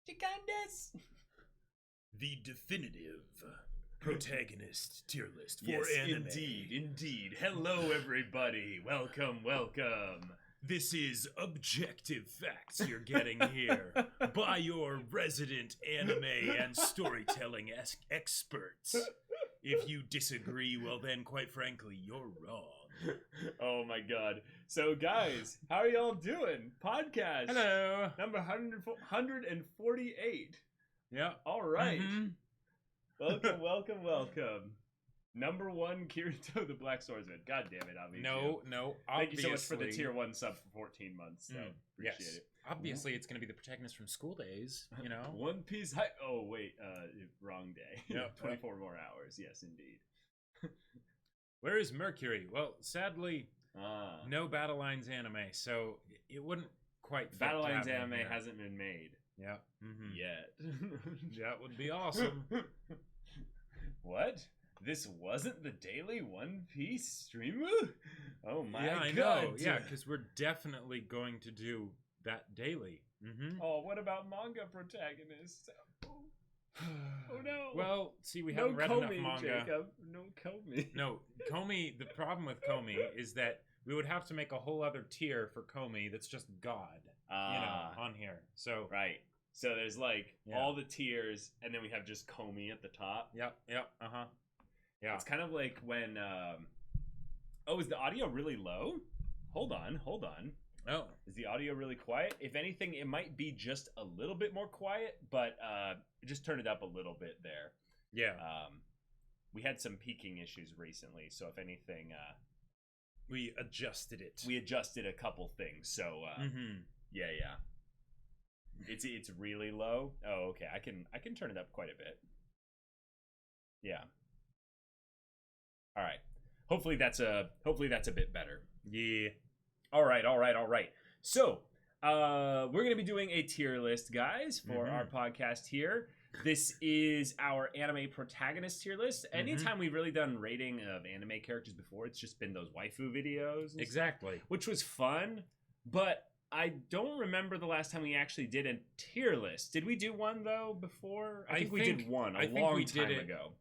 Protagonist. The definitive protagonist tier list for Yes, anime. indeed. Hello, everybody. Welcome. This is objective facts you're getting here by your resident anime and storytelling experts. If you disagree, well then, quite frankly, you're wrong. Oh my god. So, guys, how are y'all doing? Podcast. Hello. Number 148. Yeah. All right. Mm-hmm. Welcome. Number 1, Kirito the Black Swordsman. God damn it, obviously. No. Thank you so much for the tier 1 sub for 14 months. So appreciate it. Obviously, it's going to be the protagonist from School Days, you know? One Piece High. Oh, wait. Wrong day. Yep. 24 more hours. Yes, indeed. Where is Mercury? Well, sadly, no Battle Lines anime, so it wouldn't quite fit. Battle to Lines have him anime here. hasn't been made. Yeah. Mm-hmm. Yet. That would be awesome. What? This wasn't the daily One Piece streamer? Oh my Yeah, I god. know. Yeah, because we're definitely going to do that daily. Mm-hmm. Oh, what about manga protagonists? Oh no. Well, see, we no haven't read Comey, enough manga. Jacob. No Comey. No, Comey, the problem with Comey is that we would have to make a whole other tier for Comey that's just God, on here. So Right. So there's like Yeah. all the tiers, and then we have just Comey at the top. Yep, uh-huh. Yeah. It's kind of like when, oh, is the audio really low? Hold on. Oh. Is the audio really quiet? If anything, it might be just a little bit more quiet, but just turn it up a little bit there. Yeah. We had some peaking issues recently, so if anything, We adjusted it. we adjusted a couple things. So yeah. It's really low. Oh, okay. I can turn it up quite a bit. Yeah. All right. Hopefully that's a bit better. Yeah. All right. So, we're going to be doing a tier list, guys, for our podcast here. This is our anime protagonist tier list. Anytime we've really done rating of anime characters before, it's just been those waifu videos. And Exactly. stuff, which was fun, but I don't remember the last time we actually did a tier list. Did we do one, though, before? I think we did one a long time ago.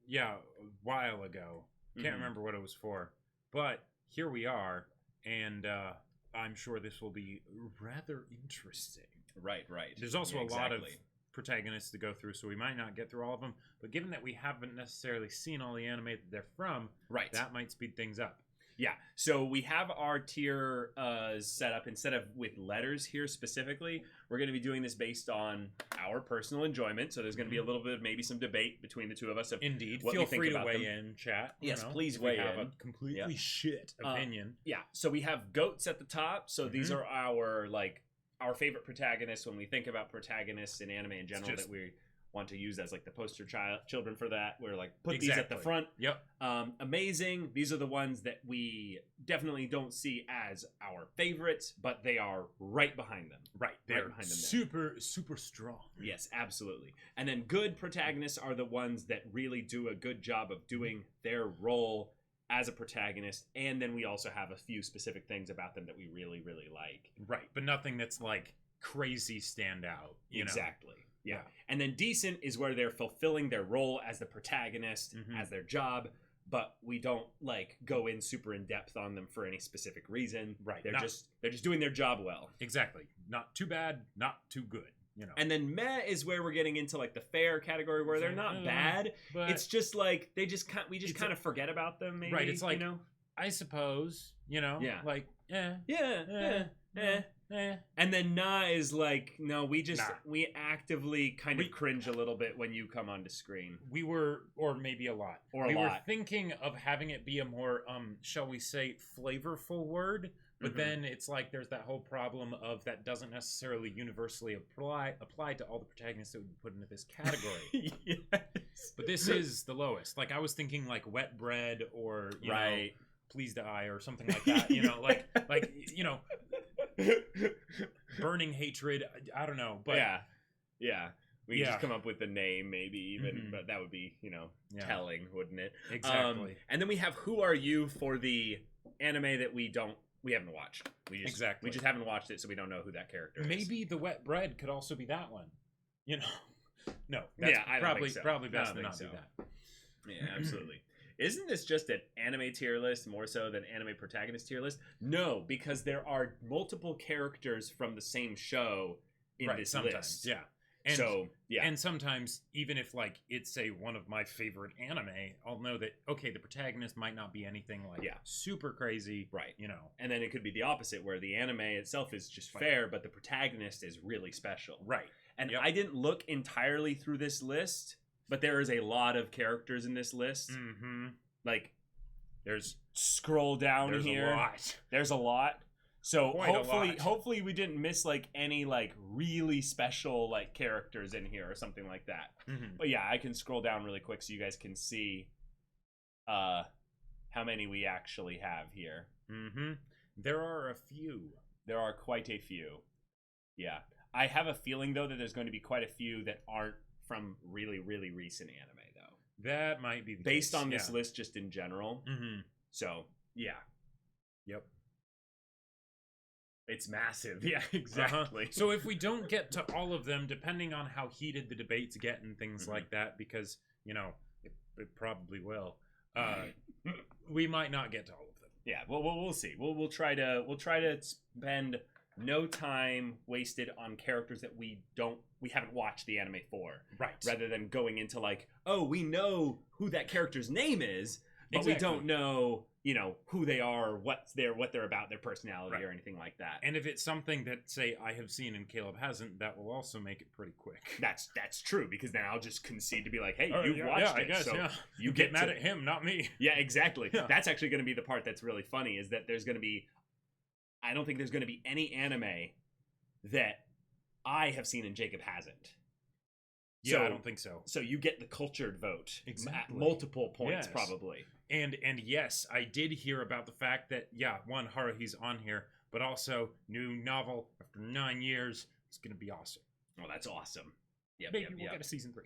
Yeah, a while ago. Can't remember what it was for. But here we are, and I'm sure this will be rather interesting. Right. There's also a lot of exactly. protagonists to go through, so we might not get through all of them. But given that we haven't necessarily seen all the anime that they're from, that might speed things up. Yeah, so we have our tier set up. Instead of with letters here specifically, we're going to be doing this based on our personal enjoyment. So there's going to be a little bit of maybe some debate between the two of us. Of Indeed. what Feel we think free to about weigh them. in, chat. Yes, you know, please if weigh we have in. a completely shit opinion. Yeah, so we have goats at the top. So these are our favorite protagonists when we think about protagonists in anime in general that we want to use as like the poster children for that. We're like, put these at the front. Yep. Amazing. These are the ones that we definitely don't see as our favorites, but they are right behind them. Right. They're behind them super strong. Yes, absolutely. And then good protagonists are the ones that really do a good job of doing their role as a protagonist. And then we also have a few specific things about them that we really, really like. Right. But nothing that's like crazy standout. You know? Yeah. And then decent is where they're fulfilling their role as the protagonist, as their job, but we don't like go in super in depth on them for any specific reason. Right. They're just doing their job well. Exactly. Not too bad, not too good, you know. And then meh is where we're getting into like the fair category where they're not bad. But it's just like we just kind of forget about them maybe. Right, it's like, you know? I suppose, you know, like And then nah is like, no, we actively kind of cringe a little bit when you come onto screen. We were, or maybe a lot. We were thinking of having it be a more, shall we say, flavorful word, but then it's like there's that whole problem of that doesn't necessarily universally apply to all the protagonists that would be put into this category. Yes. But this is the lowest. Like I was thinking like wet bread or, you know, please die or something like that, you know, like, you know, burning hatred. I don't know, but yeah. We can just come up with the name, maybe even, but that would be, you know, telling, wouldn't it? Exactly. And then we have Who Are You for the anime that we haven't watched. We just haven't watched it, so we don't know who that character is. Maybe the wet bread could also be that one. you know, no. That's I don't think so. Probably best to not so. do that. Yeah, absolutely. Isn't this just an anime tier list more so than anime protagonist tier list? No, because there are multiple characters from the same show in this list. Yeah. And, so, yeah. And sometimes, even if, like, it's, say, one of my favorite anime, I'll know that, okay, the protagonist might not be anything, like, super crazy. Right. You know. And then it could be the opposite, where the anime itself is just fair, but the protagonist is really special. Right. And I didn't look entirely through this list, but there is a lot of characters in this list. Mm-hmm. Like, there's... Scroll down here. There's a lot. There's a lot. So hopefully we didn't miss like any like really special like characters in here or something like that. Mm-hmm. But yeah, I can scroll down really quick so you guys can see how many we actually have here. Mm-hmm. There are a few. There are quite a few. Yeah. I have a feeling though that there's going to be quite a few that aren't from really, really recent anime though. That might be the based case. on this list just in general. Mm-hmm. So yeah. Yep. It's massive. Yeah, exactly. So if we don't get to all of them, depending on how heated the debates get and things like that, because, you know, it probably will, we might not get to all of them. Yeah, well, we'll see. We'll try to spend no time wasted on characters that we haven't watched the anime for. Right. Rather than going into like, oh, we know who that character's name is, but we don't know, you know, who they are, what they're about, their personality, or anything like that. And if it's something that, say, I have seen and Caleb hasn't, that will also make it pretty quick. That's true, because then I'll just concede to be like, hey, you've watched it, guess, so you get mad at him, not me. Yeah, exactly. Yeah. That's actually going to be the part that's really funny, is that there's going to be, I don't think there's going to be any anime that I have seen and Jacob hasn't. Yeah, so, I don't think so. So you get the cultured vote at multiple points, probably. And yes, I did hear about the fact that, one, Haruhi's on here, but also new novel after 9 years. It's going to be awesome. Oh, that's awesome. Maybe we'll get a season 3.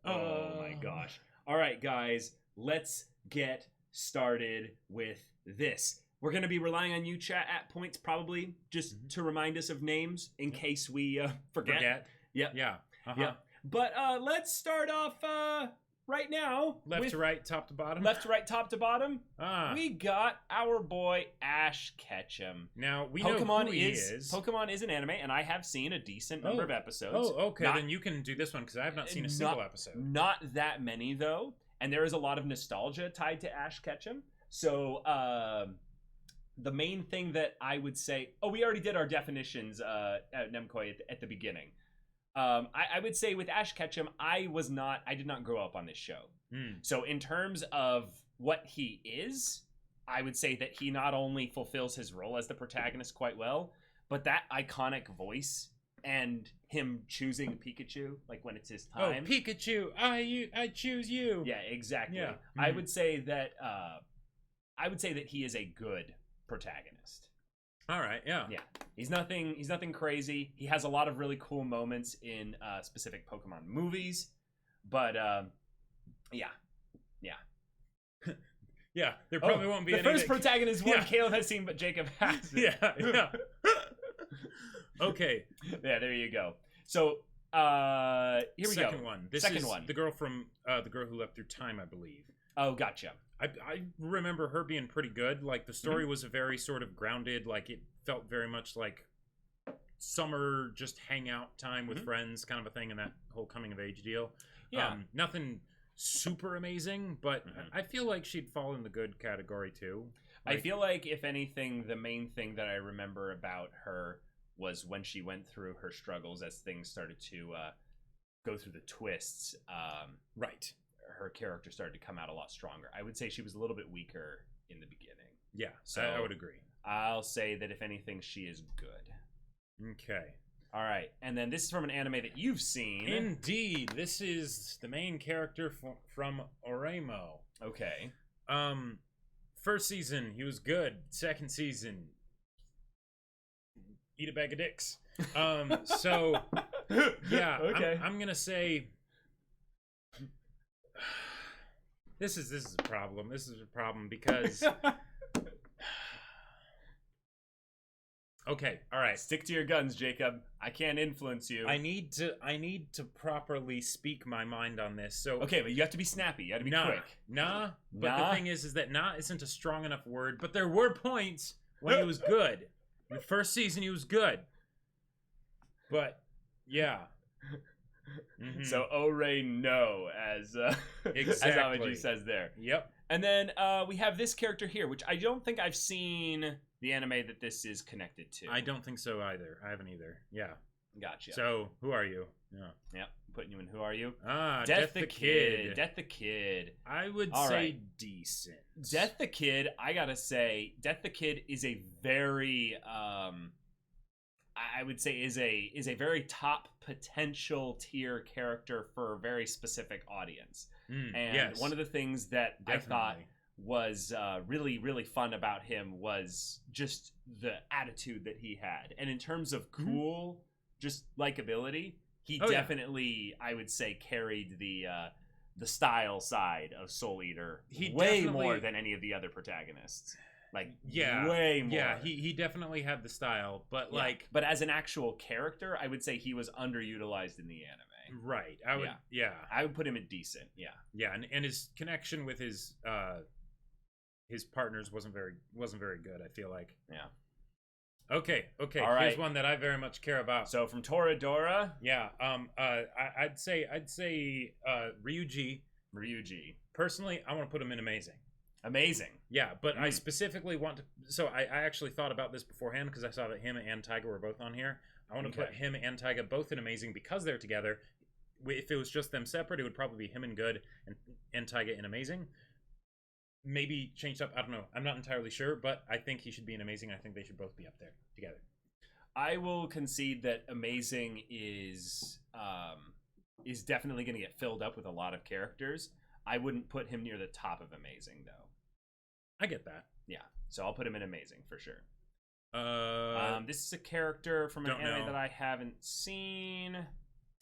Oh my gosh. All right, guys, let's get started with this. We're going to be relying on you, chat, at points probably, just to remind us of names in case we forget. Yep. Yeah. Yep. But let's start off right now. Left to right, top to bottom. Left to right, top to bottom. We got our boy Ash Ketchum. Now, we know who he is. Pokemon is an anime, and I have seen a decent number of episodes. Oh, okay. Then you can do this one, because I have not seen a single episode. Not that many, though. And there is a lot of nostalgia tied to Ash Ketchum. So, the main thing that I would say... Oh, we already did our definitions at Nemkoi at the beginning. I would say with Ash Ketchum, I did not grow up on this show. So in terms of what he is, I would say that he not only fulfills his role as the protagonist quite well, but that iconic voice and him choosing Pikachu, like when it's his time. Oh, Pikachu, I choose you. Yeah, exactly. Yeah. I would say that he is a good protagonist. All right, yeah. He's nothing crazy. He has a lot of really cool moments in specific Pokemon movies, but yeah. Yeah, there probably won't be the any. First protagonist one Caleb has seen, but Jacob hasn't. Yeah. Okay. Yeah, there you go. So here we go. Second one. This is the girl from The Girl Who Leapt Through Time, I believe. Oh, gotcha. I remember her being pretty good. Like, the story was a very sort of grounded, like, it felt very much like summer, just hangout time with friends kind of a thing, and that whole coming of age deal. Yeah. Nothing super amazing, but I feel like she'd fall in the good category too. Like, I feel like, if anything, the main thing that I remember about her was when she went through her struggles as things started to go through the twists. Right. Her character started to come out a lot stronger. I would say she was a little bit weaker in the beginning. Yeah, so I would agree. I'll say that if anything, she is good. Okay. All right, and then this is from an anime that you've seen. Indeed, this is the main character from Oremo. Okay. First season, he was good. Second season, eat a bag of dicks. So, yeah, okay. I'm gonna say... This is a problem. This is a problem because Okay, all right. Stick to your guns, Jacob. I can't influence you. I need to properly speak my mind on this. So okay, but you have to be snappy. You have to be quick. But the thing is that nah isn't a strong enough word. But there were points when he was good. In the first season, he was good. But yeah. Mm-hmm. So Ore no, as Amaji says there. Yep. And then we have this character here, which I don't think I've seen the anime that this is connected to. I don't think so either. I haven't either. Yeah. Gotcha. So who are you? Yeah. Yep. Putting you in. Who are you? Death the Kid. Death the Kid. I would say decent. Death the Kid. I gotta say, Death the Kid is a very I would say is a very top potential tier character for a very specific audience. And one of the things that I thought was really, really fun about him was just the attitude that he had. And in terms of cool, just likability, he definitely, I would say, carried the style side of Soul Eater way more than any of the other protagonists. Like, way more. Yeah, he definitely had the style, but but as an actual character, I would say he was underutilized in the anime. Right. I would put him at decent. Yeah. Yeah, and his connection with his partners wasn't very good, I feel like. Yeah. Okay. All Here's right. one that I very much care about. So from Toradora, I'd say Ryuji. Personally, I want to put him in amazing. Yeah, but I specifically want to. So I actually thought about this beforehand because I saw that him and Taiga were both on here. I want to put him and Taiga both in amazing because they're together. If it was just them separate, it would probably be him in good and Taiga in amazing. Maybe changed up. I don't know. I'm not entirely sure, but I think he should be in amazing. I think they should both be up there together. I will concede that amazing is definitely going to get filled up with a lot of characters. I wouldn't put him near the top of amazing though. I get that. Yeah. So I'll put him in amazing for sure. This is a character from an anime that I haven't seen.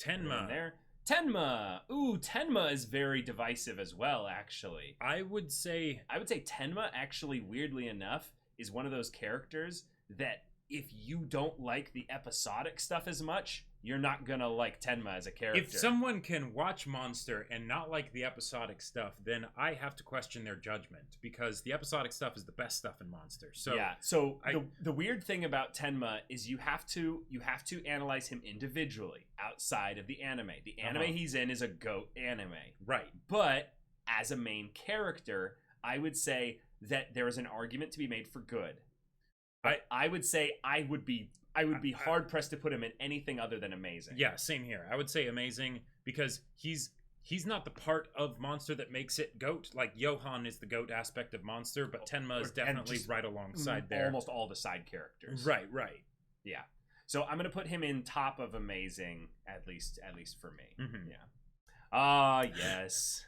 Tenma. There. Tenma. Ooh, Tenma is very divisive as well, actually. I would say Tenma, actually, weirdly enough, is one of those characters that if you don't like the episodic stuff as much, you're not gonna like Tenma as a character. If someone can watch Monster and not like the episodic stuff, then I have to question their judgment because the episodic stuff is the best stuff in Monster. So yeah. So the weird thing about Tenma is you have to analyze him individually outside of the anime. The anime he's in is a GOAT anime, right? But as a main character, I would say that there is an argument to be made for good. I would say I would be hard pressed to put him in anything other than amazing. Yeah, same here. I would say amazing because he's not the part of Monster that makes it GOAT. Like Johan is the GOAT aspect of Monster, but Tenma is definitely right alongside there. Almost all the side characters. Right. Yeah. So I'm gonna put him in top of amazing, at least for me. Mm-hmm. Yeah. Yes.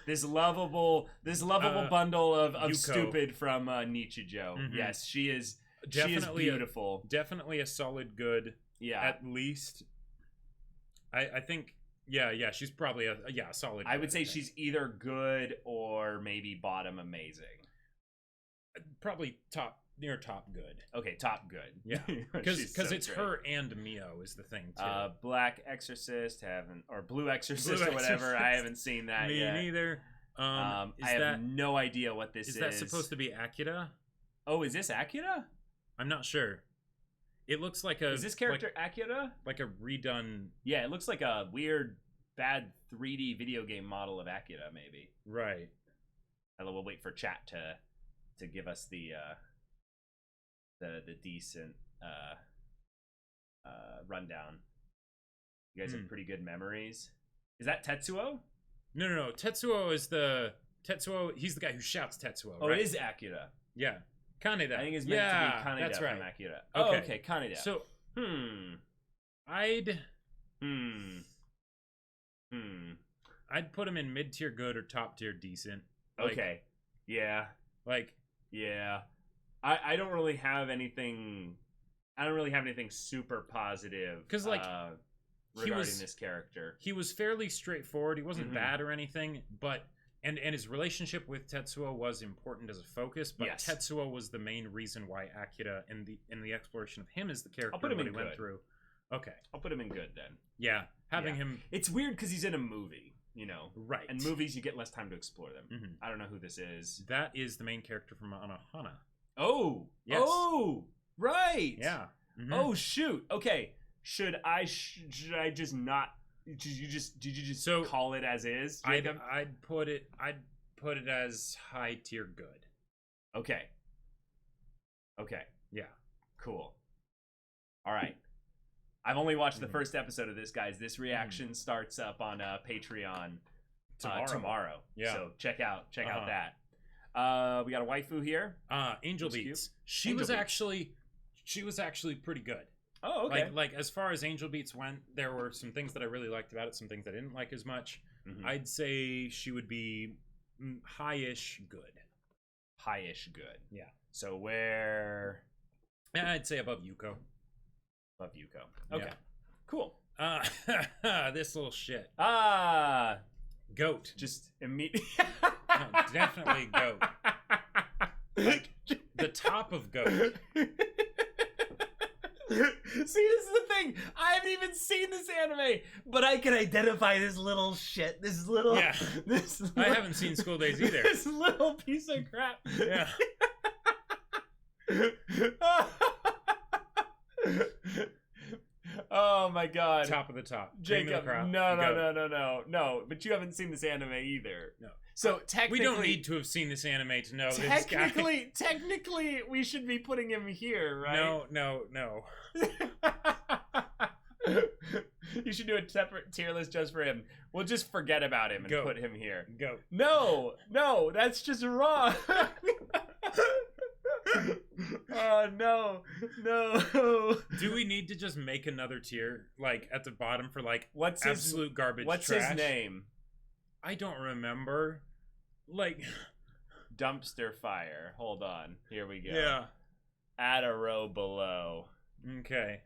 This lovable bundle of Yuko. Stupid from Nichijou. Mm-hmm. Yes, she is beautiful. Definitely a solid good. Yeah. At least. I think she's probably a solid good. I would say she's either good or maybe bottom amazing. Probably near top good. Okay, top good. Yeah. Because it's great. Her and Mio is the thing too. Black Exorcist Blue Exorcist or whatever. I haven't seen that yet. Me neither. I have no idea what this is. Is that supposed to be Akira? Oh, is this Akira? I'm not sure. It looks like Is this character Akira? Like a redone. Yeah, it looks like a weird, bad 3D video game model of Akira, maybe. Right. We'll wait for chat to give us the decent rundown. You guys have pretty good memories. Is that Tetsuo? No. Tetsuo is he's the guy who shouts Tetsuo. Oh, right? it is Akira. Yeah. Kaneda. I think it's meant to be Kaneda that's right. from Akira. Okay. Oh, okay, Kaneda. So, I'd put him in mid-tier good or top-tier decent. Okay. Yeah. Yeah. I don't really have anything super positive because regarding this character. He was fairly straightforward. He wasn't bad or anything, but And his relationship with Tetsuo was important as a focus, but yes. Tetsuo was the main reason why Akira in the exploration of him as the character I'll put him in went good. through. Okay. I'll put him in good then. Yeah. Having him... It's weird because he's in a movie, you know. Right. And movies, you get less time to explore them. Mm-hmm. I don't know who this is. That is the main character from Anohana. Oh! Yes. Oh! Right! Yeah. Mm-hmm. Oh, shoot. Okay. Should I just not... Did you just so, call it as is, Jacob? Jacob? I'd put it as high tier good. Okay. Okay. Yeah. Cool. All right. I've only watched the first episode of this, guys. This reaction starts up on Patreon tomorrow. Yeah. So check out that. We got a waifu here. Angel Beats. She was actually pretty good. Oh, okay. Like as far as Angel Beats went, there were some things that I really liked about it, some things I didn't like as much. Mm-hmm. I'd say she would be high-ish good. High-ish good. Yeah. So where? I'd say above Yuko. Above Yuko. Okay. Yeah. Cool. This little shit. Goat. Just immediately. No, definitely goat. Like the top of goat. See, this is the thing. I haven't even seen this anime, but I can identify this little shit. This little. Yeah. I haven't seen School Days either. This little piece of crap. Yeah. Oh my god. Top of the top. Jacob, no. But you haven't seen this anime either. No. So technically, we don't need to have seen this anime to know this guy. Technically, we should be putting him here, right? No. You should do a separate tier list just for him. We'll just forget about him and put him here. Go. No, that's just wrong. Oh no. Do we need to just make another tier like at the bottom for like what's absolute garbage? What's trash? his name? I don't remember. Like Dumpster Fire. Hold on. Here we go. Yeah. Add a row below. Okay.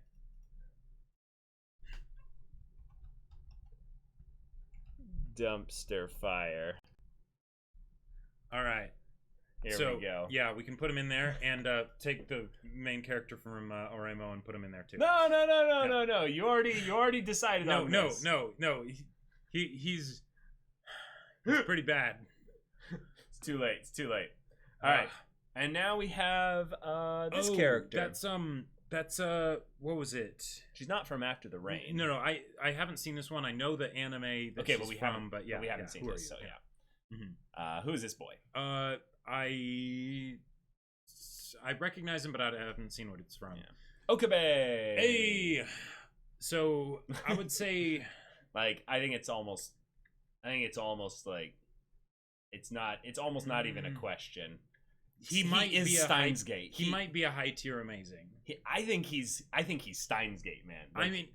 Dumpster Fire. All right. Here we go. Yeah, we can put him in there and take the main character from Oremo and put him in there too. No. You already decided on this. No. He's pretty bad. It's too late. All right. And now we have this character. That's what was it? She's not from After the Rain. No, I haven't seen this one. I know the anime that she's from, but we haven't seen this. So yeah. Mm-hmm. Who is this boy? I recognize him, but I haven't seen what it's from. Yeah. Okabe. Hey. So I would say, like, I think it's almost like it's almost not even a question. He might be Steins Gate. He might be a high tier amazing. I think he's Steins Gate, man. Like, I mean,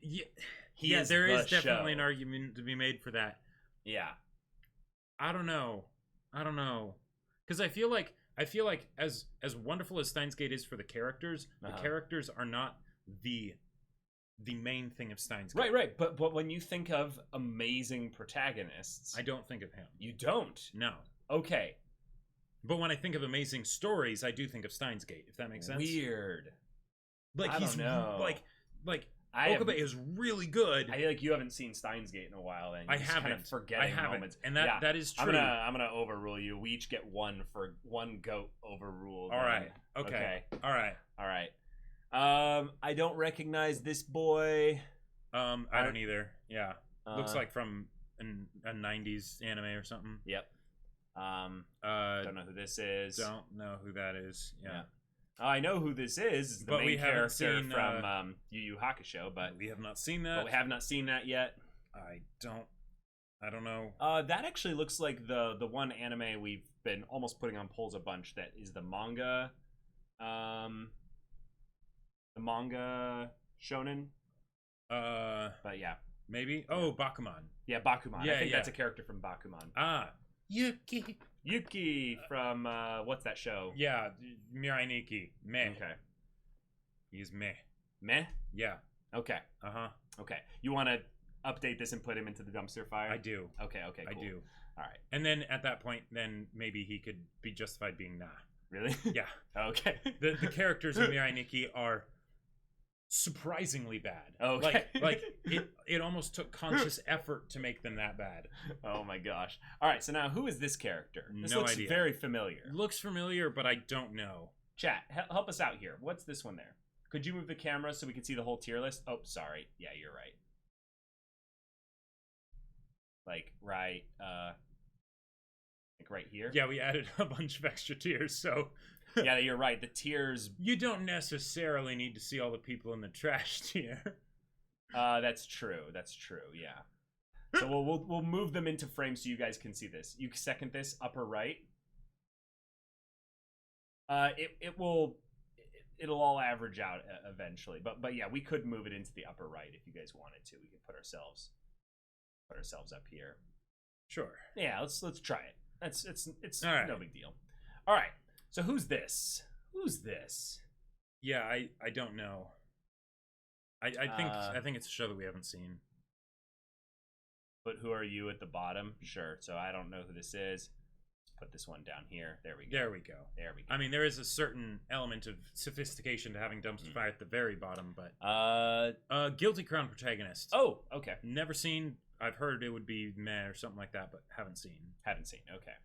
there is definitely an argument to be made for that. Yeah. I don't know, because I feel like as wonderful as Steins Gate is for the characters, the characters are not the main thing of Steins Gate. Right. But when you think of amazing protagonists, I don't think of him. You don't? No. Okay. But when I think of amazing stories, I do think of Steins Gate, if that makes sense. Weird. Like I don't know. Like Okabe is really good. I feel like you haven't seen Steins Gate in a while, and you're kind of forgetting moments. And that is true. I'm gonna overrule you. We each get one for one goat overruled. All right. Okay. All right. I don't recognize this boy. I don't either. Yeah. Looks like from a 90s anime or something. Yep. Don't know who this is. Don't know who that is. Yeah. I know who this is. It's the main character from Yu Yu Hakusho, but we have not seen that. But we have not seen that yet. I don't know. That actually looks like the one anime we've been almost putting on polls a bunch. That is the manga. The manga shonen. But yeah, maybe. Oh, Bakuman. Yeah, Bakuman. I think that's a character from Bakuman. Yuki from what's that show? Yeah, Mirai Nikki. Meh. Okay. He's meh. Meh? Yeah. Okay. Uh-huh. Okay. You want to update this and put him into the dumpster fire? I do. Okay, cool. I do. All right. And then at that point, then maybe he could be justified being nah. Really? Yeah. Okay. The characters in Mirai Nikki are surprisingly bad. Okay. Like it almost took conscious effort to make them that bad. Oh my gosh. All right, so now who is this character? This No looks idea. very familiar. Looks familiar, but I don't know. Chat, help us out here. What's this one there? Could you move the camera so we can see the whole tier list? Oh, sorry. Yeah, you're right. Like right here? Yeah, we added a bunch of extra tiers, so yeah, you're right. The tiers. You don't necessarily need to see all the people in the trash tier. That's true. That's true. Yeah. So we'll move them into frame so you guys can see this. You second this upper right. It'll all average out eventually. But yeah, we could move it into the upper right if you guys wanted to. We could put ourselves up here. Sure. Yeah. Let's try it. It's all right. No big deal. All right. So who's this? Who's this? Yeah, I don't know. I think it's a show that we haven't seen. But who are you at the bottom? Sure. So I don't know who this is. Let's put this one down here. There we go. There we go. There we go. I mean, there is a certain element of sophistication to having dumpster fire at the very bottom, but Guilty Crown Protagonist. Oh, okay. Never seen. I've heard it would be meh or something like that, but haven't seen. Okay.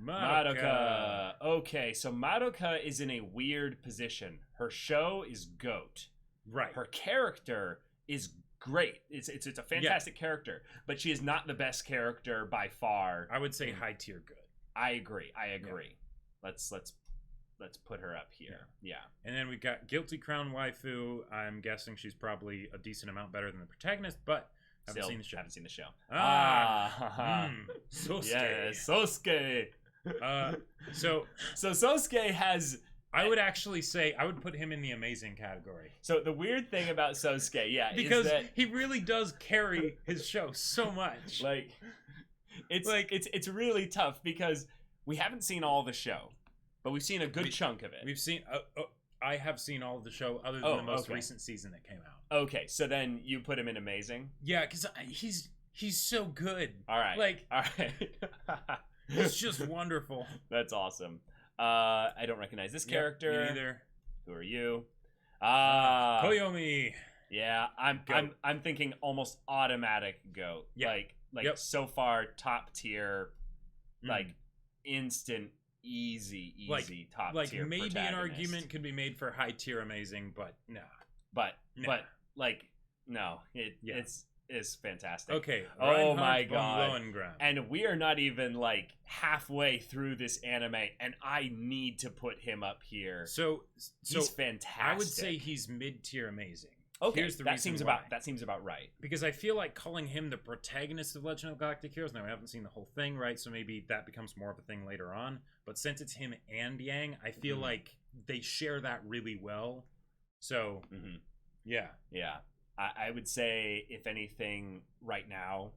Madoka. Okay, so Madoka is in a weird position. Her show is GOAT. Right. Her character is great. It's a fantastic character, but she is not the best character by far. I would say high tier good. I agree. Yeah. Let's put her up here. Yeah. And then we've got Guilty Crown Waifu. I'm guessing she's probably a decent amount better than the protagonist, but haven't seen the show. Sosuke. Yeah, Sosuke. So Sosuke has. I would actually say I would put him in the amazing category. So the weird thing about Sosuke, because is that he really does carry his show so much. Like, it's really tough because we haven't seen all the show, but we've seen a good chunk of it. We've seen. I have seen all of the show other than the most recent season that came out. Okay, so then you put him in amazing. Yeah, because he's so good. All right, all right. It's just wonderful. That's awesome. I don't recognize this character. Me neither. Who are you? Koyomi. Yeah, I'm thinking almost automatic GOAT. Yeah. Like so far top tier, like instant easy top tier. Like maybe Protagonist. an argument could be made for high tier amazing, but nah. But no, it's fantastic. Okay. Oh my god. Lohengrin. And we are not even like halfway through this anime, and I need to put him up here. So he's fantastic. I would say he's mid tier amazing. Okay, here's the reason why. That seems about right. Because I feel like calling him the protagonist of Legend of Galactic Heroes. Now, we haven't seen the whole thing, right? So maybe that becomes more of a thing later on. But since it's him and Yang, I feel like they share that really well. So, yeah. I would say, if anything, right now,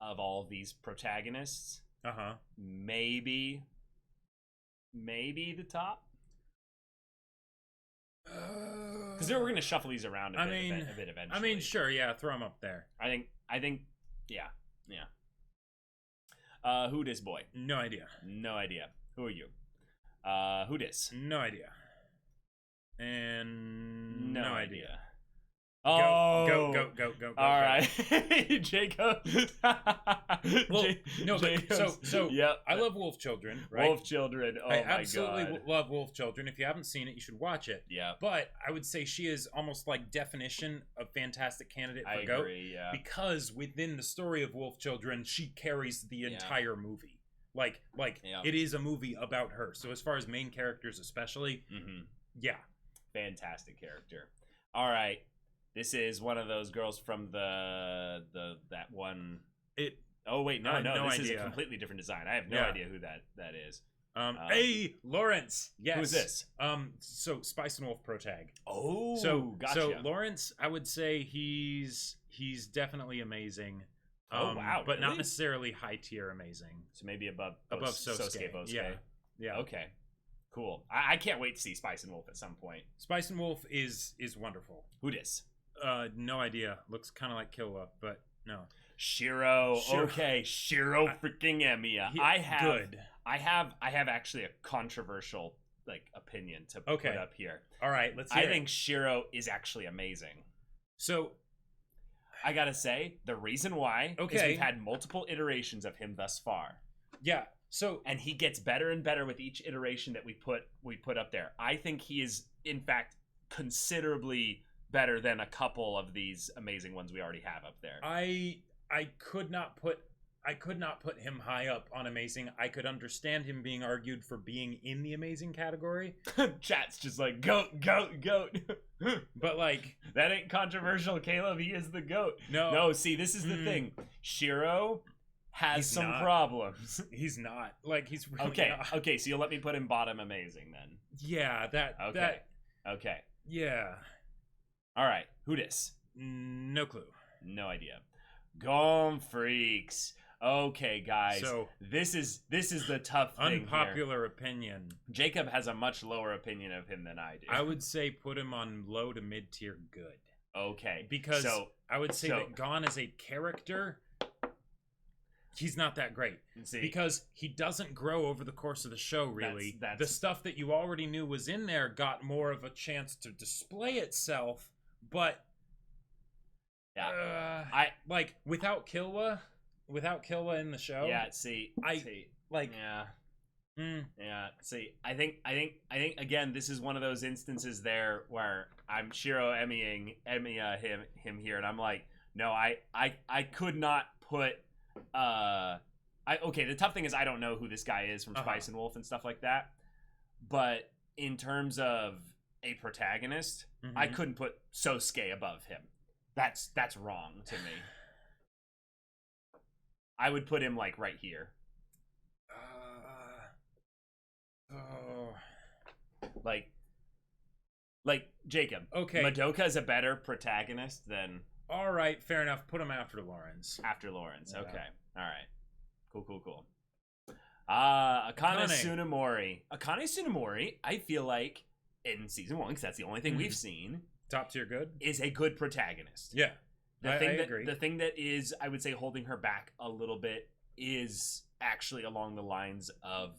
of all of these protagonists, maybe the top. Because we're gonna shuffle these around a bit eventually. I mean, sure, yeah, throw them up there. I think, yeah. Who dis boy? No idea. Who are you? Who dis? No idea. And no idea. Oh, go. All right, Jacob. Well, no, Jacob's, so yeah. I love Wolf Children, right? Wolf Children. Oh my god, I absolutely love Wolf Children. If you haven't seen it, you should watch it. Yeah. But I would say she is almost like definition of fantastic candidate for GOAT. I agree, yeah. Because within the story of Wolf Children, she carries the entire movie. Like it is a movie about her. So as far as main characters, especially, yeah, fantastic character. All right. This is one of those girls from that one. Oh wait, no, this is a completely different design. I have no idea who that is. Lawrence. Yes. Who's this? So Spice and Wolf Protag. Oh, so gotcha. So Lawrence, I would say he's definitely amazing. Oh wow, but really? not necessarily high tier amazing. So maybe above Sosuke. Bosuke. Yeah. Okay. Cool. I can't wait to see Spice and Wolf at some point. Spice and Wolf is wonderful. Who dis? No idea. Looks kind of like Killua, but no. Shiro. Okay, Shiro freaking Emiya. I have actually a controversial opinion to put up here. All right, let's hear I think Shiro is actually amazing. So I gotta say, the reason why is we've had multiple iterations of him thus far. Yeah. So and he gets better and better with each iteration that we put up there. I think he is, in fact, considerably better than a couple of these amazing ones we already have up there. I could not put him high up on amazing. I could understand him being argued for being in the amazing category. Chat's just like goat. But that ain't controversial, Caleb. He is the goat. No. See, this is the thing. Shiro has some problems. He's not. He's really not. Okay, so you'll let me put him bottom amazing then. Yeah, Okay. Yeah. All right, who dis? No clue. No idea. Gone freaks. Okay, guys. So this is the tough thing. Unpopular opinion. Jacob has a much lower opinion of him than I do. I would say put him on low to mid tier good. Okay. Because I would say that Gon as a character, he's not that great. See, because he doesn't grow over the course of the show, really. The stuff that you already knew was in there got more of a chance to display itself, but without Killua in the show. Yeah, see. I think again, this is one of those instances there where I'm Shiro Emiya him here, and I'm like, no, I could not put the tough thing is I don't know who this guy is from Spice and Wolf and stuff like that. But in terms of a protagonist, I couldn't put Sosuke above him. That's wrong to me. I would put him right here. Jacob. Okay. Madoka is a better protagonist than. All right, fair enough. Put him after Lawrence. After Lawrence. Yeah. Okay. All right. Cool. Akana Sunimori. Akana Sunimori, I feel like in season 1, because that's the only thing we've seen. Top tier good. Is a good protagonist. Yeah. I agree. The thing that is, I would say, holding her back a little bit is actually along the lines of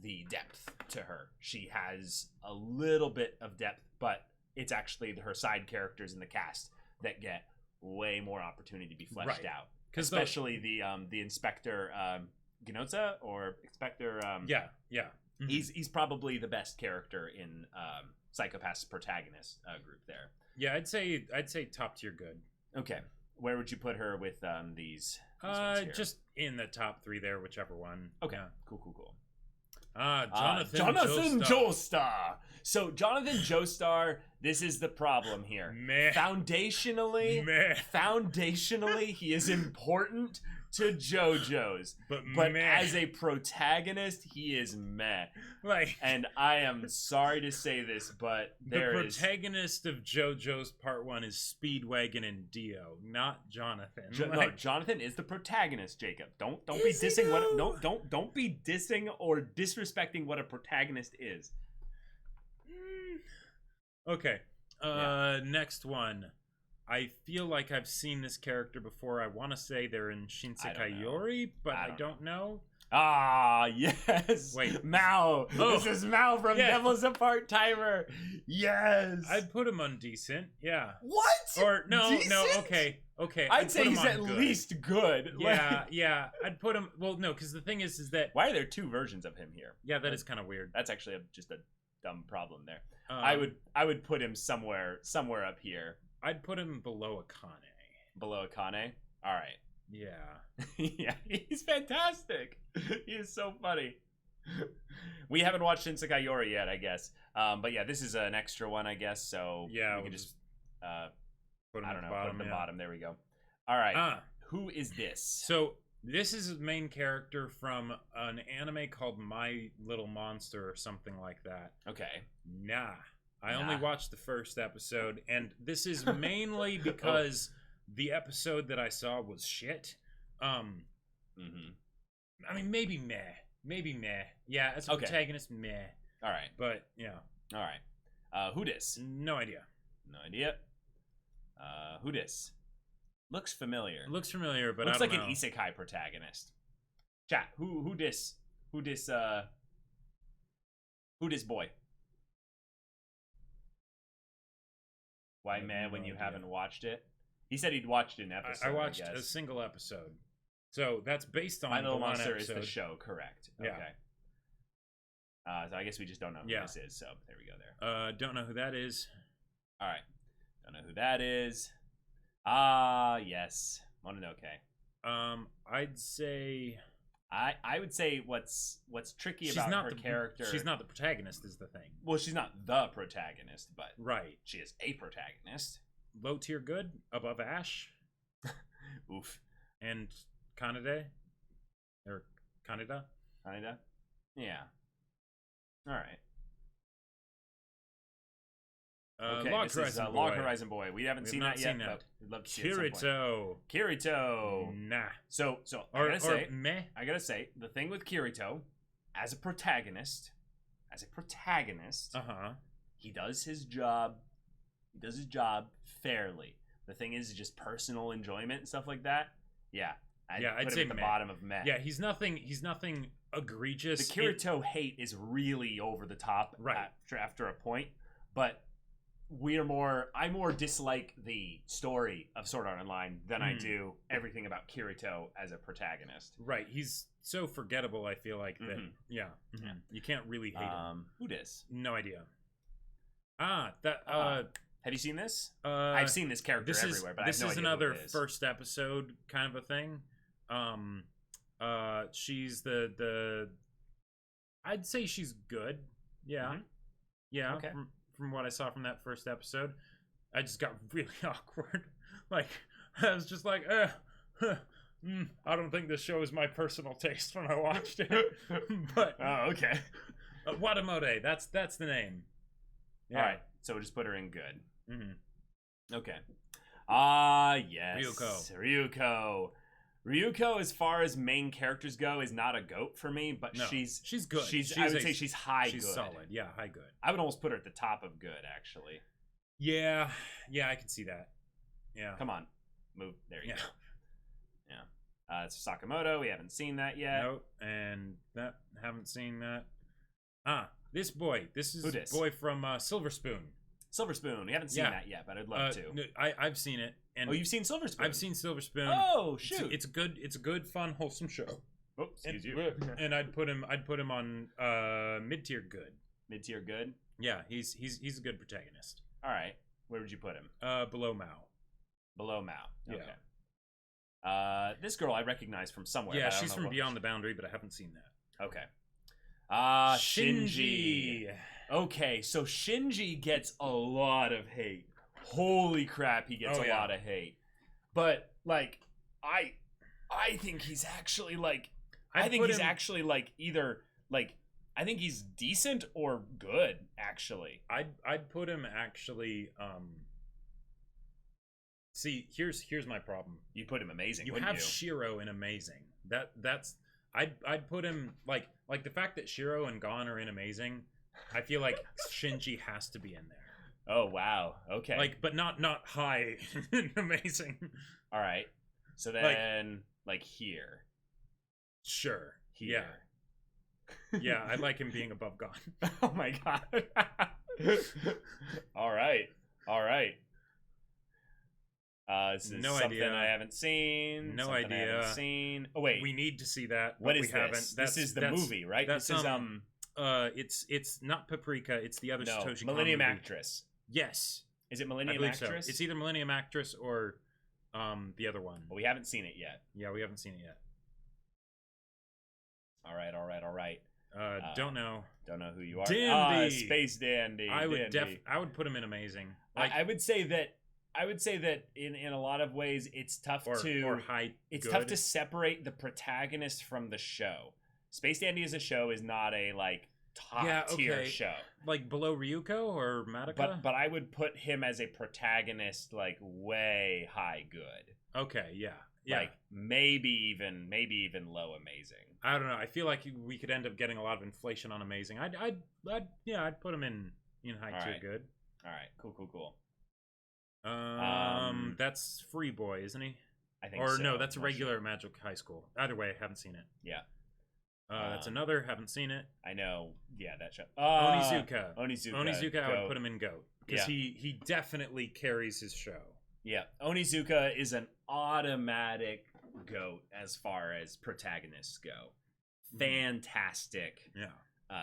the depth to her. She has a little bit of depth, but it's actually her side characters in the cast that get way more opportunity to be fleshed out. Especially the Inspector Ginotsa or Inspector. Yeah. Mm-hmm. He's probably the best character in Psychopath's protagonist group there. Yeah, I'd say top tier good. Okay, where would you put her with these just in the top 3 there, whichever one. Okay, yeah. Cool. Jonathan Joestar. So Jonathan Joestar, this is the problem here. Meh. Foundationally, he is important to JoJo's, but as a protagonist, he is meh. And I am sorry to say this, but the protagonist of JoJo's Part 1 is Speedwagon and Dio, not Jonathan. No, Jonathan is the protagonist. Jacob, don't be dissing don't be dissing or disrespecting what a protagonist is. Okay. Next one. I feel like I've seen this character before. I want to say they're in Shinsekai Yori, but I don't know. Ah, yes. Wait. Mao. Oh. This is Mao from Devils Apart Timer. Yes. I'd put him on decent. Yeah. What? Or no, decent? No. Okay. I'd say he's at least good. Yeah. I'd put him. Well, no, because the thing is that why are there 2 versions of him here? Yeah, that is kind of weird. That's actually just a dumb problem there. I would put him somewhere up here. I'd put him below Akane. Below Akane? All right. Yeah. Yeah, he's fantastic. He is so funny. We haven't watched Shinsekai Yori yet, I guess. But yeah, this is an extra one, I guess. So yeah, we can just put him at the bottom. bottom. There we go. All right. Who is this? So this is a main character from an anime called My Little Monster or something like that. Okay. Nah. I only watched the first episode, and this is mainly because the episode that I saw was shit. I mean, maybe meh. Yeah, as a protagonist, meh. All right. But, yeah. All right. Who dis? No idea. Who dis? Looks familiar. Looks familiar, but looks I don't like know. an isekai protagonist. Chat, who dis boy? Why mad when you haven't watched it? He said he'd watched an episode. I watched a single episode. So that's based on My Little the one Monster episode. is the show, correct? Yeah. Okay. So I guess we just don't know who this is. So there we go. There. Don't know who that is. All right. Don't know who that is. Ah, yes. Mononoke. I'd say. I would say what's tricky about her character. She's not the protagonist, is the thing. Well, she's not the protagonist, but right. She is a protagonist. Low tier good, above Ash. Oof. And Kanade? Or Kaneda? Kaneda? Yeah. All right. Okay, Log this Horizon is Boy. Log Horizon Boy. We haven't seen that yet, but we'd love to see it at some point. Kirito. Nah. So I gotta say, the thing with Kirito, as a protagonist, he does his job. He does his job fairly. The thing is just personal enjoyment and stuff like that. Yeah. I'd put say him at the bottom of meh. Yeah, he's nothing egregious. The Kirito hate is really over the top after a point, but I more dislike the story of Sword Art Online than I do everything about Kirito as a protagonist. Right, he's so forgettable. I feel like that. Yeah, you can't really hate him. Who dis? No idea. Have you seen this? I've seen this character everywhere, but I have no idea. This is another first episode kind of a thing. She's the I'd say she's good. Yeah. Yeah. Okay. From what I saw from that first episode, I just got really awkward. Like, I was just like, I don't think this show is my personal taste when I watched it. But oh, okay. Watamote, that's the name. Yeah. All right, so we'll just put her in good. Okay. Yes. Ryuko, as far as main characters go, is not a GOAT for me, but she's good. I would say she's high good. She's solid. Yeah, high good. I would almost put her at the top of good, actually. Yeah, I can see that. Yeah. Come on. Move. There you go. Yeah. It's Sakamoto. We haven't seen that yet. Nope. And haven't seen that. This boy. This is this? Boy from Silver Spoon. Silver Spoon. We haven't seen that yet, but I'd love to. No, I've seen it. And you've seen Silver Spoon? I've seen Silver Spoon. Oh, shoot. It's a good, fun, wholesome show. Oh, excuse you. And I'd put him on mid-tier good. Mid-tier good? Yeah, he's a good protagonist. All right. Where would you put him? Below Mao. Below Mao. Okay. Yeah. This girl I recognize from somewhere. Yeah, she's from Beyond the Boundary, but I haven't seen that. Okay. Shinji. Okay, so Shinji gets a lot of hate. Holy crap, he gets a lot of hate. But like, I think he's actually like, I think he's decent or good. Actually, I'd put him actually. See, here's my problem. You put him amazing. You have Shiro in amazing. That's I'd put him like the fact that Shiro and Gon are in amazing. I feel like Shinji has to be in there. Oh wow. Okay. Like, but not high in amazing. All right. So then, like here. Sure. Here. Yeah. Yeah, I like him being above Gon. Oh my god. All right. This is something I haven't seen. No idea. I haven't seen. Oh wait, we need to see that. What is this? This is the movie, right? This is It's not Paprika. It's the other Satoshi Kon Millennium movie. Actress. Yes. Is it Millennium Actress? So. It's either Millennium Actress or the other one. Well, we haven't seen it yet. Yeah, we haven't seen it yet. All right. Don't know. Don't know who you are. Dandy. Space Dandy. I would put him in amazing. Like, I would say that in a lot of ways it's tough tough to separate the protagonist from the show. Space Dandy as a show is not a like top tier show. Like below Ryuko or Madoka? But I would put him as a protagonist like way high good. Okay, yeah. Like maybe even low amazing. I don't know. I feel like we could end up getting a lot of inflation on amazing. I'd put him in high tier good. All right. Cool. That's Free Boy, isn't he? I think or so. no, that's a Not regular sure. Magic High School. Either way, I haven't seen it. Yeah. That's another. Haven't seen it. I know. Yeah, that show. Onizuka. Onizuka. I would put him in GOAT because he definitely carries his show. Yeah, Onizuka is an automatic GOAT as far as protagonists go. Fantastic. Yeah.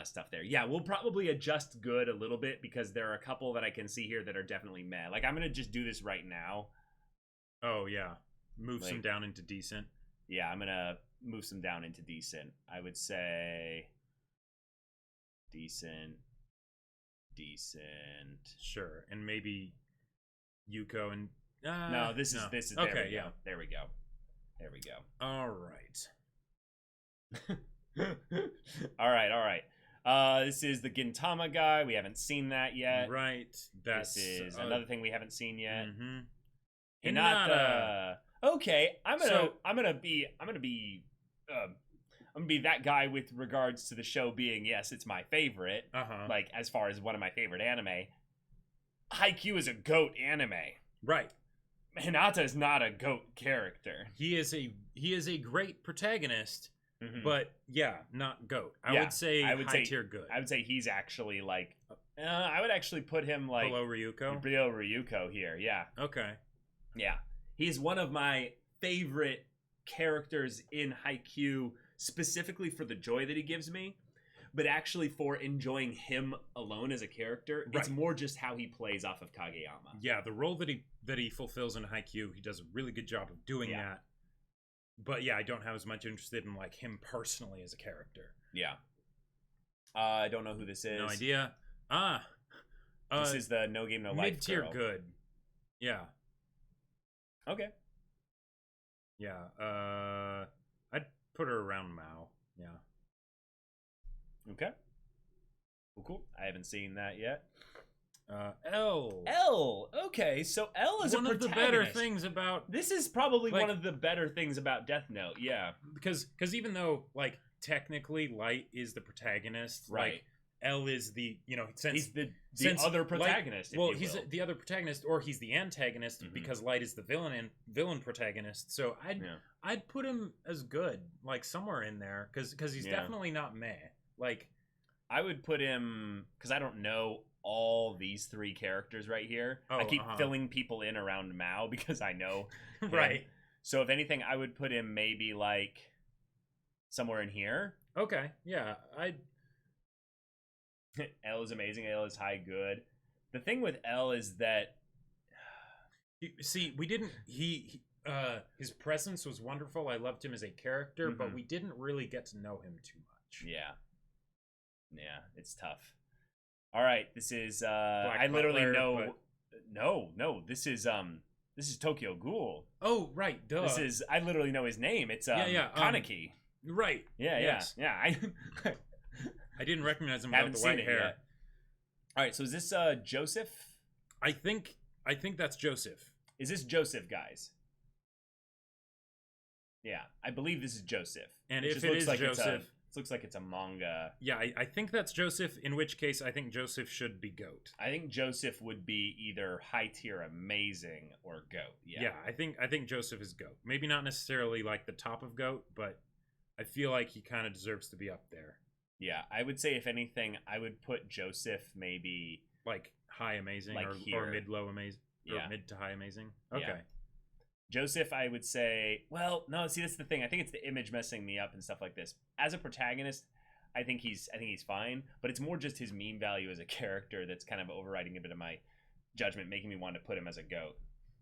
Stuff there. Yeah, we'll probably adjust good a little bit because there are a couple that I can see here that are definitely meh. Like, I'm gonna just do this right now. Oh yeah, move some down into decent. Yeah, I'm gonna move some down into decent. I would say decent. Sure, and maybe Yuko and no, this is okay. There we go. All right. all right. This is the Gintama guy. We haven't seen that yet. Right. This is another thing we haven't seen yet. Mm-hmm. Hinata. Okay, I'm gonna be that guy with regards to the show being, yes, it's my favorite. Like, as far as one of my favorite anime. Haikyuu is a GOAT anime. Right. Hinata is not a GOAT character. He is a great protagonist. But yeah, not GOAT. I would say high tier good. I would say he's actually like, I would actually put him like below Ryuko. Below Ryuko here. Yeah. Okay. Yeah, he's one of my favorite characters in Haikyuu, specifically for the joy that he gives me, but actually for enjoying him alone as a character. Right. It's more just how he plays off of Kageyama. Yeah, the role that he fulfills in Haikyuu, he does a really good job of doing that. But yeah, I don't have as much interest in like him personally as a character. Yeah. I don't know who this is. No idea. This is the No Game No Life mid-tier girl. good. Yeah. Okay. Yeah. I'd put her around Mao. Yeah. Okay. Cool. I haven't seen that yet. L. Okay, so L is one of the better things about. This is probably one of the better things about Death Note. Yeah, because even though like technically Light is the protagonist, right? Like, L is the since he's the other protagonist. Light, he's the other protagonist, or he's the antagonist because Light is the villain protagonist. So I'd put him as good, like somewhere in there, because he's definitely not meh. Like, I would put him because I don't know all these three characters right here. I keep filling people in around Mao because I know right. So if anything, I would put him maybe like somewhere in here. Okay, yeah, L is amazing. L is high good. The thing with L is that we didn't his presence was wonderful. I loved him as a character, but we didn't really get to know him too much. Yeah, it's tough. All right, this is I literally Butler, know no, this is Tokyo Ghoul. Oh, right, duh. This is I literally know his name. It's Kaneki. Right. Yeah. I didn't recognize him without the white hair. Yet. All right, so is this Joseph? I think that's Joseph. Is this Joseph, guys? Yeah, I believe this is Joseph. And if it is Joseph, it looks like it's a manga. Yeah, I think that's Joseph, in which case I think Joseph should be GOAT. I think Joseph would be either high tier amazing or GOAT. Yeah, I think Joseph is GOAT. Maybe not necessarily like the top of GOAT, but I feel like he kind of deserves to be up there. Yeah, I would say if anything, I would put Joseph maybe like high amazing like or mid low amazing or mid to high amazing. Okay. Yeah. Joseph, I would say, well, no, see, that's the thing. I think it's the image messing me up and stuff like this. As a protagonist, I think he's fine, but it's more just his meme value as a character that's kind of overriding a bit of my judgment, making me want to put him as a GOAT.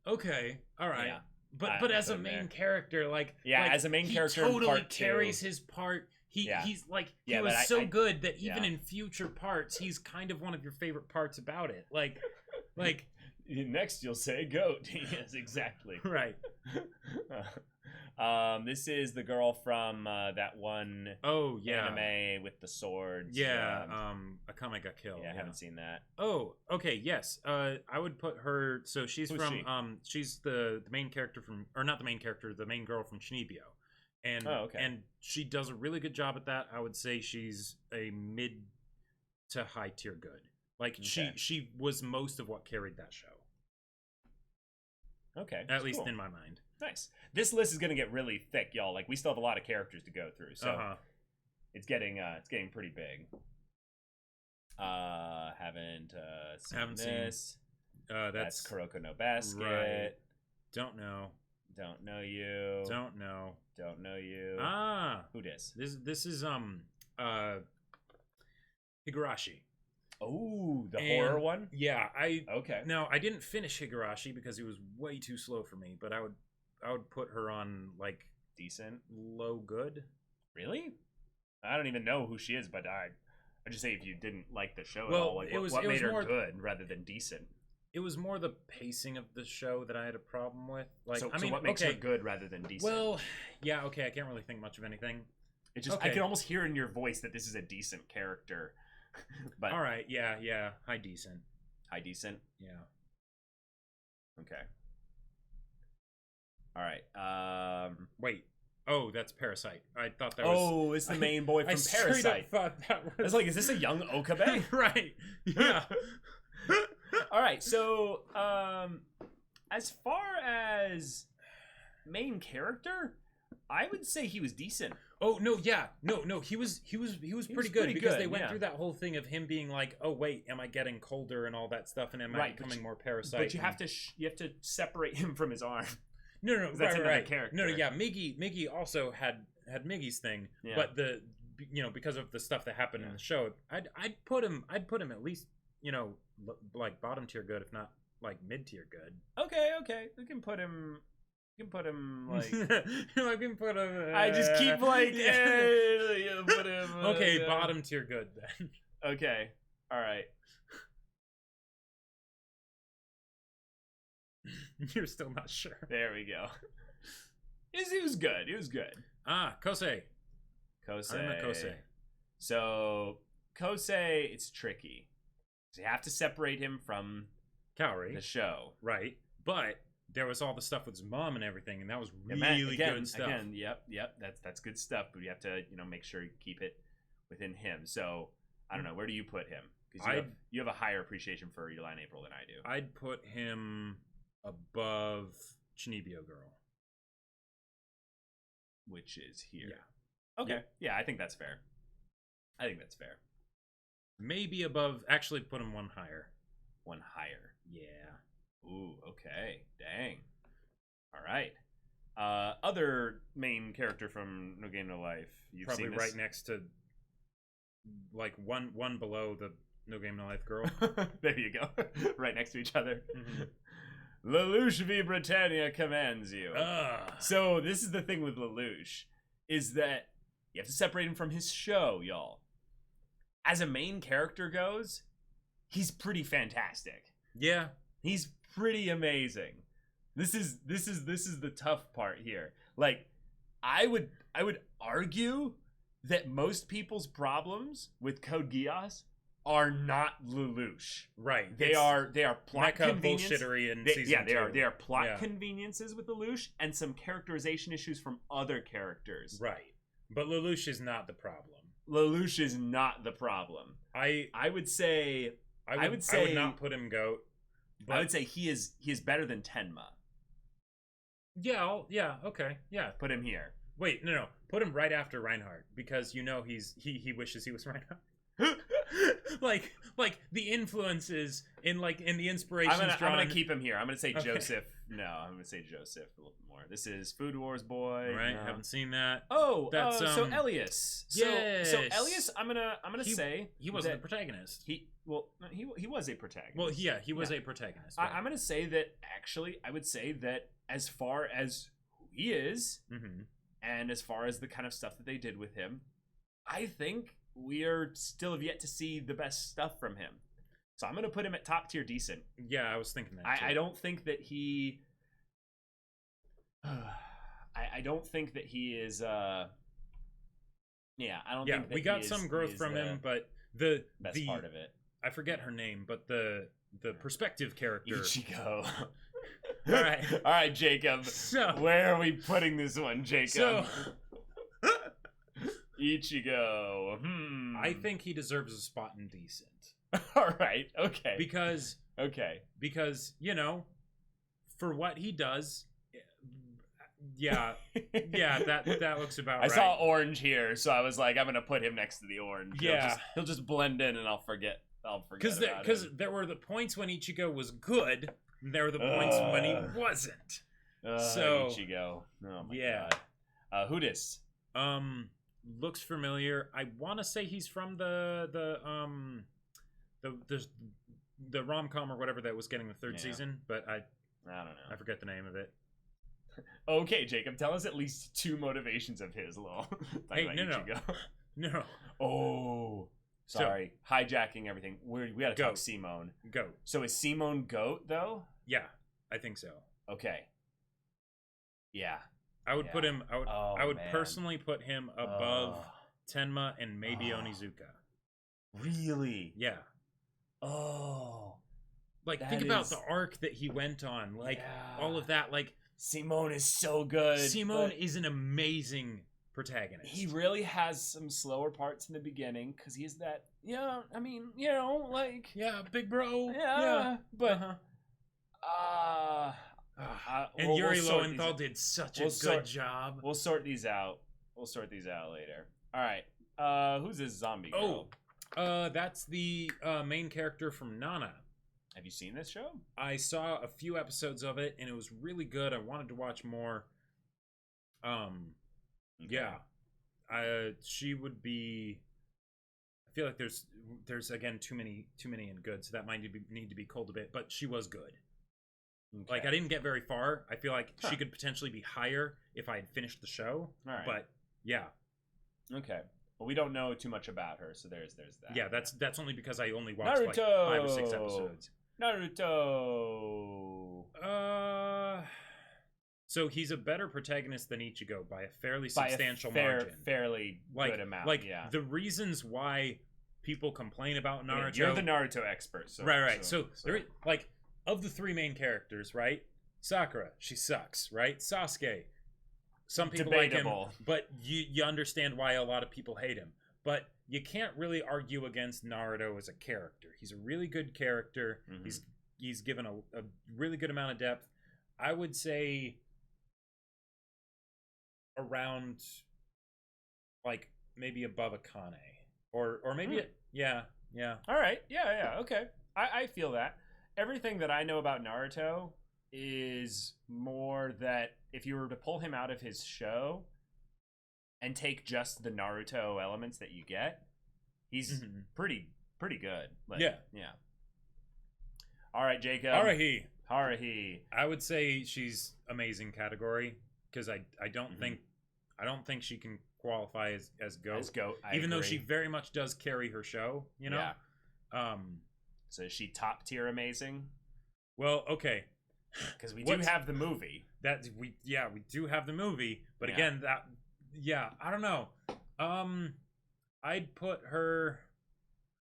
Okay, all right. Yeah. But as a main character, as a main character, he totally carries his part. He's like he was so good that even in future parts, he's kind of one of your favorite parts about it. Like. Next, you'll say GOAT. Yes, exactly. Right. This is the girl from that one anime with the swords. Yeah, Akame got killed. Yeah, I haven't seen that. Oh, okay, yes. I would put her, so she's she's the main character from, or not the main character, the main girl from Shinibyo. And, and she does a really good job at that. I would say she's a mid to high tier good. Like, she was most of what carried that show. Okay. At least cool. in my mind. Nice. This list is going to get really thick, y'all. Like, we still have a lot of characters to go through, so it's getting pretty big. Haven't seen this. That's Kuroko no Basket. Right. Don't know. Don't know you. Don't know. Don't know you. Who dis? This is Higarashi. Oh, the horror one? Yeah, okay. Now I didn't finish Higarashi because he was way too slow for me, but I would put her on like decent, low good. Really? I don't even know who she is, but I just say if you didn't like the show at all, like what made her good rather than decent? It was more the pacing of the show that I had a problem with. Like, so what makes her good rather than decent? Well, yeah, okay, I can't really think much of anything. It just I can almost hear in your voice that this is a decent character. But all right, yeah, high decent. High decent? Yeah. Okay. All right. Wait. Oh, that's Parasite. I thought that was... Oh, it's the main boy from Parasite. I straight up thought that was... I was like, is this a young Okabe? Right. Yeah. All right, so as far as main character, I would say he was decent. Oh no, yeah, no, he was pretty good because they went through that whole thing of him being like, oh wait, am I getting colder and all that stuff, and am I becoming more Parasite? But you have to separate him from his arm. No, that's another character. No, yeah, Miggy also had Miggy's thing, but because of the stuff that happened in the show, I'd put him at least like bottom tier good, if not like mid tier good. Okay, we can put him. You can put him like. I can put him. I just keep like. Put him. Okay, bottom tier good then. Okay, all right. You're still not sure. There we go. He was good. He was good. Kosei. Kosei. So Kosei, it's tricky. So you have to separate him from Kaori, the show, right? But there was all the stuff with his mom and everything, and that was really good stuff. Again, yep. That's good stuff. But you have to, make sure you keep it within him. So I don't know. Where do you put him? Because you have a higher appreciation for Your Lie in April than I do. I'd put him above Chinibyo Girl, which is here. Yeah. Okay. Yeah, I think that's fair. Maybe above. Actually, put him one higher. One higher. Yeah. Ooh. Okay. Dang. All right. Other main character from No Game No Life. You've probably seen this? Right next to, like one below the No Game No Life girl. There you go. Right next to each other. Mm-hmm. Lelouch v. Britannia commands you. So this is the thing with Lelouch, is that you have to separate him from his show, y'all. As a main character goes, he's pretty fantastic. Yeah, he's pretty amazing. This is the tough part here. Like, I would argue that most people's problems with Code Geass are not Lelouch. Right. They are plot convenience. Bullshittery in season 2. They are plot conveniences with Lelouch and some characterization issues from other characters. Right. But Lelouch is not the problem. Lelouch is not the problem. I would say I would not put him GOAT. I would say he is better than Tenma. Yeah, okay. Yeah. Put him here. Wait, no. Put him right after Reinhardt, because he wishes he was Reinhardt. like the influences in the inspirations. I'm gonna keep him here. I'm gonna say Joseph. No, I'm gonna say Joseph a little bit more. This is Food Wars Boy. Right, haven't seen that. Oh, that's so Elias. Yes. So Elias, I'm gonna say he wasn't a protagonist. He was a protagonist. Well, yeah, he was a protagonist. Right? I'm gonna say that actually. I would say that as far as who he is, and as far as the kind of stuff that they did with him, I think we are still have yet to see the best stuff from him. So I'm going to put him at top tier decent. Yeah, I was thinking that too. I don't think that he... I don't think that he is... I don't think that we got some growth from him, but the part of it. I forget her name, but the perspective character... Ichigo. All right, Jacob. So, where are we putting this one, Jacob? Ichigo. I think he deserves a spot in decent. All right. Okay. Because for what he does, yeah, that looks about right. I saw orange here, so I was like, I'm gonna put him next to the orange. Yeah, he'll just blend in, and I'll forget because there were the points when Ichigo was good, and there were the points when he wasn't. So Ichigo, oh my god. Who dis? Looks familiar. I want to say he's from the rom-com or whatever that was getting the third season, but I don't know. I forget the name of it. Okay, Jacob, tell us at least 2 motivations of his, lol. Hey, no. Oh, sorry. So, hijacking everything. We gotta talk Simone. Goat. So is Simone Goat, though? Yeah, I think so. Okay. Yeah. I would put him, I would personally put him above Tenma and maybe Onizuka. Really? Yeah. Oh. Like, think about the arc that he went on. Like, all of that. Like, Simone is so good. Simone is an amazing protagonist. He really has some slower parts in the beginning, because he's that, big bro. Yeah. But, and Yuri Lowenthal did such a good job. We'll sort these out. Later. All right. Who's this zombie girl? That's the main character from Nana. Have you seen this show? I saw a few episodes of it, and it was really good. I wanted to watch more. Yeah. She would be... I feel like there's again too many and good, so that might need to be culled a bit, but she was good. Okay. Like, I didn't get very far. I feel like she could potentially be higher if I had finished the show. All right. But, yeah. Okay. Well, we don't know too much about her, so there's that. Yeah, that's only because I only watched like 5 or 6 episodes. Naruto. So he's a better protagonist than Ichigo by a fairly substantial margin. Fairly good amount. Like the reasons why people complain about Naruto. You're the Naruto expert. So, right. So there, like, of the 3 main characters, right? Sakura, she sucks, right? Sasuke, some people debatable. like him, but you understand why a lot of people hate him. But you can't really argue against Naruto as a character. He's a really good character. Mm-hmm. He's given a really good amount of depth. I would say around, like, maybe above Akane. Or maybe yeah. All right. Yeah, okay. I feel that. Everything that I know about Naruto is more that if you were to pull him out of his show and take just the Naruto elements that you get, he's pretty good. Like, yeah. All right, Jacob. Haruhi. I would say she's amazing category, because I don't think she can qualify as GOAT. As GOAT, even though she very much does carry her show, you know? Yeah. So is she top tier amazing? Well, okay. Because we do have the movie. We do have the movie, but again, I don't know. I'd put her.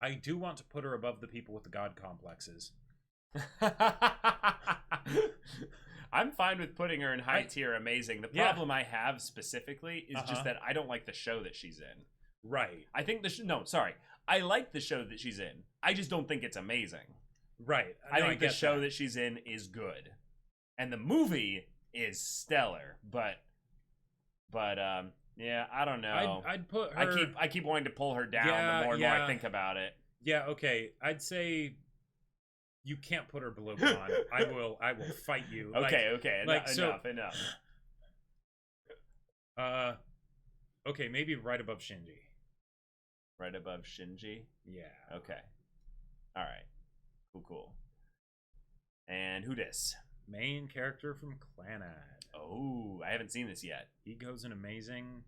I do want to put her above the people with the god complexes. I'm fine with putting her in high tier amazing. The problem I have specifically is just that I don't like the show that she's in. Right. I think I like the show that she's in. I just don't think it's amazing. Right. I think the show that she's in is good, and the movie is stellar. But yeah, I don't know. I'd put her. I keep wanting to pull her down the more and more I think about it. Yeah. Okay. I'd say you can't put her below Bond. I will fight you. Okay. Enough. Okay, maybe right above Shinji. Right above Shinji? Yeah. Okay. All right. Cool. And who dis? Main character from Clannad. Oh, I haven't seen this yet. He goes an amazing.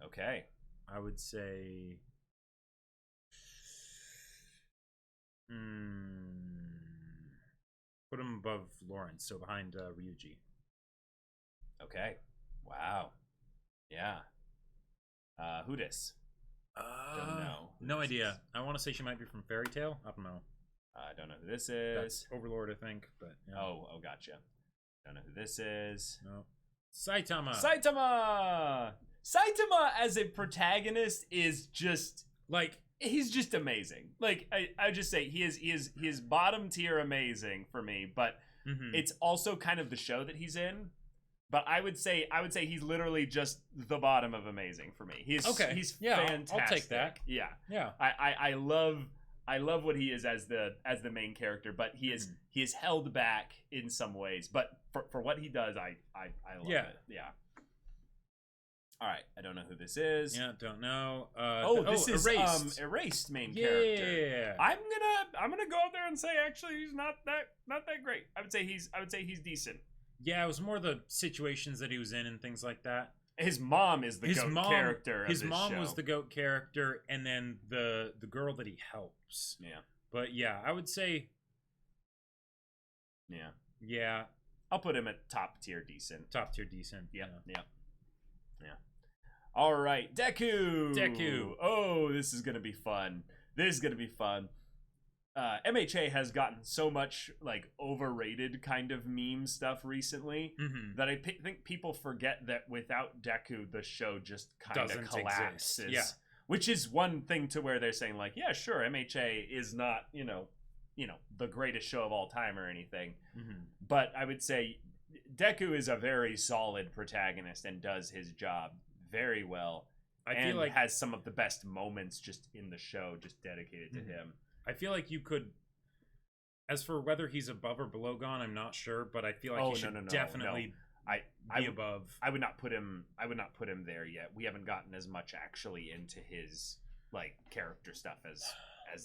Okay. I would say. Put him above Lawrence, so behind Ryuji. Okay. Wow. Yeah. Who dis? Don't know. No idea. I want to say she might be from Fairy Tail. I don't know. I don't know who this is. That's Overlord, I think. But yeah. Oh, gotcha. Don't know who this is. No. Saitama as a protagonist is just like, he's just amazing. Like, I just say he is bottom tier amazing for me. But It's also kind of the show that he's in. But I would say he's literally just the bottom of amazing for me. He's fantastic. I'll take that. Yeah. Yeah. I love what he is as the main character, but he is held back in some ways. But for what he does, I love it. Yeah. All right, I don't know who this is. Yeah, don't know. This is Erased main character. Yeah. I'm gonna go out there and say actually he's not that great. I would say he's decent. Yeah, it was more the situations that he was in and things like that. His mom is the goat character. His mom was the goat character, and then the girl that he helps. Yeah. But yeah, I would say. Yeah. Yeah. I'll put him at top tier decent. Top tier decent. Yeah. All right, Deku. Oh, this is gonna be fun. MHA has gotten so much like overrated kind of meme stuff recently that I think people forget that without Deku, the show just kind of collapses. Yeah. Which is one thing to where they're saying like, yeah, sure, MHA is not the greatest show of all time or anything, but I would say Deku is a very solid protagonist and does his job very well. I feel like has some of the best moments just in the show, just dedicated to him. I feel like you could, as for whether he's above or below Gon, I'm not sure, but I feel like he should definitely be above. I would not put him there yet. We haven't gotten as much actually into his like character stuff as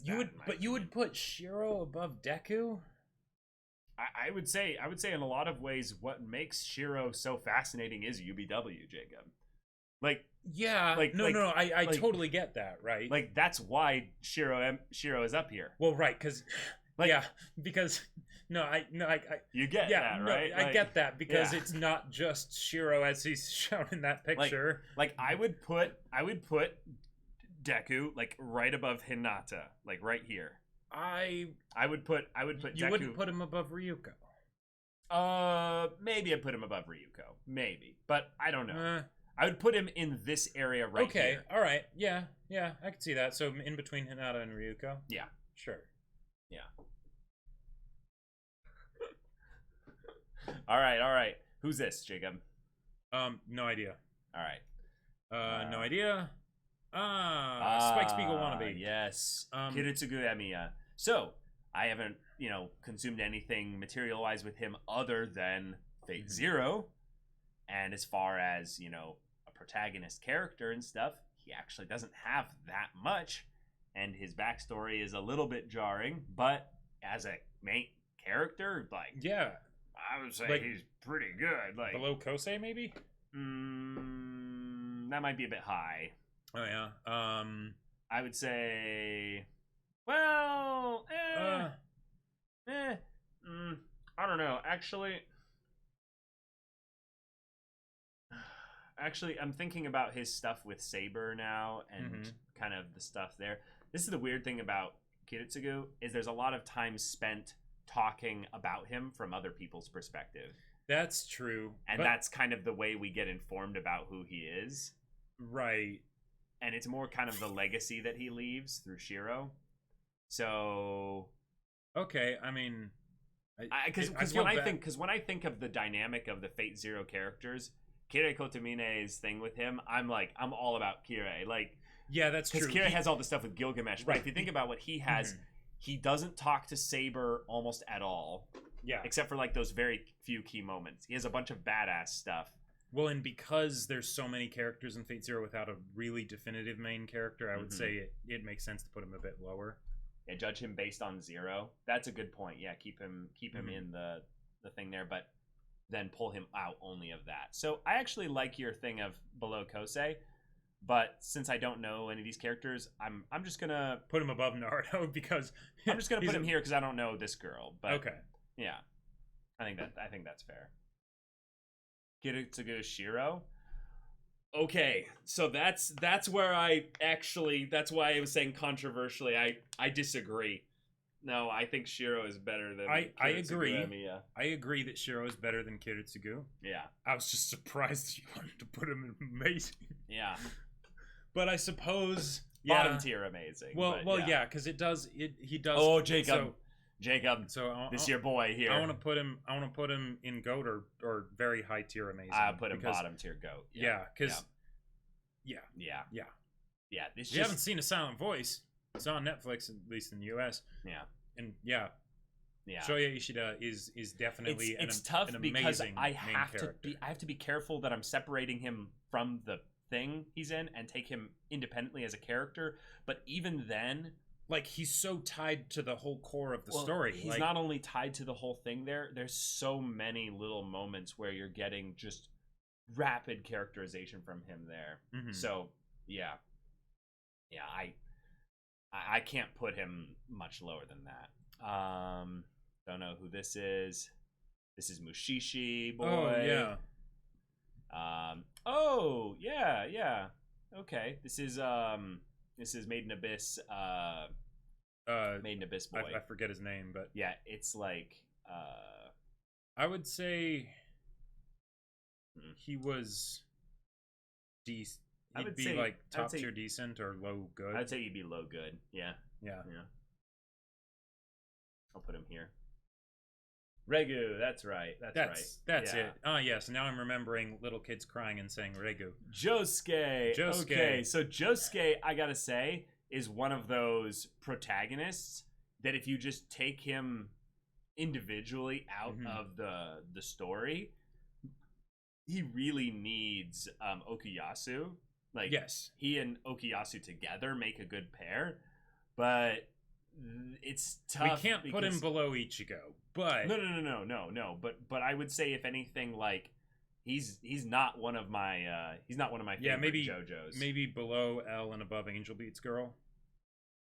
you would put Shiro above Deku? I would say in a lot of ways what makes Shiro so fascinating is UBW, Jacob. Like I totally get that, right? Like that's why Shiro is up here. Well, right, because you get that, right? I get that because it's not just Shiro as he's shown in that picture. Like I would put Deku like right above Hinata, like right here. I would put Deku. You wouldn't put him above Ryuko. Maybe I'd put him above Ryuko, maybe, but I don't know. I would put him in this area right here. Okay, all right. Yeah, I can see that. So in between Hinata and Ryuko? Yeah. Sure. Yeah. All right. Who's this, Jacob? No idea. All right. No idea. Spike Spiegel wannabe. Yes. Kiritsugu Emiya. So, I haven't, consumed anything material-wise with him other than Fate Zero. And as far as, a protagonist character and stuff, he actually doesn't have that much. And his backstory is a little bit jarring, but as a main character, yeah, I would say he's pretty good. Like below Kosei, maybe? That might be a bit high. Oh, yeah. I would say, well, I don't know. Actually, I'm thinking about his stuff with Saber now and kind of the stuff there. This is the weird thing about Kiritsugu is there's a lot of time spent talking about him from other people's perspective. That's true. And that's kind of the way we get informed about who he is. Right. And it's more kind of the legacy that he leaves through Shiro. So... Okay, I mean... Because when I think of the dynamic of the Fate Zero characters... Kirei Kotomine's thing with him, I'm all about Kirei. Yeah, that's true. Because Kirei has all the stuff with Gilgamesh, but if you think about what he has, he doesn't talk to Saber almost at all. Yeah. Except for those very few key moments. He has a bunch of badass stuff. Well, and because there's so many characters in Fate Zero without a really definitive main character, I would say it makes sense to put him a bit lower. Yeah, judge him based on Zero. That's a good point. Yeah, keep him in the thing there, but then pull him out only of that. So I actually like your thing of below Kosei, but since I don't know any of these characters, I'm just gonna put him above Naruto because I'm just gonna put him here because I don't know this girl. But okay, yeah, I think that's fair. Kiritsugu Shiro. Okay, so that's where that's why I was saying controversially I disagree. No, I think Shiro is better than I agree. Emiya. I agree that Shiro is better than Kiritsugu. Yeah. I was just surprised you wanted to put him in amazing. Yeah. But I suppose bottom tier amazing. Well, yeah, because he does. Oh, Jacob. Jacob, so this your boy here. I want to put him in GOAT or very high tier amazing. I put him bottom tier GOAT. Yeah, because yeah. You haven't seen A Silent Voice. It's on Netflix, at least in the US. Yeah, and Shoya Ishida is definitely it's tough an because amazing I main have character. I have to be careful that I'm separating him from the thing he's in and take him independently as a character. But even then, like, he's so tied to the whole core of the story. He's not only tied to the whole thing. There's so many little moments where you're getting just rapid characterization from him there. Mm-hmm. So I can't put him much lower than that. Don't know who this is. This is Mushishi boy. Oh yeah. Okay. This is Maiden Abyss. Maiden Abyss boy. I forget his name, but yeah, it's like I would say he was decent. He'd be like top tier decent or low good. I'd say he'd be low good. Yeah. I'll put him here. Regu, that's right. That's it. Oh, yes. Now I'm remembering little kids crying and saying Regu. Josuke. Okay, so Josuke, I gotta say, is one of those protagonists that if you just take him individually out of the story, he really needs Okuyasu. Like, yes, he and Okuyasu together make a good pair, but it's tough. We can't put him below Ichigo, but no. But I would say, if anything, like he's not one of my favorite JoJo's. Maybe below L and above Angel Beats Girl,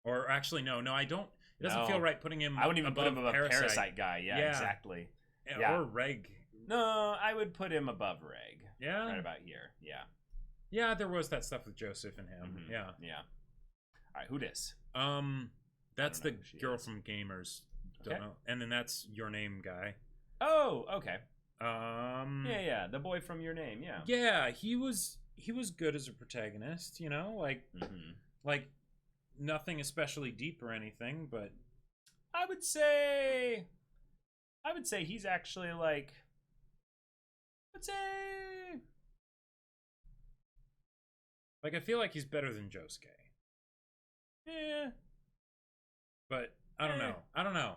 or actually no, I don't. It doesn't feel right putting him. I wouldn't even put him above Parasite guy. Yeah, exactly. Or Reg. No, I would put him above Reg. Yeah, right about here. Yeah, there was that stuff with Joseph and him. Mm-hmm. Yeah. All right, who dis? That's the girl from Gamers. Don't know. And then that's Your Name guy. Oh, okay. Yeah, the boy from Your Name. Yeah. Yeah, he was good as a protagonist. You know, like like nothing especially deep or anything, but I would say he's actually like. Like, I feel like he's better than Josuke. Yeah. But I don't know. I don't know.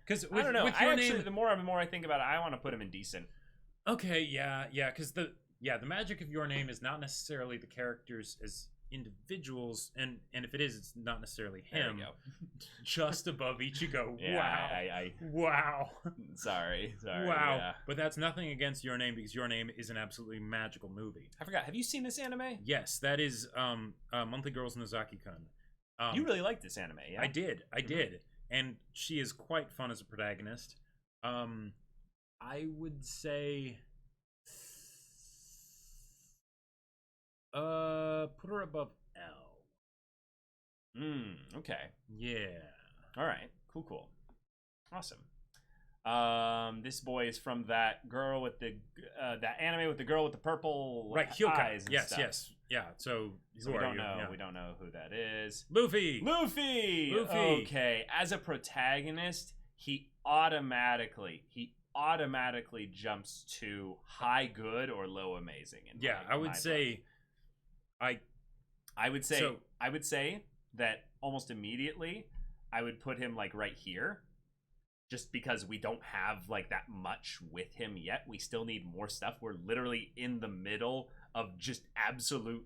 Because I don't know. The more I think about it, I want to put him in decent. Okay, yeah. Because the magic of Your Name is not necessarily the characters as individuals, and if it is, it's not necessarily him. There we go. Just above Ichigo. Yeah, Wow. Sorry. Wow. Yeah. But that's nothing against Your Name, because Your Name is an absolutely magical movie. I forgot. Have you seen this anime? Yes, that is Monthly Girls Nozaki-kun. You really like this anime, yeah? I did. And she is quite fun as a protagonist. I would say put her above L. Okay. Yeah. All right. Cool. Awesome. This boy is from that girl with the that anime with the girl with the purple eyes and stuff. Yes. Yeah. So we don't know. Yeah. We don't know who that is. Luffy. Okay. As a protagonist, he automatically jumps to high good or low amazing. I would say that almost immediately I would put him like right here, just because we don't have like that much with him yet. We still need more stuff. We're literally in the middle of just absolute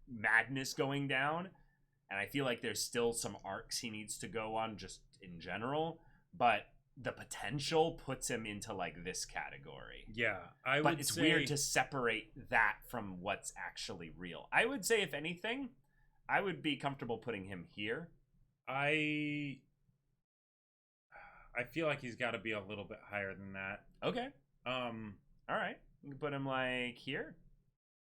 madness going down, and I feel like there's still some arcs he needs to go on just in general, but the potential puts him into like this category. Yeah, but it's weird to separate that from what's actually real. I would say, if anything, I would be comfortable putting him here. I feel like he's got to be a little bit higher than that. Okay. All right. You can put him like here.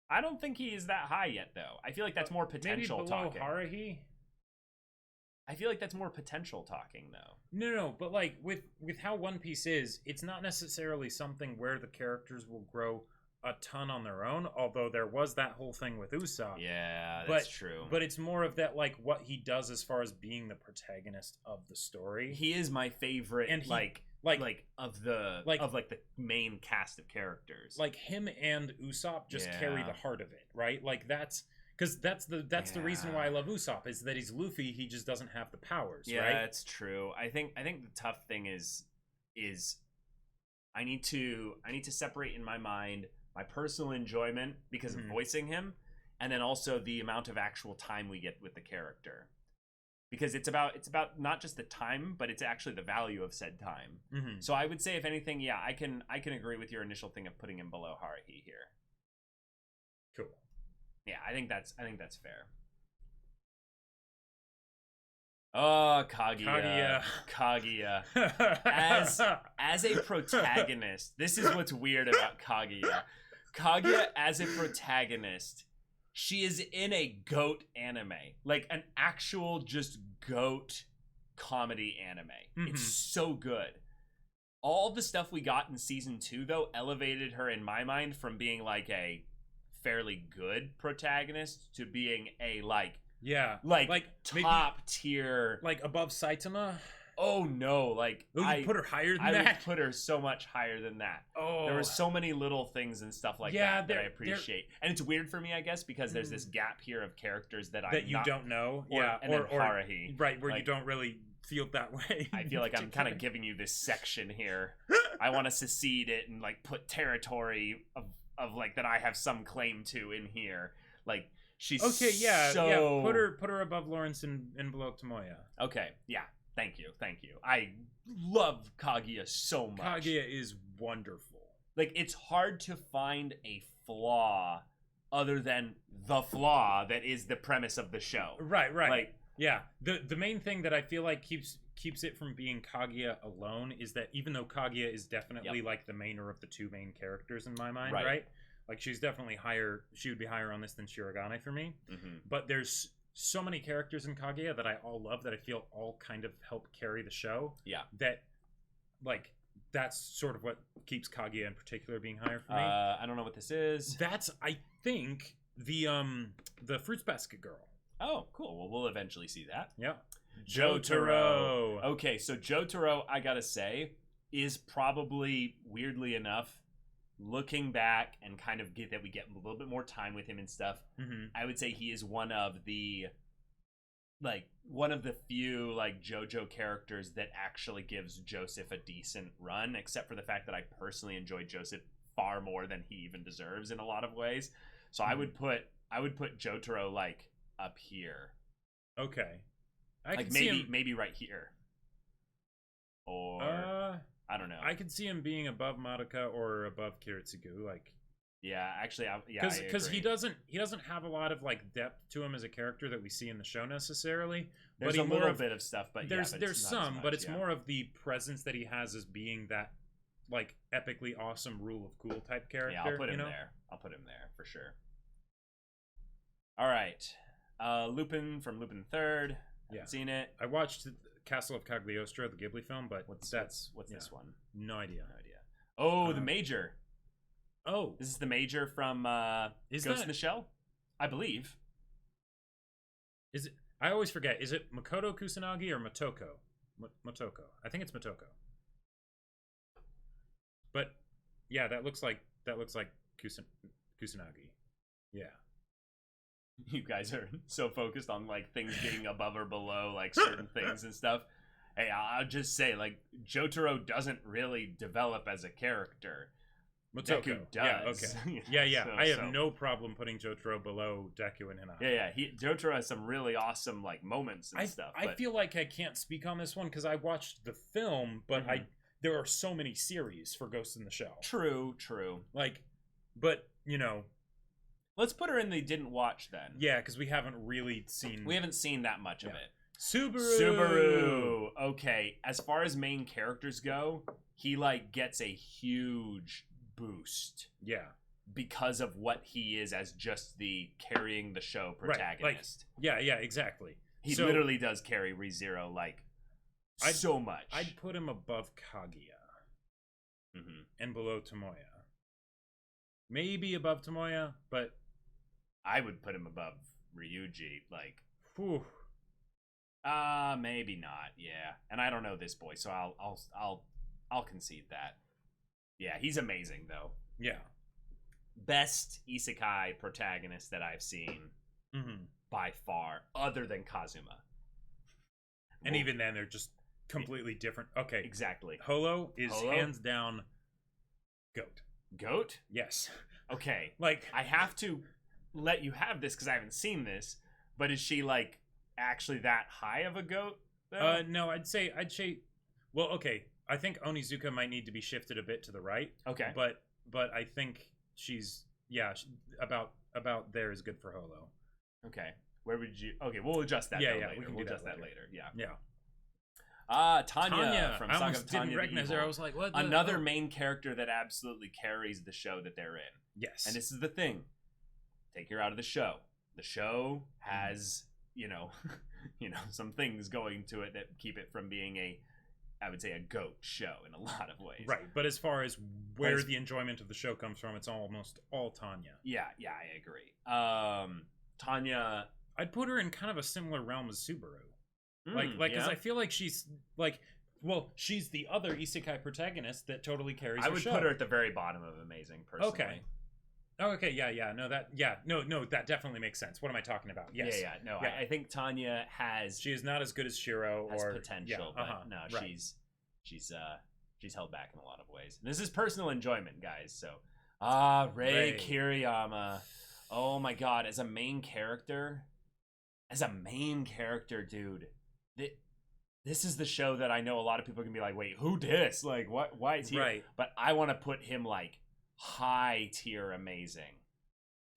I don't think he is that high yet, though. I feel like that's more potential maybe below talking. Haruhi? I feel like that's more potential talking, though. No, but like with how One Piece is, it's not necessarily something where the characters will grow a ton on their own, although there was that whole thing with Usopp. Yeah, that's true. But it's more of that, like, what he does as far as being the protagonist of the story. He is my favorite, and of the main cast of characters. Like, him and Usopp just carry the heart of it, right? Like, that's the reason why I love Usopp, is that he's Luffy, he just doesn't have the powers, right? Yeah, that's true. I think the tough thing is I need to separate in my mind my personal enjoyment because of voicing him, and then also the amount of actual time we get with the character. Because it's about not just the time, but it's actually the value of said time. So I would say, if anything, yeah, I can agree with your initial thing of putting him below Haruhi here. Cool. Yeah, I think that's fair. Oh, Kaguya. As a protagonist, this is what's weird about Kaguya. Kaguya as a protagonist, she is in a goat anime, like an actual just goat comedy anime. It's so good. All the stuff we got in season 2, though, elevated her in my mind from being like a fairly good protagonist to being a like top tier, like above Saitama. Oh no, like you put her higher than that? I would put her so much higher than that. Oh, there were so many little things and stuff like that I appreciate, and it's weird for me, I guess, because there's this gap here of characters that don't know, and then Haruhi, right, where you don't really feel that way. I feel like I'm kind of giving you this section here. I want to secede it and like put territory of like that I have some claim to in here, like. She's okay, yeah. Put her above Lawrence and below Tomoya. Okay, yeah. Thank you. I love Kaguya so much. Kaguya is wonderful. Like, it's hard to find a flaw other than the flaw that is the premise of the show. Right. Like, yeah. The main thing that I feel like keeps it from being Kaguya alone is that even though Kaguya is definitely like the mainer of the two main characters in my mind, right? Like, she's definitely higher. She would be higher on this than Shirogane for me. But there's so many characters in Kaguya that I all love, that I feel all kind of help carry the show. Yeah. That, like, that's sort of what keeps Kaguya in particular being higher for me. I don't know what this is. That's, I think, the Fruits Basket girl. Oh, cool. Well, we'll eventually see that. Yeah. Jotaro. Okay, so Jotaro, I gotta say, is probably, weirdly enough, looking back and kind of we get a little bit more time with him and stuff, I would say he is one of the few like JoJo characters that actually gives Joseph a decent run, except for the fact that I personally enjoy Joseph far more than he even deserves in a lot of ways. So I would put Jotaro like up here. Okay. Maybe right here. Or I don't know. I could see him being above Madoka or above Kiritsugu, like. Yeah, actually, because he doesn't have a lot of like depth to him as a character that we see in the show necessarily. There's a little bit of stuff, but there's some, but it's more of the presence that he has as being that like epically awesome rule of cool type character. Yeah, I'll put him there. I'll put him there for sure. All right, Lupin from Lupin III. Haven't seen it. I watched Castle of Cagliostro, the Ghibli film, but what's this one? No idea. Oh, the Major. Oh, this is the Major from Ghost in the Shell, I believe. Is it? I always forget. Is it Makoto Kusanagi or Motoko? Motoko. I think it's Motoko. But yeah, that looks like Kusanagi. Yeah. You guys are so focused on like things being above or below like certain things and stuff. Hey, I'll just say like Jotaro doesn't really develop as a character. Deku does. Yeah, okay. Yeah. So, I have no problem putting Jotaro below Deku and Hinata. Yeah. Jotaro has some really awesome like moments and stuff. I feel like I can't speak on this one because I watched the film, but there are so many series for Ghost in the Shell. True. Like, but you know. Let's put her in the didn't watch then. Yeah, because we haven't really seen. We haven't seen that much of it. Subaru. Okay, as far as main characters go, he like gets a huge boost. Yeah. Because of what he is as just the carrying the show protagonist. Right. Like, yeah, exactly. He literally does carry ReZero like so much. I'd put him above Kaguya and below Tomoya. maybe above Tomoya, but I would put him above Ryuji. Like, whew. Maybe not. Yeah, and I don't know this boy, so I'll concede that. Yeah, he's amazing though. Yeah, best isekai protagonist that I've seen by far, other than Kazuma. And even then, they're just completely different. Okay, exactly. Holo is hands down GOAT. GOAT? Yes. Okay. Like, I have to let you have this because I haven't seen this, but is she like actually that high of a GOAT? Though? No, I'd say. Well, okay. I think Onizuka might need to be shifted a bit to the right. Okay. But I think she's about there is good for Holo. Okay. Where would you? Okay, we'll adjust that. Yeah, later. we can we'll do adjust that later. Yeah. Yeah. Tanya from I Saga almost of Tanya didn't recognize her. I was like, what? Another main character that absolutely carries the show that they're in. Yes. And this is the thing. Take her out of the show. The show has, some things going to it that keep it from being I would say a GOAT show in a lot of ways. Right, but as far as where the enjoyment of the show comes from, it's almost all Tanya. Yeah, I agree. Tanya, I'd put her in kind of a similar realm as Subaru. Because I feel like she's like, well, she's the other isekai protagonist that totally carries her show. I would put her at the very bottom of Amazing, personally. Okay. Oh, okay, no, that definitely makes sense. What am I talking about? Yes. Yeah. I think Tanya she is not as good as Shiro has or potential, but no, right. she's held back in a lot of ways. This is personal enjoyment, guys. So, Rei Kiriyama. Oh my God, as a main character, dude. This is the show that I know a lot of people can be like, wait, who dis? Like, what? Why is he? Right. But I want to put him like high tier amazing.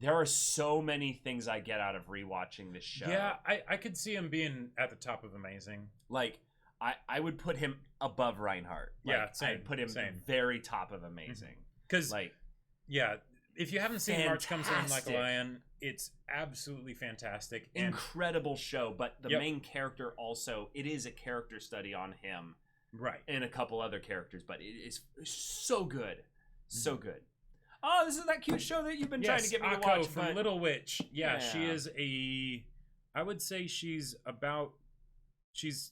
There are so many things I get out of rewatching this show. Yeah, I could see him being at the top of amazing. Like, I would put him above Reinhardt. Like, same. I'd put him very top of amazing. Because, like, if you haven't seen March Comes In Like a Lion, it's absolutely fantastic. Incredible show, but the main character also, it is a character study on him. Right. And a couple other characters, but it is so good. So good. Oh, this is that cute show that you've been trying to get me to watch. From Little Witch. Yeah, she is I would say she's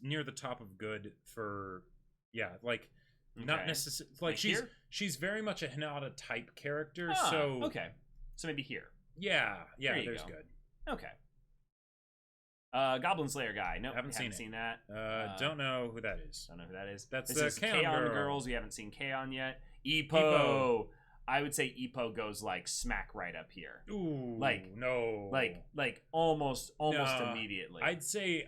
near the top of good for, not necessarily, like she's very much a Hinata type character, so. Okay. So maybe here. Yeah, there's good. Okay. Goblin Slayer guy. Nope, haven't seen that. Don't know who that is. That's the K-On! Girls. We haven't seen K-On! Yet. Ippo. I would say Ippo goes like smack right up here. Ooh, no. Like almost immediately. I'd say.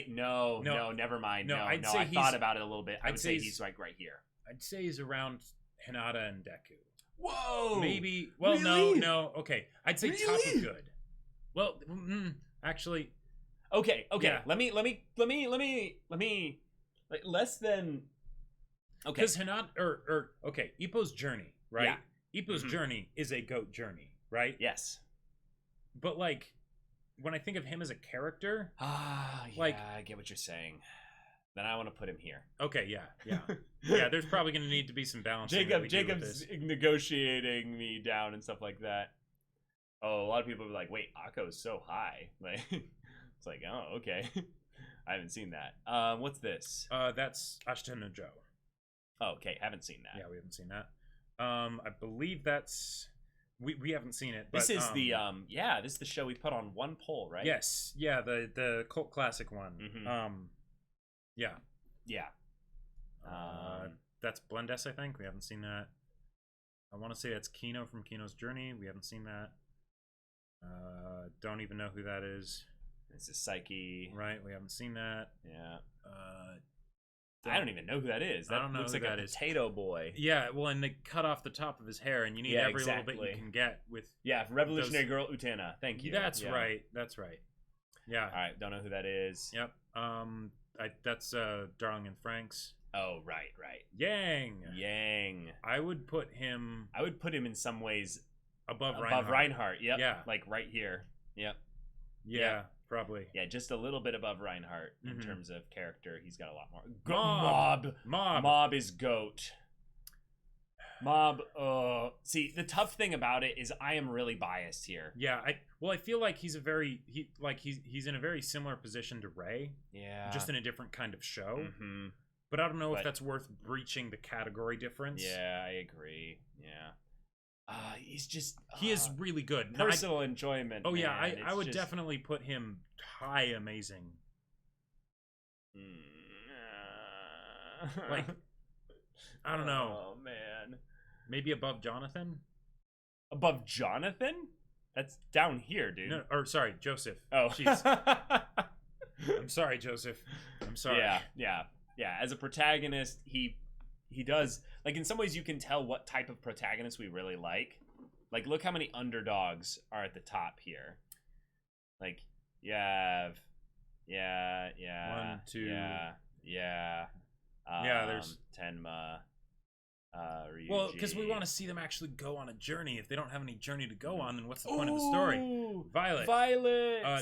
No, never mind. No, I thought about it a little bit. I would say he's like right here. I'd say he's around Hinata and Deku. Whoa. Maybe. Well, really? No. Okay. I'd say top of good. Well, actually. Okay. Yeah. Let me. Like less than. Okay. Because Hinata Ippo's journey, right? Yeah. Ippo's journey is a GOAT journey, right? Yes. But like, when I think of him as a character, I get what you're saying. Then I want to put him here. Okay, yeah. There's probably going to need to be some balance. Jacob's negotiating me down and stuff like that. Oh, a lot of people are like, "Wait, Akko's so high." Like, it's like, oh, okay. I haven't seen that. What's this? That's Ashita no Joe. Oh, okay, haven't seen that. Yeah, we haven't seen that. I believe that's we haven't seen it. But, this is this is the show we put on one poll, right? Yes, yeah, the cult classic one. Yeah. That's Blendes, I think. We haven't seen that. I want to say that's Kino from Kino's Journey. We haven't seen that. Don't even know who that is. This is Psyche. Right, we haven't seen that. Yeah. I don't even know who that is. That I don't know looks who like that a is. potato boy. Yeah, well, and they cut off the top of his hair, and you need every little bit you can get with. Yeah, Revolutionary Girl Utena. Thank you. That's right. That's right. Yeah. All right. Don't know who that is. Yep. That's Darling in Franks. Oh, right. Yang. I would put him in some ways above Reinhardt. Yep. Yeah. Like right here. Yep. Yeah. Probably. Yeah, just a little bit above Reinhardt in terms of character. He's got a lot more. Mob is GOAT. Mob. See, the tough thing about it is I am really biased here. Yeah, I feel like he's he's in a very similar position to Ray. Yeah. Just in a different kind of show. Mm-hmm. But I don't know if that's worth breaching the category difference. Yeah, I agree. Yeah. He's just he is really good. Personal enjoyment. Oh, man. yeah, I would definitely put him high amazing. Like, I don't know. Oh man. Maybe above Jonathan? Above Jonathan? That's down here, dude. No, or sorry, Joseph. Oh, jeez. I'm sorry, Joseph. I'm sorry. Yeah. As a protagonist, he does, like, in some ways you can tell what type of protagonist we really like. Like, look how many underdogs are at the top here. Like, you have, yeah. 1, 2. Yeah. There's Tenma. Ryuji. Well, because we want to see them actually go on a journey. If they don't have any journey to go on, then what's the point of the story? Violet.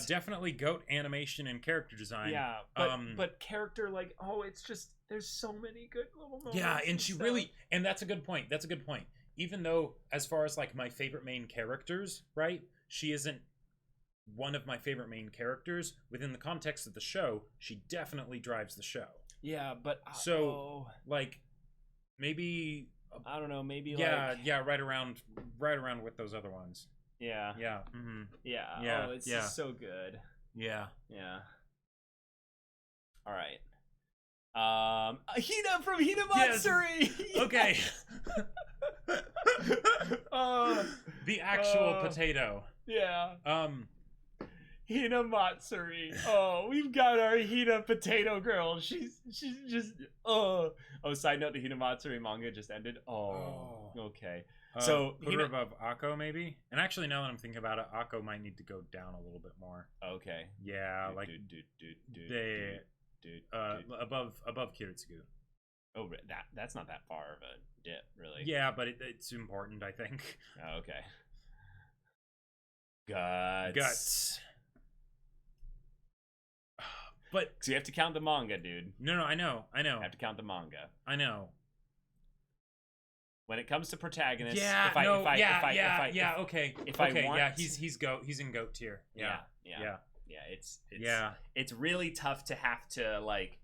Definitely GOAT animation and character design. Yeah, but character, like, it's just, there's so many good little moments. Yeah, and she really, and that's a good point. Even though, as far as, like, my favorite main characters, right, she isn't one of my favorite main characters, within the context of the show, she definitely drives the show. Yeah, but... like... Maybe I don't know. Maybe right around with those other ones. Yeah. Mm-hmm. Yeah. Oh, it's just so good. Yeah. All right. Hina from Hina Matsuri. Yes. Okay. The actual potato. Yeah. Hina Matsuri. Oh, we've got our Hina potato girl. She's just side note, the Hina Matsuri manga just ended. Okay. So put her above Akko maybe? And actually, now that I'm thinking about it, Akko might need to go down a little bit more. Okay. Yeah, above Kiritsugu. Oh, that's not that far of a dip, really. Yeah, but it's important, I think. Oh, okay. Guts. But so you have to count the manga, dude. No, I know. You have to count the manga. I know. When it comes to protagonists, okay. He's in GOAT tier. Yeah. It's really tough to have to, like,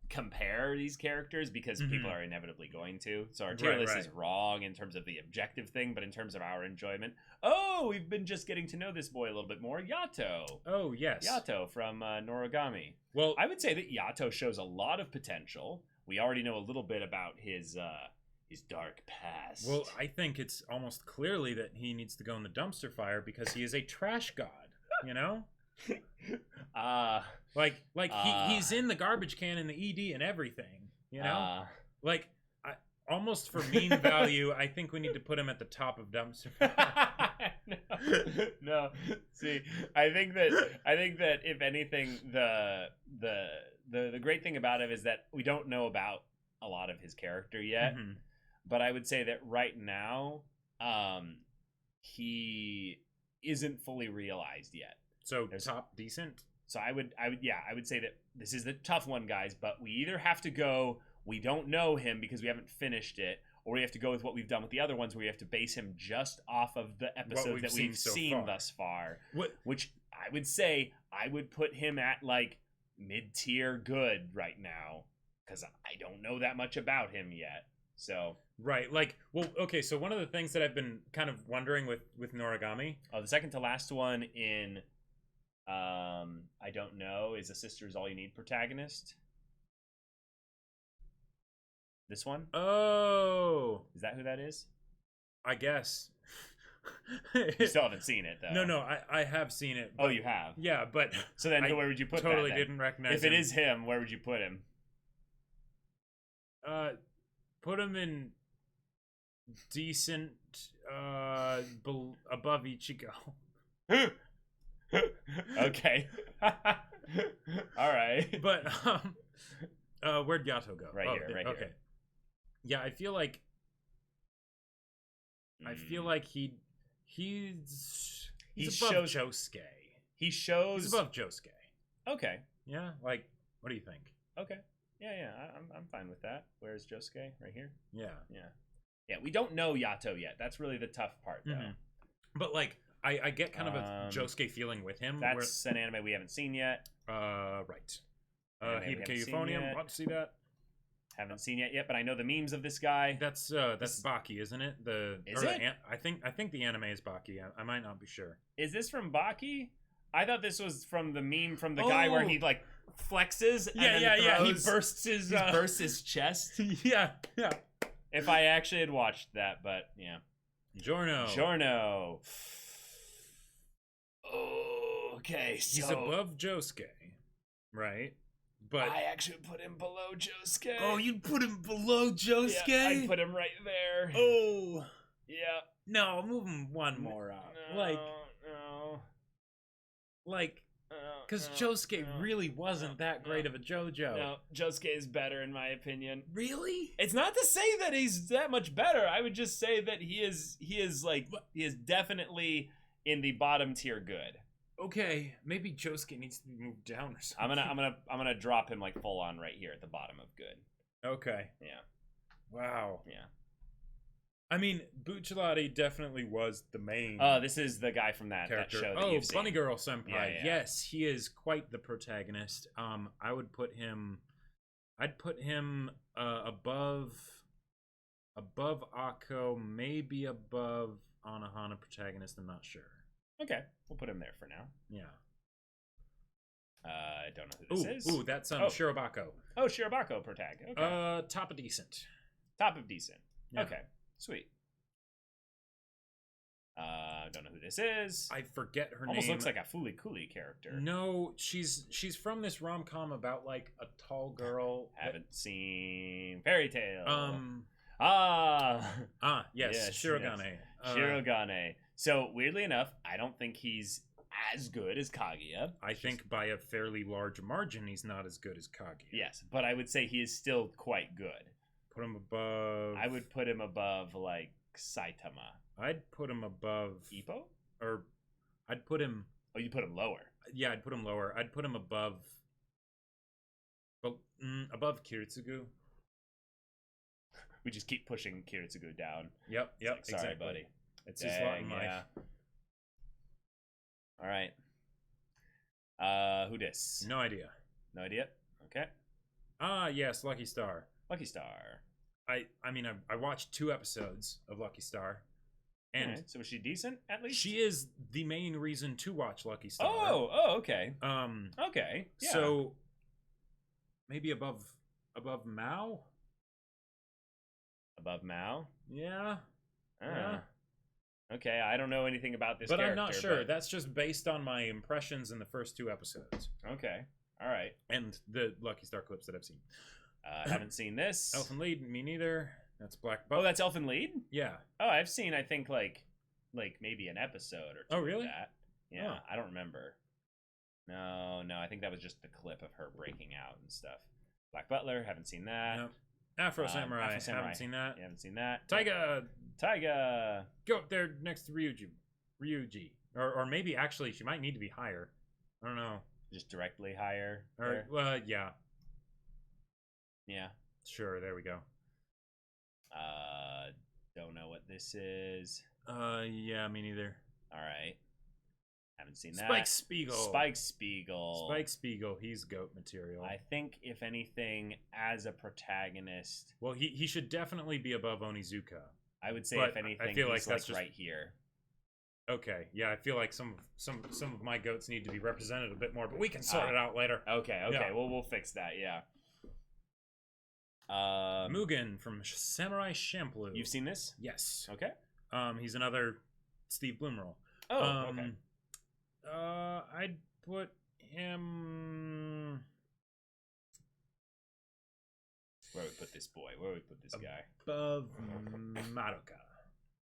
compare these characters because people are inevitably going to. So our tier list is wrong in terms of the objective thing, but in terms of our enjoyment. Oh, we've been just getting to know this boy a little bit more. Yato. Oh, yes. Yato from Noragami. Well, I would say that Yato shows a lot of potential. We already know a little bit about his dark past. Well, I think it's almost clearly that he needs to go in the dumpster fire because he is a trash god, you know? He's in the garbage can in the ED and everything, you know? Almost for mean value, I think we need to put him at the top of dumpster fire. No. See, I think that if anything, the great thing about him is that we don't know about a lot of his character yet. Mm-hmm. But I would say that right now, he isn't fully realized yet. So top decent. So I would say that this is the tough one, guys. But we either have to go, we don't know him because we haven't finished it, or we have to go with what we've done with the other ones, where we have to base him just off of the episodes that we've seen thus far. Which I would say I would put him at, like, mid-tier good right now because I don't know that much about him yet. So so one of the things that I've been kind of wondering with Noragami, the second to last one in I don't know, is a Sister's All You Need protagonist. This one? Oh, is that who that is? I guess. You still haven't seen it, though. No, I have seen it. Oh, you have? Yeah, but so then where would you put totally that? Didn't recognize if him. It is him, where would you put him? Put him in decent, above Ichigo. Okay. All right. But where'd Yato go? Right here. Okay. Yeah, I feel like he's above Josuke. He's above Josuke. Okay. Yeah. Like, what do you think? Okay. Yeah. I'm fine with that. Where's Josuke? Right here. Yeah. Yeah, we don't know Yato yet. That's really the tough part, though. But like, I get kind of a Josuke feeling with him. That's an anime we haven't seen yet. Right. Hibike Euphonium. Want to see that? Haven't seen it yet, but I know the memes of this guy. That's Baki, isn't it? I think the anime is Baki. I might not be sure. Is this from Baki? I thought this was from the meme from the guy where he like flexes. Yeah. He bursts his chest. yeah. If I actually had watched that, but yeah. Giorno. Okay, so he's above Josuke, right? But I actually put him below Josuke. Oh, you'd put him below Josuke? Yeah, I'd put him right there. Oh. Yeah. No, move him one more up. Because Josuke really wasn't that great of a JoJo. No, Josuke is better in my opinion. Really? It's not to say that he's that much better. I would just say that he is definitely in the bottom tier good. Okay, maybe Josuke needs to be moved down or something. I'm gonna drop him like full on right here at the bottom of good. Okay. Yeah. Wow. Yeah. I mean, Bucciolati definitely was the main. This is the guy from that show that you've seen. Bunny Girl Senpai. Yeah. Yes, he is quite the protagonist. I'd put him above Akko, maybe above Anohana Protagonist. I'm not sure. Okay, we'll put him there for now. Yeah. I don't know who this is. Ooh, that's Shirobako. Oh, Shirobako Protag. Okay. Top of decent. Top of decent. Yeah. Okay, sweet. Don't know who this is. I forget her name. Almost looks like a Fooly Cooly character. No, she's from this rom-com about like a tall girl. Haven't seen Fairy Tail. Yes, Shirogane. Yes. Shirogane. So weirdly enough, I don't think he's as good as Kaguya. I think by a fairly large margin, he's not as good as Kaguya. Yes, but I would say he is still quite good. Put him above. I would put him above like Saitama. I'd put him above Ippo? Or I'd put him. Oh, you put him lower. Yeah, I'd put him lower. I'd put him above. Above Kiritsugu. We just keep pushing Kiritsugu down. Yep, like, sorry, exactly. buddy. It's his lot in life. All right. Who dis? No idea. No idea? Okay. Yes, Lucky Star. Lucky Star. I mean, I watched 2 episodes of Lucky Star. And right. So is she decent, at least? She is the main reason to watch Lucky Star. Oh, okay. Okay. Yeah. So maybe above Mao? Above Mao? Yeah. Okay, I don't know anything about this character. I'm not sure. That's just based on my impressions in the first 2 episodes. Okay. All right. And the Lucky Star clips that I've seen. Haven't seen this. Elfin Lead, me neither. That's Black Buck. Oh, that's Elfin Lead? Yeah. Oh, I've seen, I think, like maybe an episode or 2 Oh, really? of that. Yeah, Oh. I don't remember. No, I think that was just the clip of her breaking out and stuff. Black Butler, haven't seen that. Nope. Afro Samurai, haven't seen that. You haven't seen that. Taiga! Go up there next to Ryuji. Or maybe, actually, she might need to be higher. I don't know. Just directly higher? Or, yeah. Yeah. Sure, there we go. Don't know what this is. Yeah, me neither. All right. Haven't seen that. Spike Spiegel. Spike Spiegel, he's GOAT material. I think, if anything, as a protagonist... Well, he should definitely be above Onizuka. I would say, but if anything, I feel he's like that's just right here. Okay, yeah, I feel like some of my goats need to be represented a bit more, but we can sort it out later. Okay, yeah. Well, we'll fix that, yeah. Mugen from Samurai Champloo. You've seen this? Yes. Okay. He's another Steve Blum role. Oh, okay. I'd put him... Where would we put this boy? Where would we put this guy? Above Madoka.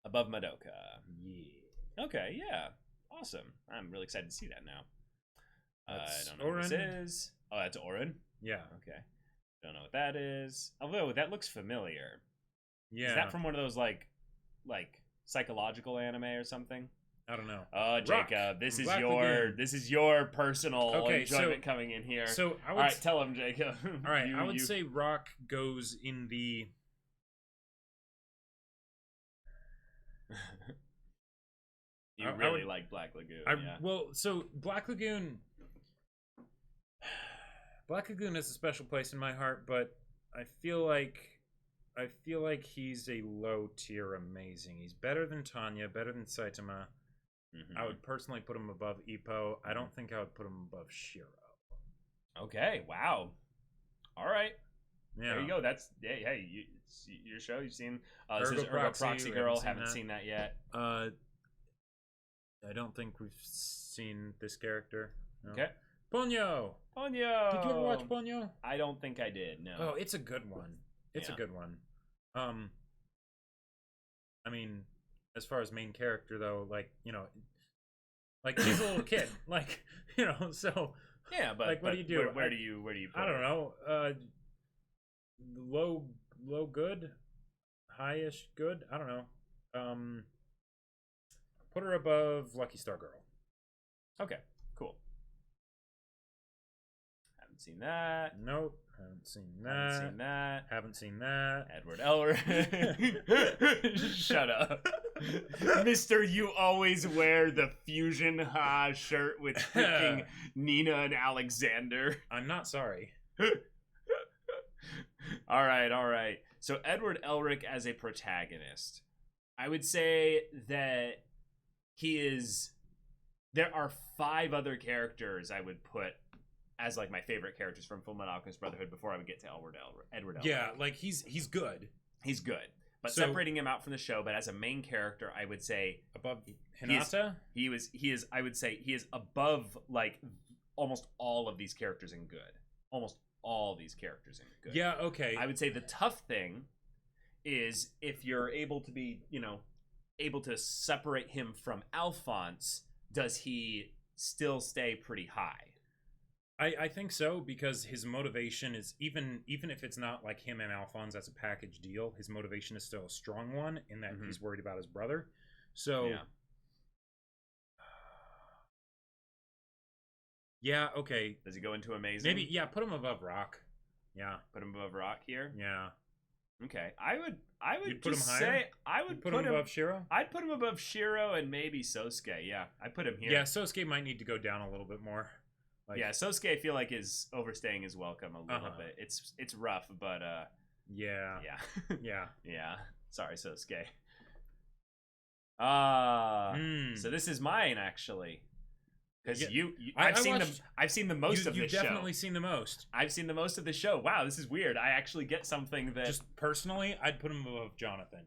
Above Madoka. Yeah. Okay, yeah. Awesome. I'm really excited to see that now. I don't know Oren. what this is. Oh, that's Oren? Yeah. Okay. Don't know what that is. Although, that looks familiar. Yeah. Is that from one of those, like psychological anime or something? I don't know. Oh, Jacob, Rock this Lagoon. is your personal enjoyment so, coming in here. So I would all right, tell him, Jacob. All right, I would say Rock goes in the You really like Black Lagoon. Yeah. Well, so Black Lagoon is a special place in my heart, but I feel like he's a low tier amazing. He's better than Tanya, better than Saitama. Mm-hmm. I would personally put him above Ippo. I don't think I would put him above Shiro. Okay, wow. All right. Yeah. There you go. That's it's your show. You've seen this is Ergo Proxy Girl. Haven't seen that yet. I don't think we've seen this character. No. Okay. Ponyo. Did you ever watch Ponyo? I don't think I did. No. Oh, it's a good one. It's a good one. I mean, as far as main character though, like, you know, like he's a little kid, like, you know, so yeah, but like, what do you do? Where do you put I don't know. Low good, high-ish good. I don't know. Put her above Lucky Star Girl. Okay, cool. Haven't seen that. Nope. Haven't seen that. Edward Elric. Shut up. Mister, you always wear the fusion shirt with freaking Nina and Alexander. I'm not sorry. All right. So Edward Elric as a protagonist. I would say that there are 5 other characters I would put as like my favorite characters from Fullmetal Alchemist Brotherhood before I would get to Edward Elric. Yeah, like he's good. He's good. But so, separating him out from the show, but as a main character, I would say above Hinata? He is I would say he is above like almost all of these characters in good. Almost all these characters in good. Yeah, okay. I would say the tough thing is if you're able to be, you know, able to separate him from Alphonse, does he still stay pretty high? I think so, because his motivation is, even if it's not like him and Alphonse as a package deal, his motivation is still a strong one in that he's worried about his brother. So yeah, okay. Does he go into amazing? Maybe, yeah, put him above Rock. Yeah. Put him above Rock here? Yeah. Okay. I would You'd put him higher? I would put him above Shiro? I'd put him above Shiro and maybe Sosuke. Yeah. I'd put him here. Yeah, Sosuke might need to go down a little bit more. Like, yeah, Sosuke I feel like is overstaying his welcome a little bit. It's rough, but yeah. Yeah. Sorry, Sosuke. So this is mine actually. Because I've seen the most of this show. You've definitely seen the most. I've seen the most of the show. Wow, this is weird. I actually get something that just personally, I'd put him above Jonathan.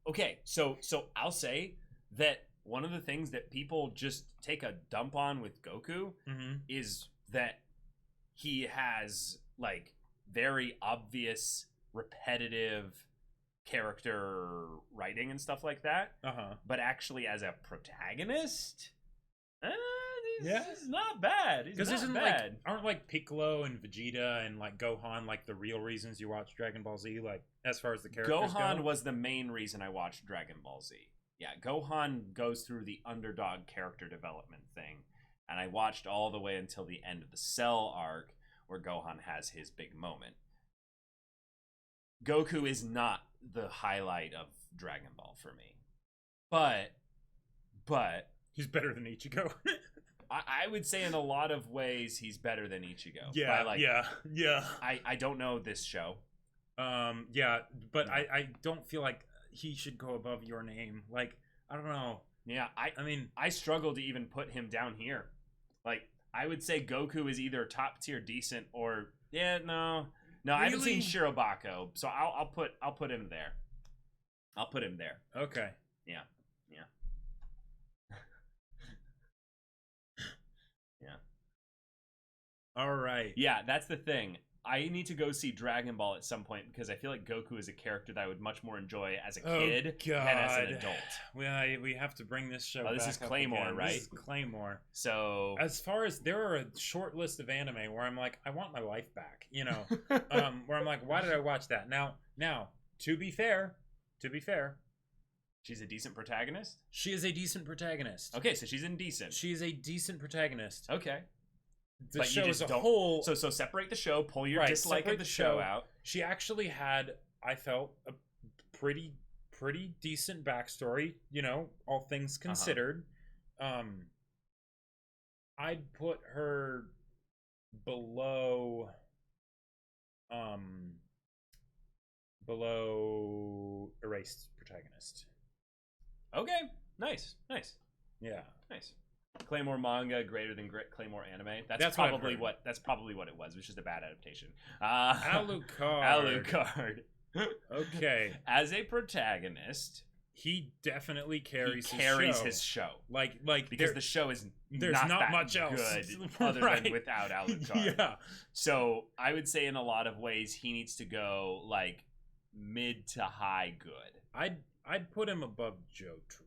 Okay, so I'll say that one of the things that people just take a dump on with Goku is that he has like very obvious repetitive character writing and stuff like that. But actually as a protagonist, this is not bad. Because aren't like Piccolo and Vegeta and like Gohan like the real reasons you watch Dragon Ball Z, like as far as the characters Gohan go? Was the main reason I watched Dragon Ball Z. Yeah, Gohan goes through the underdog character development thing, and I watched all the way until the end of the Cell arc where Gohan has his big moment. Goku is not the highlight of Dragon Ball for me. But he's better than Ichigo. I would say in a lot of ways he's better than Ichigo. Yeah. I don't know this show. But I don't feel like he should go above Your Name. Like, I don't know. Yeah, I mean, I struggle to even put him down here. Like, I would say Goku is either top tier decent or no. Really? I haven't seen Shirobako, so I'll put him there. I'll put him there. Okay. Yeah. All right. Yeah, that's the thing. I need to go see Dragon Ball at some point because I feel like Goku is a character that I would much more enjoy as a kid than as an adult. We have to bring this show back. This is Claymore, right? This is Claymore. So as far as there are a short list of anime where I'm like, I want my life back, you know, where I'm like, why did I watch that? Now, to be fair, she's a decent protagonist? She is a decent protagonist. Okay, so she's indecent. She is a decent protagonist. Okay. The show as a whole. So separate the show, pull your dislike of the show out. She actually had, I felt, a pretty pretty decent backstory, all things considered. I'd put her below Erased Protagonist. Okay, nice. Yeah, nice. Claymore manga greater than Claymore anime. That's probably what it was. It was just a bad adaptation. Alucard. Okay. As a protagonist, he definitely carries his show. Like because the show is there's not much else good other than without Alucard. Yeah. So I would say in a lot of ways he needs to go like mid to high good. I'd put him above Jotaro.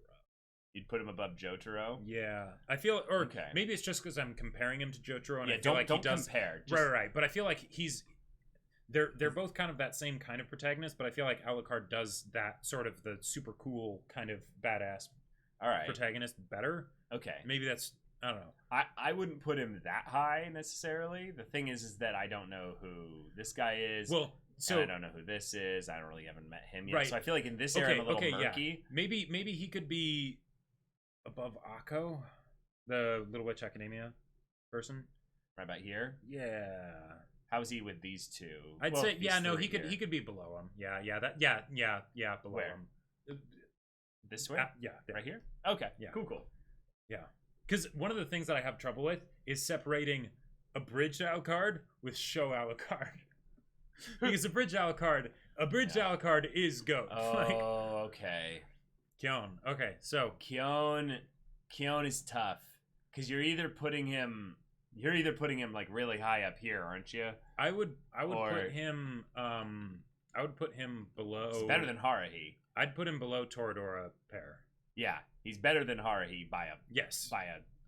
You'd put him above Jotaro? Yeah. I feel, or maybe it's just because I'm comparing him to Jotaro, and I feel like he does compare. Right. But I feel like they're both kind of that same kind of protagonist, but I feel like Alucard does that sort of the super cool kind of badass protagonist better. Okay. Maybe that's, I don't know. I wouldn't put him that high necessarily. The thing is that I don't know who this guy is. Well, so I don't know who this is. I haven't met him yet. Right. So I feel like in this area I'm a little murky. Yeah. Maybe he could be above Akko, the Little Witch Academia person. Right about here? Yeah. How is he with these two? I'd say he could be below him. Yeah, below him. This way? Yeah. Right here? Okay. Yeah. Cool. Yeah. Because one of the things that I have trouble with is separating abridged Alucard with show Alucard. Because abridged Alucard is GOAT. Oh, okay. Kyon. Okay, so Kyon is tough because you're either putting him like really high up here, aren't you? I would put him below. He's better than Haruhi. I'd put him below Toradora pair. Yeah, he's better than Haruhi by a good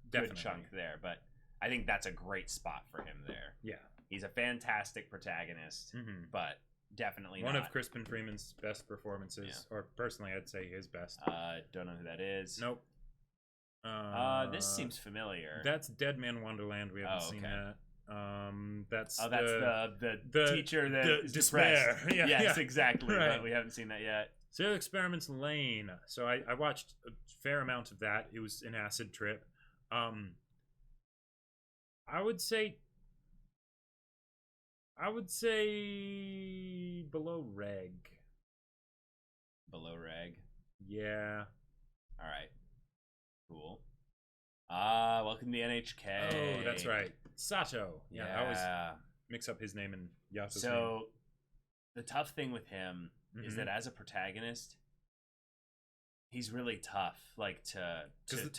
definitely. chunk there, but I think that's a great spot for him there. Yeah. He's a fantastic protagonist, but definitely one of Crispin Freeman's best performances, or personally, I'd say his best. Don't know who that is. Nope. This seems familiar. That's Dead Man Wonderland. We haven't seen that. That's the teacher that is despair. Yes, exactly. Right. But we haven't seen that yet. Serial Experiments Lane. So I watched a fair amount of that. It was an acid trip. I would say below Reg. Below Reg? Yeah. All right. Cool. Welcome to the NHK. Oh, that's right. Sato. Yeah. I always mix up his name and Yato's name. So, the tough thing with him is that as a protagonist, he's really tough, like to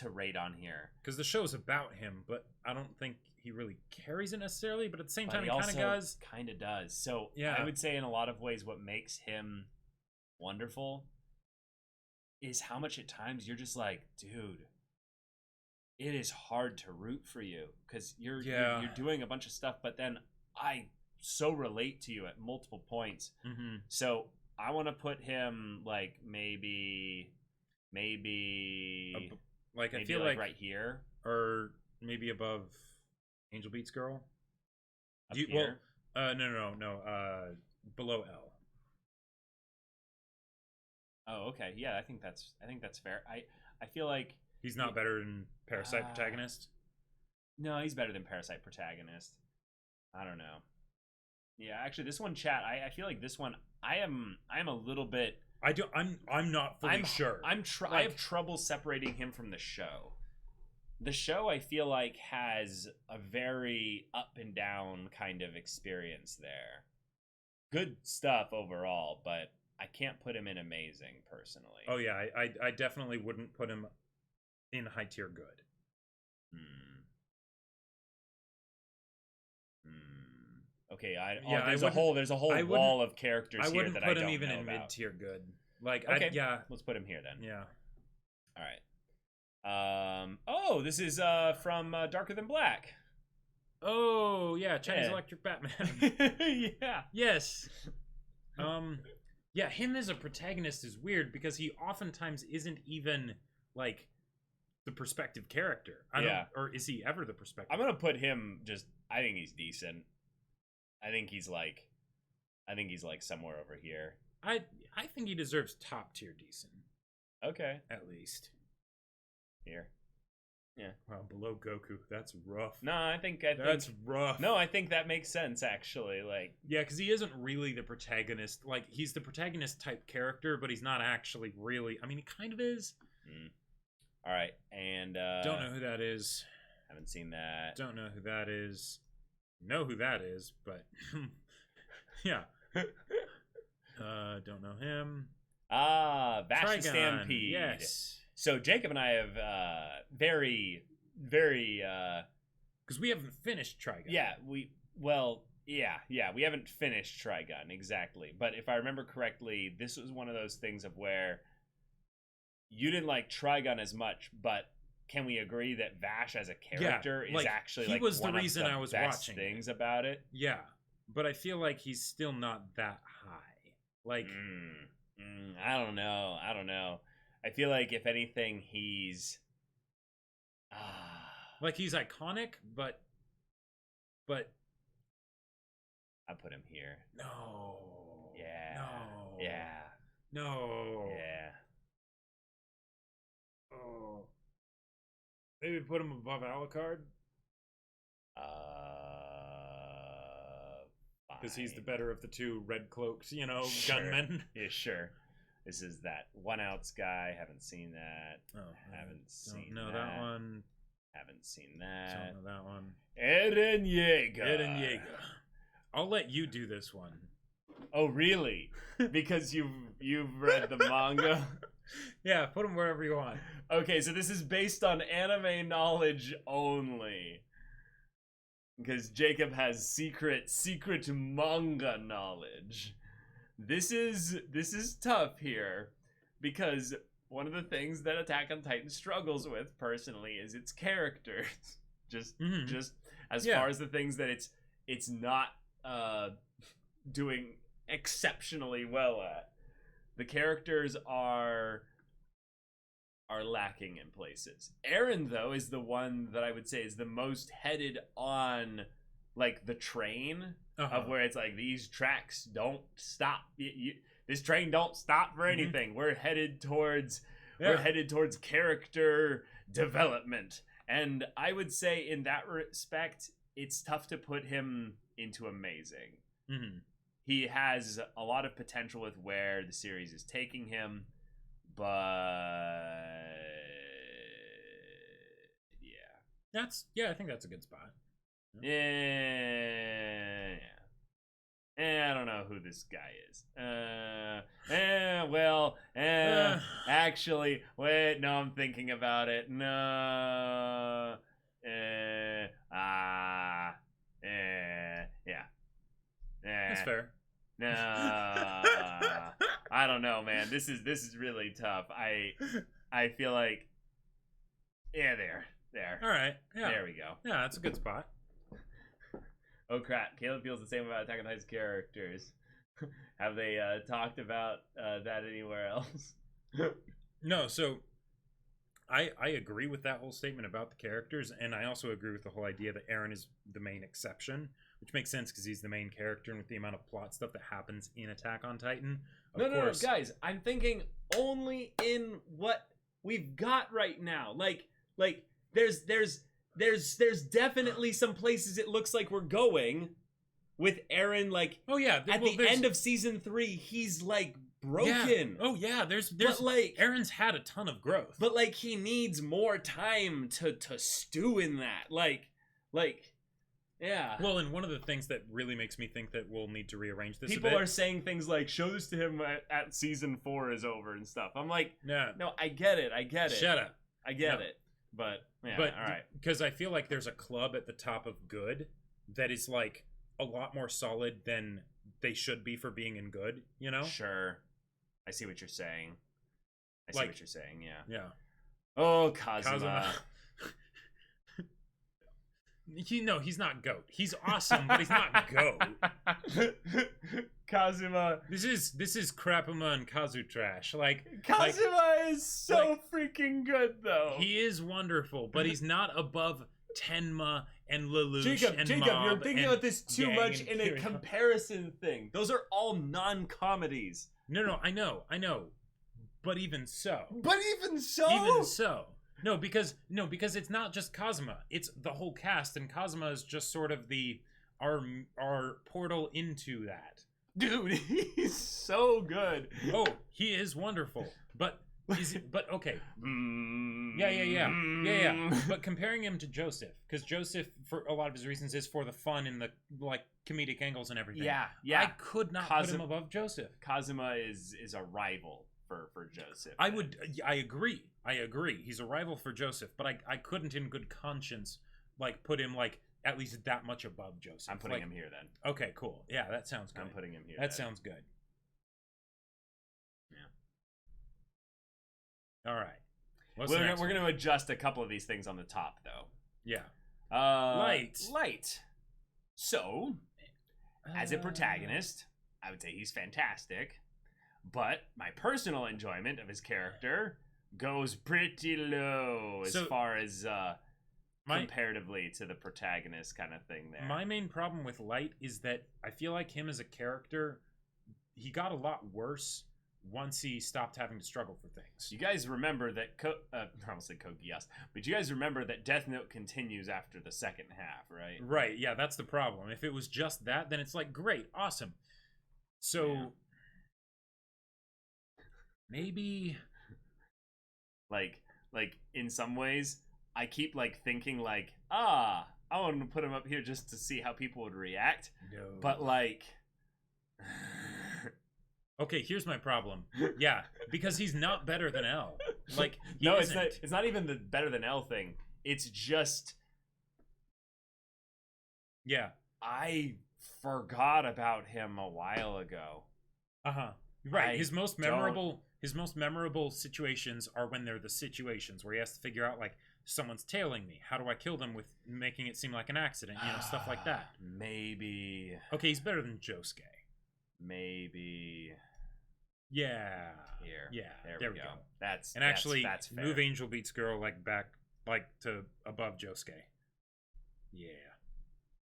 rate on here. Because the show's about him, but I don't think he really carries it necessarily. But at the same time, he kind of does. Kind of does. So I would say in a lot of ways, what makes him wonderful is how much at times you're just like, dude, it is hard to root for you because you're doing a bunch of stuff, but then I so relate to you at multiple points. So I want to put him like maybe I feel like right here, or maybe above Angel Beats Girl. Here? No. Below L. Oh, okay. Yeah, I think that's fair. I feel like he's not better than Parasite Protagonist. No, he's better than Parasite Protagonist. I don't know. Yeah, actually, this one, chat. I feel like this one. I'm a little bit. I'm not fully sure. I have trouble separating him from the show. The show, I feel like, has a very up and down kind of experience there. Good stuff overall, but I can't put him in amazing personally. Oh yeah, I definitely wouldn't put him in high tier good. Okay, there's a whole wall of characters here that I don't know about. I wouldn't put him even in mid tier good. Like, okay, let's put him here then. Yeah. All right. This is from Darker Than Black. Oh yeah, Chinese Electric Batman. Yeah. Yes. Yeah, him as a protagonist is weird because he oftentimes isn't even like the perspective character. Or is he ever the perspective? I'm gonna put him I think he's decent. I think he's like somewhere over here. I think he deserves top tier decent. Okay. At least. Here. Yeah. Wow, below Goku. That's rough. No, I think that's rough. No, I think that makes sense actually. Like, yeah, because he isn't really the protagonist. Like, he's the protagonist type character, but he's not actually really. I mean, he kind of is. All right, and don't know who that is. Haven't seen that. Don't know who that is. Know who that is, but yeah. Don't know him. Vash Stampede. Yes. So Jacob and I have very because we haven't finished Trigun. Yeah, we haven't finished Trigun exactly. But if I remember correctly, this was one of those things of where you didn't like Trigun as much, but can we agree that Vash as a character is actually he like was one the reason of the I was best watching things about it? Yeah, but I feel like he's still not that high. Like, I don't know. I feel like if anything, he's like he's iconic, but I put him here. No. Yeah. No. Yeah. No. Yeah. Oh. Maybe put him above Alucard. Because he's the better of the two red cloaks, gunmen. Yeah, sure. This is that 1 ounce guy. Haven't seen that. Oh, haven't seen that. that One. Haven't seen that. Don't know that one. Eren Yeager. I'll let you do this one. Oh, really? Because you've read the manga? Yeah, put him wherever you want. Okay, so this is based on anime knowledge only. Because Jacob has secret manga knowledge. This is tough here, because one of the things that Attack on Titan struggles with personally is its characters. just as far as the things that it's not doing exceptionally well at. The characters are lacking in places. Eren, though, is the one that I would say is the most headed on, like, the train of where it's like, these tracks don't stop. This train don't stop for anything. We're headed towards character development. And I would say in that respect, it's tough to put him into amazing. He has a lot of potential with where the series is taking him, but I think that's a good spot. Yeah. I don't know who this guy is. Actually, wait, no, I'm thinking about it. No. Yeah. That's fair. No. I don't know, man. This is really tough. I feel like there. All right. Yeah. There we go. Yeah, that's a good spot. Oh crap, Caleb feels the same about Attack on Titan's characters. Have they talked about that anywhere else? No, so I agree with that whole statement about the characters, and I also agree with the whole idea that Eren is the main exception, which makes sense because he's the main character, and with the amount of plot stuff that happens in Attack on Titan. No, guys, I'm thinking only in what we've got right now. Like there's definitely some places it looks like we're going with Eren, like, at the end of season 3, he's like broken. Yeah. Oh yeah, there's but, like, Eren's had a ton of growth. But like he needs more time to stew in that. Like yeah. Well, and one of the things that really makes me think that we'll need to rearrange this People are saying things like, show this to him at season 4 is over and stuff. I'm like, no, I get it. Shut up. I get it. But yeah, all right. Because I feel like there's a club at the top of good that is like a lot more solid than they should be for being in good, Sure. I see what you're saying. Yeah. Oh, Kazuma. He's not GOAT. He's awesome, but he's not GOAT. Kazuma. This is Crapuma and Kazu trash. Kazuma is so freaking good, though. He is wonderful, but he's not above Tenma and Lelouch Jacob, and Mob you're thinking about this too Gang much and in a Kirito. comparison thing. Those are all non-comedies. No, I know. But even so. No, because it's not just Kazuma. It's the whole cast, and Kazuma is just sort of our portal into that. Dude, he's so good. Oh, he is wonderful. But okay. Yeah. But comparing him to Joseph, because Joseph, for a lot of his reasons, is for the fun and the like comedic angles and everything. Yeah. I could not put him above Joseph. Kazuma is a rival for Joseph. I agree. He's a rival for Joseph, but I couldn't in good conscience like put him like at least that much above Joseph. I'm putting him here then. Okay, cool. Yeah, that sounds good. I'm putting him here. That sounds good. Yeah. All right. We're going to adjust a couple of these things on the top, though. Yeah. Light. So, as a protagonist, I would say he's fantastic. But my personal enjoyment of his character goes pretty low as far as comparatively to the protagonist kind of thing there. My main problem with Light is that I feel like him as a character, he got a lot worse once he stopped having to struggle for things. You guys remember that I almost said Kogias, but you guys remember that Death Note continues after the second half, right? Right, yeah, that's the problem. If it was just that, then it's like, great, awesome. So maybe like in some ways I keep like thinking like, I want to put him up here just to see how people would react. No. But like okay, here's my problem. Yeah, because he's not better than L. Like no, it's not even the better than L thing. It's just I forgot about him a while ago. Right. His most memorable situations are when they're the situations where he has to figure out like someone's tailing me. How do I kill them with making it seem like an accident? You know, stuff like that. Maybe. Okay, he's better than Josuke. Maybe. Yeah. Here. Yeah. There we go. That's fair. Move Angel Beats Girl like back like to above Josuke. Yeah.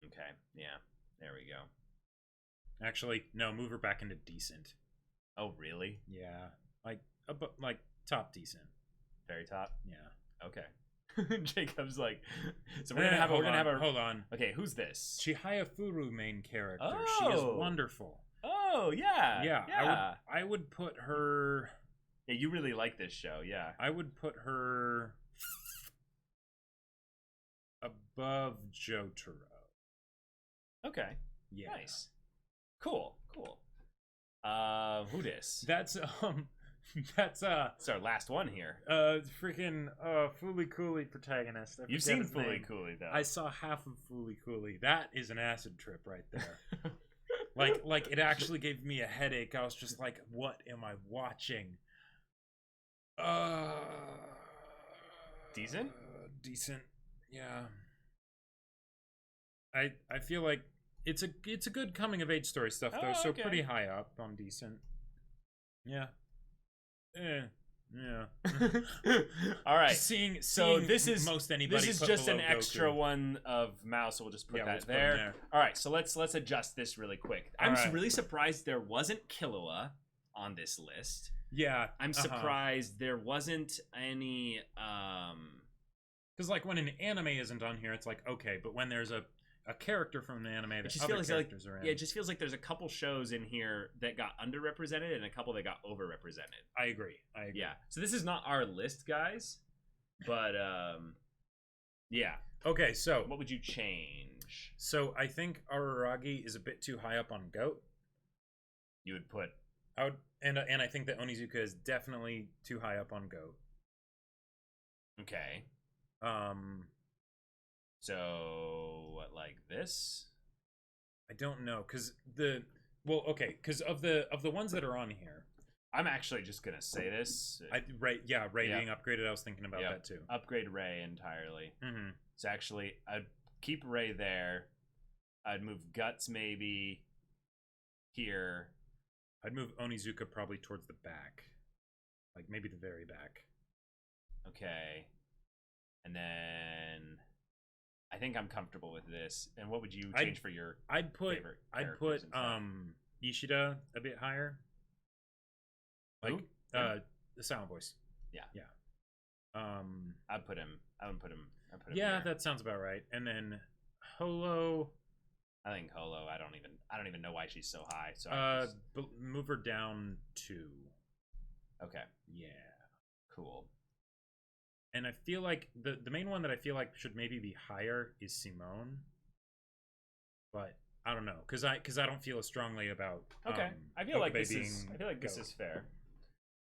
Okay. Yeah. There we go. Actually, no, move her back into decent. Oh, really? Yeah. Like top decent. Very top? Yeah. Okay. Jacob's like, so we're gonna have a hold on. Okay, who's this? Chihaya Furu main character. Oh. She is wonderful. Oh, yeah. Yeah. I would put her. Yeah, you really like this show, yeah. I would put her above Jotaro. Okay. Yeah. Nice. Cool. Who dis? That's it's our last one here. Freaking Fooly Cooley Protagonist. You've seen Fooly Cooley though. I saw half of Fooly Cooley. That is an acid trip right there. like it actually gave me a headache. I was just like, what am I watching? Decent? Decent. Yeah. I feel like it's a good coming of age story stuff though, so okay. pretty high up on decent. Yeah. Yeah. All right. Seeing this is most anybody. This is just an extra one of Mouse, so we'll just put that there. All right, so let's adjust this really quick. I'm really surprised there wasn't Killua on this list. Yeah. I'm surprised there wasn't any because like when an anime isn't on here, it's like okay, but when there's a character from the anime that other characters are in. Yeah, it just feels like there's a couple shows in here that got underrepresented and a couple that got overrepresented. I agree. Yeah. So this is not our list, guys. But yeah. Okay, so what would you change? So I think Araragi is a bit too high up on Goat. You would put and I think that Onizuka is definitely too high up on Goat. Okay. So what, like this? I don't know, because because of the ones that are on here, I'm actually just gonna say this. Ray being upgraded. I was thinking about that too. Upgrade Ray entirely. Mm-hmm. So actually, I'd keep Ray there. I'd move Guts maybe here. I'd move Onizuka probably towards the back, like maybe the very back. Okay, and then I think I'm comfortable with this. And what would you change for your favorite characters? Ishida a bit higher. Like the silent voice. Yeah. I would put him. Yeah, there. that sounds about right. And then Holo. I think Holo. I don't even know why she's so high. So move her down 2. Okay. Yeah. Cool. And I feel like the main one that I feel like should maybe be higher is Simone. But I don't know, because I don't feel as strongly about. Okay. I feel like this is fair.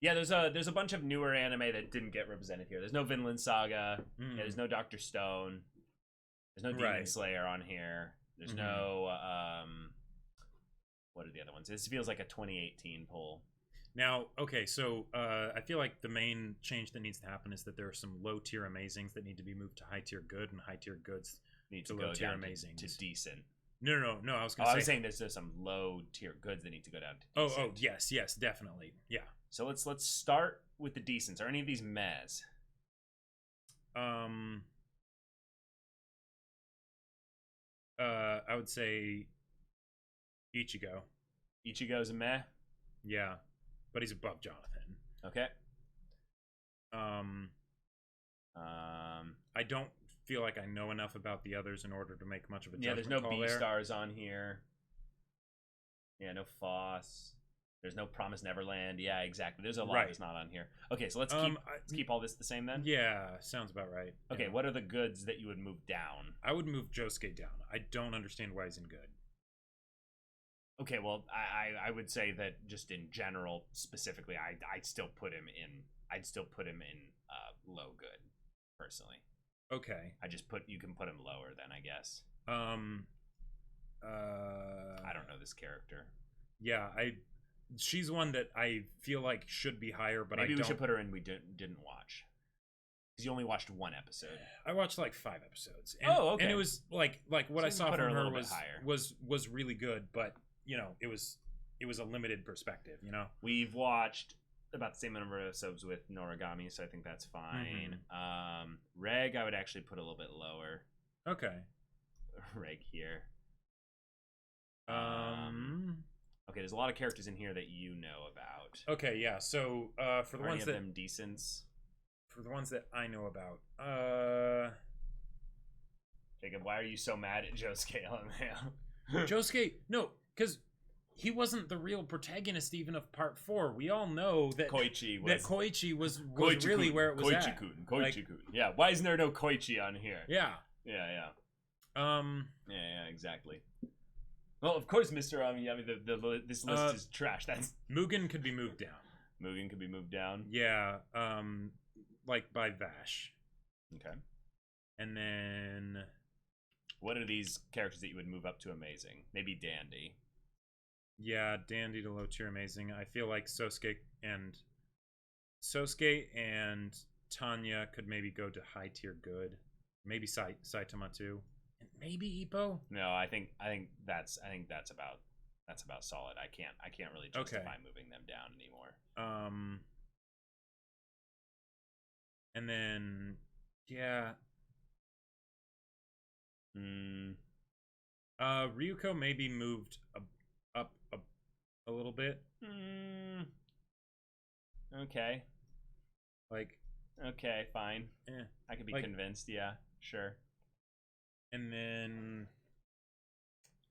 Yeah, there's a bunch of newer anime that didn't get represented here. There's no Vinland Saga. Yeah, there's no Dr. Stone. There's no Demon Slayer on here. There's no what are the other ones? This feels like a 2018 poll. Now, okay, so I feel like the main change that needs to happen is that there are some low tier amazings that need to be moved to high tier good, and high tier goods need to go low tier amazings to decent. No. I was saying there's some low tier goods that need to go down to decent. Yes, definitely, yeah. So let's start with the decents. Are any of these mez? I would say Ichigo. Ichigo's a meh? Yeah, but he's above Jonathan. Okay. I don't feel like I know enough about the others in order to make much of a judgment. Yeah, there's no B-stars on here. Yeah, no Foss. There's no Promised Neverland. Yeah, exactly. There's a lot that's not on here. Okay, so let's keep all this the same then? Yeah, sounds about right. Okay, what are the goods that you would move down? I would move Josuke down. I don't understand why he's in good. Okay, well, I would say that just in general, specifically, I'd still put him in low good, personally. Okay. You can put him lower then, I guess. I don't know this character. Yeah, she's one that I feel like should be higher, but maybe we should put her in we didn't watch. Because you only watched 1 episode. I watched like 5 episodes. And, okay. And it was like what so I saw from her was really good, but you know, it was a limited perspective, you know. We've watched about the same number of episodes with Noragami, so I think that's fine. Reg, I would actually put a little bit lower. Okay. Reg here. Okay, there's a lot of characters in here that you know about. Okay, yeah. So for the ones that them decents. For the ones that I know about, Jacob, why are you so mad at Josuke? Josuke, no, because he wasn't the real protagonist even of Part 4. We all know that Koichi was really where it was at. Koichi-kun. Yeah, why isn't there no Koichi on here? Yeah. Yeah, exactly. Well, of course, Mr. This list is trash. That's Mugen could be moved down. Mugen could be moved down. Yeah, like by Vash. Okay. And then what are these characters that you would move up to amazing? Maybe Dandy. Yeah, Dandy to low tier amazing. I feel like Sosuke and Tanya could maybe go to high tier good. Maybe Saitama too. And maybe Ippo? No, I think that's about solid. I can't really justify moving them down anymore. And then Ryuko maybe moved up a little bit. Okay. Okay, fine. I could be convinced. Yeah, sure. And then,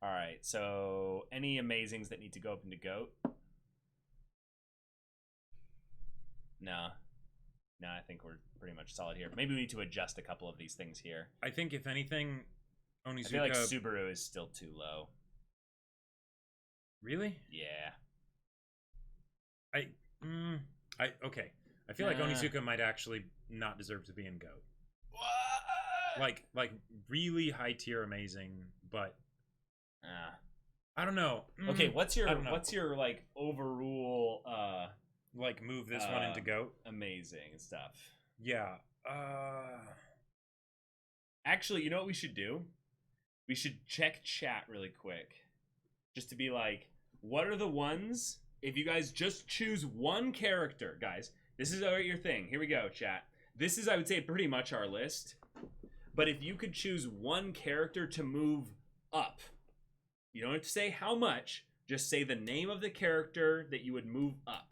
all right. So, any amazings that need to go up into GOAT? No, I think we're pretty much solid here. Maybe we need to adjust a couple of these things here. I think if anything, Onizuka. I feel like Subaru is still too low. Really? Yeah. Okay. I feel like Onizuka might actually not deserve to be in GOAT. What? Like really high tier amazing, but I don't know. Okay, what's your like overrule like move this one into GOAT? Amazing stuff. Yeah. Actually, you know what we should do? We should check chat really quick. Just to be like, what are the ones? If you guys just choose one character, guys, this is your thing. Here we go, chat. This is, I would say, pretty much our list. But if you could choose one character to move up, you don't have to say how much, just say the name of the character that you would move up.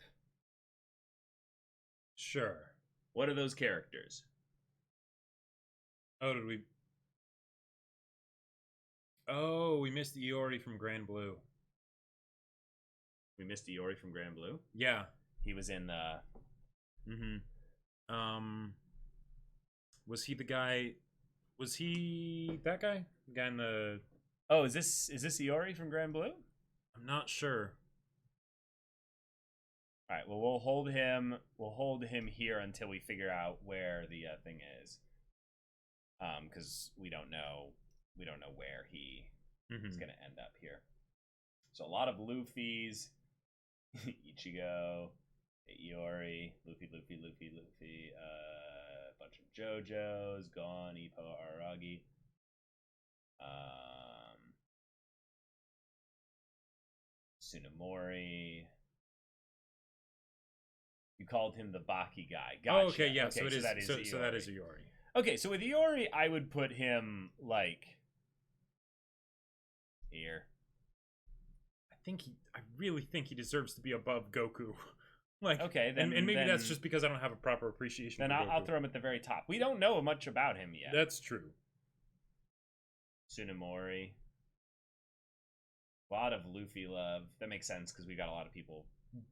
Sure. What are those characters? Oh, we missed Iori from Grand Blue. We missed Iori from Grand Blue? Yeah. He was in was he the guy? Was he that guy? The guy in the... Oh, is this Iori from Grand Blue? I'm not sure. All right. Well, we'll hold him here until we figure out where the thing is. Because we don't know where he is gonna end up here. So a lot of Luffy's, Ichigo, Iori, Luffy, a bunch of JoJo's, Gon, Ippo, Araragi. Sunimori. You called him the Baki guy. Gotcha. Oh, okay, yeah. Okay, so it is. that is So Iori. that is Iori. Okay, so with Iori, I would put him like here. I really think he deserves to be above Goku. Like, okay, then and maybe then, that's just because I don't have a proper appreciation. Then I'll throw him at the very top. We don't know much about him yet. That's true. Sunimori. A lot of Luffy love. That makes sense because we got a lot of people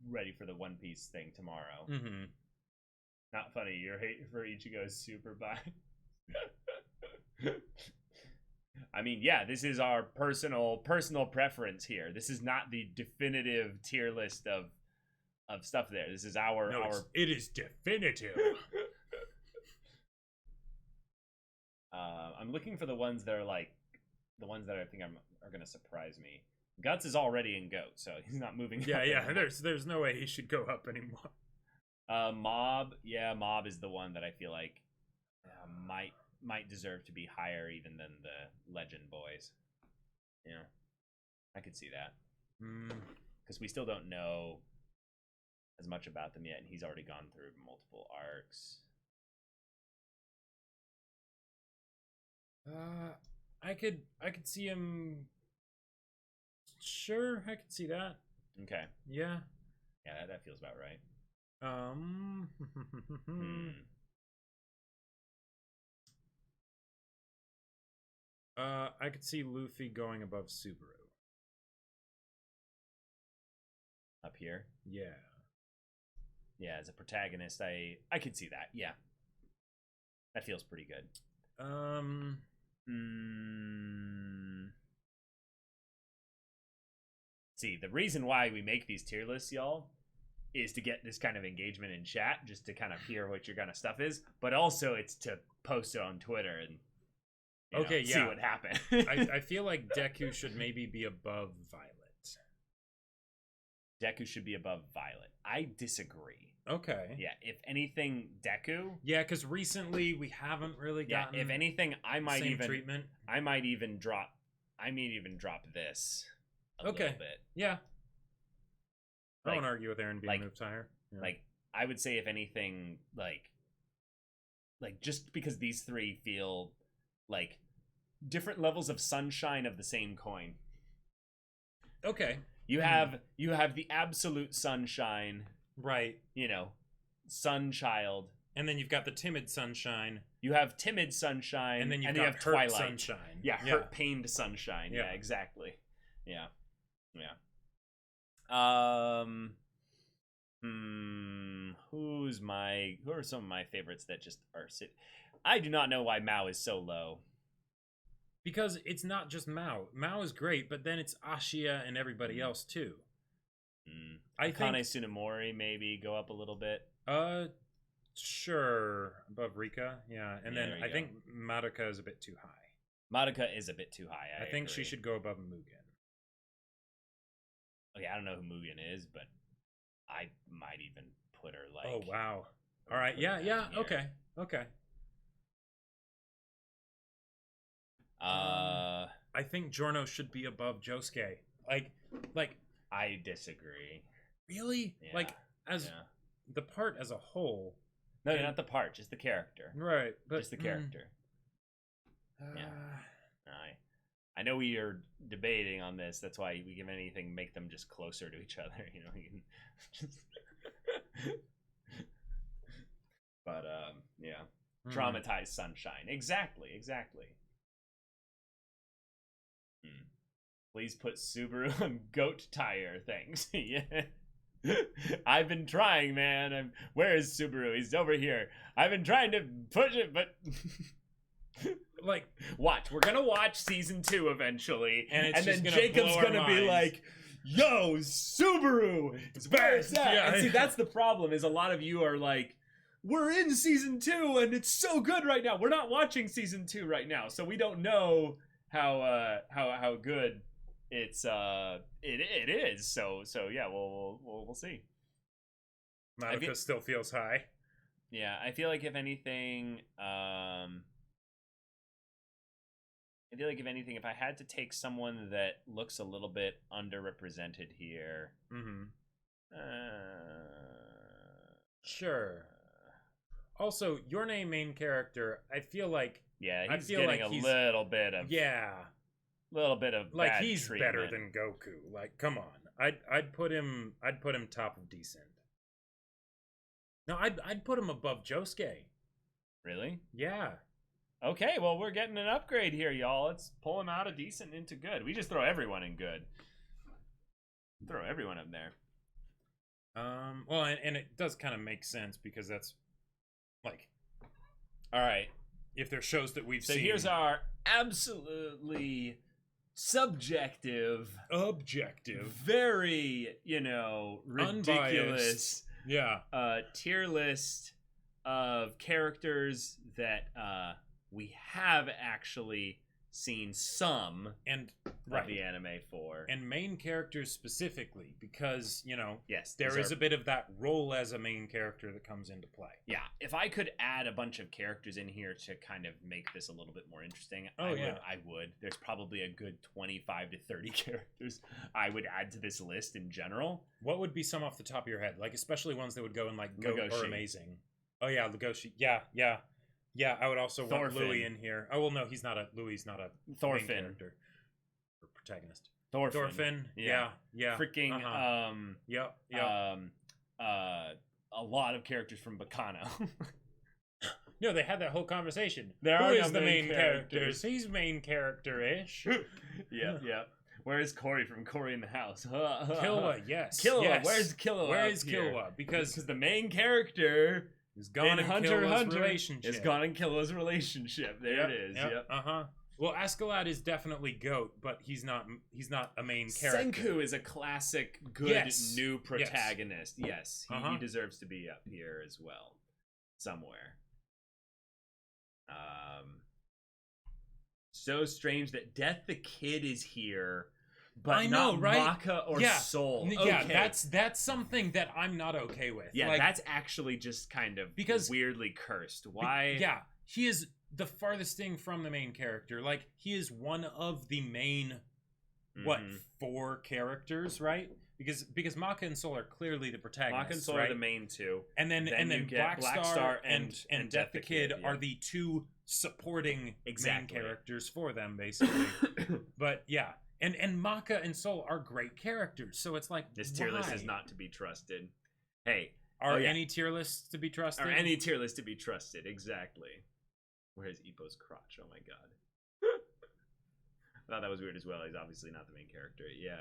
ready for the One Piece thing tomorrow. Mm-hmm. Not funny. Your hate for Ichigo is super biased. I mean, yeah, this is our personal preference here. This is not the definitive tier list of stuff there. This is our... It is definitive. I'm looking for the ones that are like... The ones that I think are going to surprise me. Guts is already in GOAT, so he's not moving Yeah, up yeah. anymore. There's no way he should go up anymore. Mob. Yeah, Mob is the one that I feel like might deserve to be higher even than the Legend Boys. Yeah, I could see that. Because we still don't know as much about them yet, and he's already gone through multiple arcs. I could see him. Sure, I could see that. Okay. Yeah. Yeah, that feels about right. I could see Luffy going above Subaru. Up here? Yeah. Yeah, as a protagonist, I could see that. Yeah. That feels pretty good. See, the reason why we make these tier lists, y'all, is to get this kind of engagement in chat, just to kind of hear what your kind of stuff is, but also it's to post it on Twitter and see what happened. I feel like Deku should maybe be above Violet. Deku should be above Violet. I disagree. Okay. Yeah, if anything, Deku. Yeah, because recently we haven't really gotten. Yeah, if anything, I might same even treatment. I might even drop this a little bit. Yeah. I Like, won't argue with Aaron being moved higher. Yeah. Like, I would say if anything, like just because these three feel like different levels of sunshine of the same coin. Okay. You have the absolute sunshine, right? Sunchild, and then you've got the timid sunshine. You have timid sunshine, and then you have hurt Twilight sunshine. Yeah, hurt pained sunshine. Yeah, exactly. Yeah. Who are some of my favorites that just are I do not know why Mao is so low. Because it's not just Mao. Mao is great, but then it's Ashia and everybody else too. I think Akane Sunimori maybe go up a little bit. Sure, above Rika, yeah, and then I think Madoka is a bit too high. Madoka is a bit too high. I think agree. she should go above Mugen. Okay, I don't know who Mugen is, but I might even put her like. Oh wow! All right, yeah, okay. I think Giorno should be above Josuke. Like I disagree. Really? Yeah. The part as a whole. No, not the part, just the character. Right, but just the character. I know we are debating on this. That's why we can anything make them just closer to each other. You know, you can just... But yeah, traumatized sunshine. Exactly. Please put Subaru on goat tire. Thanks. Yeah. I've been trying, man. Where is Subaru? He's over here. I've been trying to push it, but like, watch. We're gonna watch season 2 eventually, and then Jacob's gonna be like, "Yo, Subaru, it's best." Yeah. And see, that's the problem. Is a lot of you are like, "We're in season 2, and it's so good right now." We're not watching season 2 right now, so we don't know how good it is. So yeah, we'll see. Madoka still feels high. Yeah, I feel like if anything, if I had to take someone that looks a little bit underrepresented here, sure. Also, your main character, I feel like he's getting a little bit of like bad he's treatment. Better than Goku. Like, come on, I'd put him top of decent. No, I'd put him above Josuke. Really? Yeah. Okay, well, we're getting an upgrade here, y'all. Let's pull him out of decent into good. We just throw everyone in good. Throw everyone up there. Well, and it does kind of make sense because that's like, all right. If there's shows that we've seen. So here's our absolutely subjective, very, ridiculous, unbiased. Tier list of characters that we have actually seen some of the anime for, and main characters specifically, because yes, there is a bit of that role as a main character that comes into play. Yeah, if I could add a bunch of characters in here to kind of make this a little bit more interesting, I would. There's probably a good 25 to 30 characters I would add to this list in general. What would be some off the top of your head, like especially ones that would go in like Goat or Amazing? Oh yeah, Legoshi. Yeah, I would also want Louis in here. Oh well, no, Louis not a main character or protagonist. Thorfinn. Yeah. Freaking a lot lot of characters from Akana. No, they had that whole conversation. Who is the main characters? He's main character-ish. Yeah. Where is Corey from Corey in the House? Killua, yes. Killua, yes. Where's Killua? Where is Killua? Because the main character is gone in Killua's relationship. Is gone in Killua's relationship. There it is. Yep. Well, Askeladd is definitely GOAT, but he's not a main character. Senku is a classic good new protagonist. Yes, he deserves to be up here as well, somewhere. So strange that Death the Kid is here, but not Maka or Soul. Yeah, that's something that I'm not okay with. Yeah, that's actually just kind of weirdly cursed. Why? He is the farthest thing from the main character. Like, he is one of the main, 4 characters, right? Because Maka and Soul are clearly the protagonists. Maka and Soul are the main 2. And then Black Star and Death the Kid are the 2 supporting main characters for them, basically. But yeah. And Maka and Soul are great characters, so it's like, this tier list is not to be trusted. Hey, are any tier lists to be trusted? Are any tier lists to be trusted? Exactly. Where's Ippo's crotch? Oh my god. I thought that was weird as well. He's obviously not the main character. Yeah.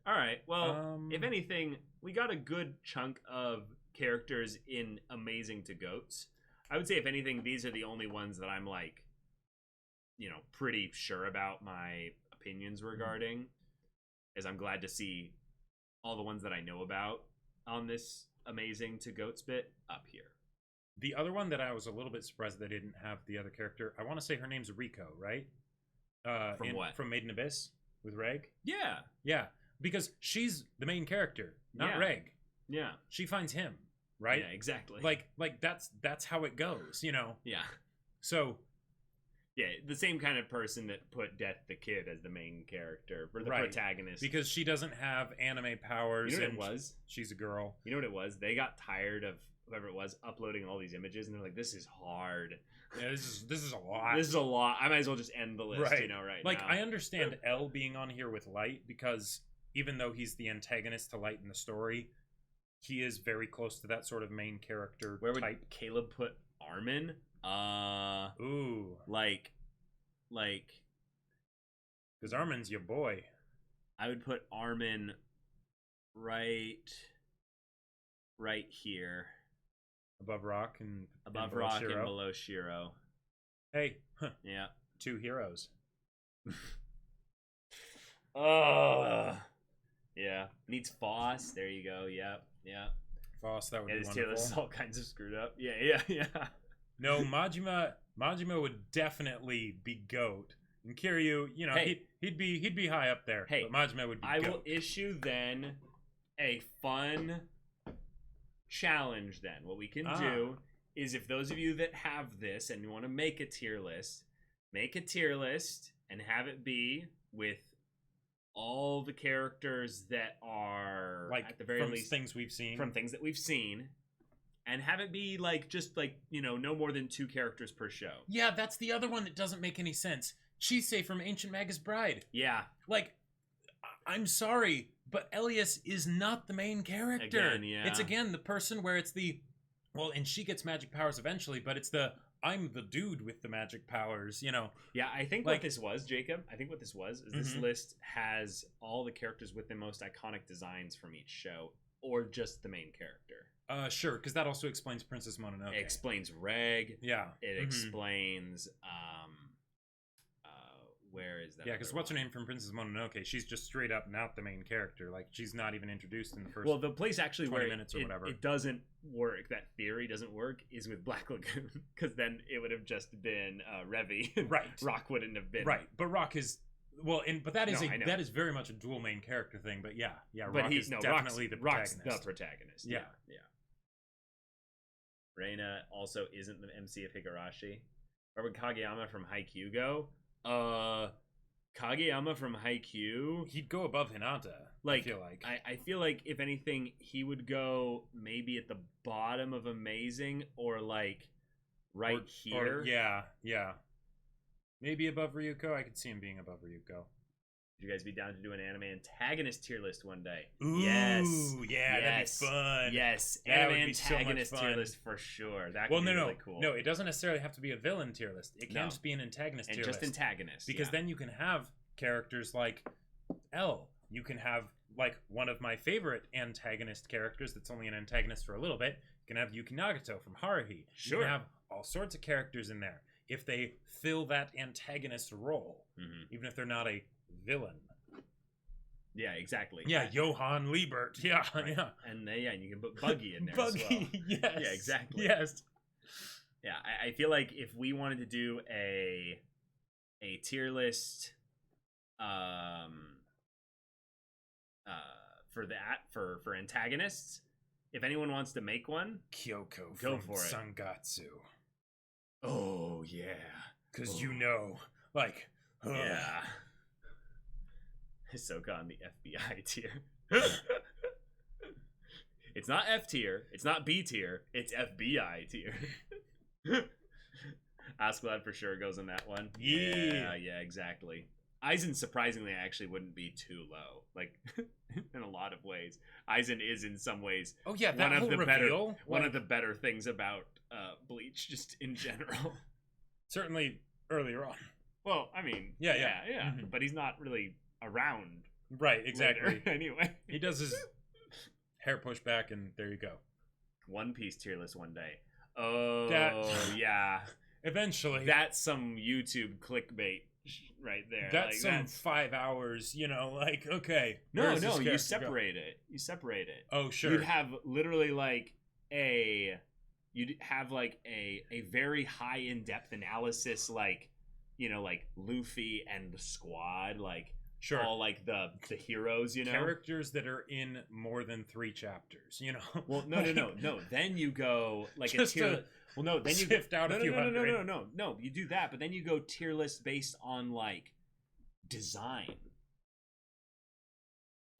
All right. Well, if anything, we got a good chunk of characters in Amazing to Goats. I would say, if anything, these are the only ones that I'm like, pretty sure about my opinions regarding, as I'm glad to see all the ones that I know about on this Amazing to Goats bit up here. The other one that I was a little bit surprised they didn't have the other character, I want to say her name's Riko, right? From what? From Made in Abyss with Reg? Yeah. Because she's the main character, not Reg. Yeah. She finds him, right? Yeah, exactly. Like that's how it goes, Yeah. So yeah, the same kind of person that put Death the Kid as the main character, or the protagonist. Because she doesn't have anime powers. You know what it was? She's a girl. You know what it was? They got tired of whoever it was, uploading all these images, and they're like, "This is hard. Yeah, this is a lot. This is a lot. I might as well just end the list, right now." I understand L being on here with Light, because even though he's the antagonist to Light in the story, he is very close to that sort of main character. Where would type. Caleb put Armin? Ooh, like, because Armin's your boy. I would put Armin right here, above Rock and below Shiro. Hey, yeah, 2 heroes. Yeah, needs Foss. There you go. Yeah. Foss, that would be wonderful. wonderful. This is all kinds of screwed up. Yeah. No, Majima would definitely be GOAT. And Kiryu, he'd be high up there. Hey, but Majima would be I GOAT. will issue then a fun challenge then. What we can do is, if those of you that have this and you want to make a tier list and have it be with all the characters that are, like, at the very least, things we've seen. From things that we've seen. And have it be no more than 2 characters per show. Yeah, that's the other one that doesn't make any sense. Chise from Ancient Magus Bride. Yeah. Like, I'm sorry, but Elias is not the main character. Again, yeah. It's again the person where it's the, well, and she gets magic powers eventually, but it's the, I'm the dude with the magic powers, Yeah, I think what this was, Jacob, is this list has all the characters with the most iconic designs from each show, or just the main character. Sure, because that also explains Princess Mononoke. It explains Reg. Yeah. It explains, where is that? Yeah, because what's her name from Princess Mononoke? She's just straight up not the main character. Like, she's not even introduced in the first. Well, the place actually 20 where minutes or whatever. It doesn't work. That theory doesn't work is with Black Lagoon, because then it would have just been Revy. Right. Rock wouldn't have been. Right, but Rock is. Well, but that is very much a dual main character thing. But yeah, but Rock is definitely the protagonist. Rock's the protagonist. Yeah. Reina also isn't the MC of Higarashi. Or would Kageyama from Haikyuu go? Kageyama from Haikyuu, he'd go above Hinata. Like, I feel like if anything, he would go maybe at the bottom of Amazing, or like here. Or, yeah. Maybe above Ryuko. I could see him being above Ryuko. Would you guys be down to do an anime antagonist tier list one day? Ooh, yes. Yeah, that'd be fun. Yes, that anime would be antagonist so much fun. tier list for sure. That could be really cool. No, it doesn't necessarily have to be a villain tier list. It can just be an antagonist tier list. And just antagonist. Because then you can have characters like L. You can have, like, one of my favorite antagonist characters that's only an antagonist for a little bit. You can have Yuki Nagato from Haruhi. Sure. You can have all sorts of characters in there if they fill that antagonist role, even if they're not a villain. Yeah, exactly. Yeah, Johann Liebert. Yeah, right. Yeah. And you can put Buggy in there Buggy, as well. Yes. Yeah, exactly. Yes. Yeah, I feel like if we wanted to do a tier list for antagonists, if anyone wants to make one, Kyoko go from for it. Sangatsu. Oh, yeah. Because yeah. Hisoka on the FBI tier. It's not F tier. It's not B tier. It's FBI tier. Askeladd for sure goes in that one. Yeah, exactly. Aizen, surprisingly, actually wouldn't be too low. Like, in a lot of ways. Aizen is, in some ways, one of the better things about Bleach, just in general. Certainly earlier on. Well, I mean, yeah. But he's not really around. Right, exactly. Later, anyway. He does his hair push back, and there you go. One Piece tier list one day. Oh, yeah. Eventually. That's some YouTube clickbait right there. That's 5 hours, okay. No, you separate it. You separate it. Oh, sure. You'd have literally a very high in-depth analysis, like Luffy and the squad, sure, all the heroes, characters that are in more than 3 chapters, Well, no. Then you go just a tier. Well, no. Then you sift out a few hundred. No. You do that, but then you go tier list based on design.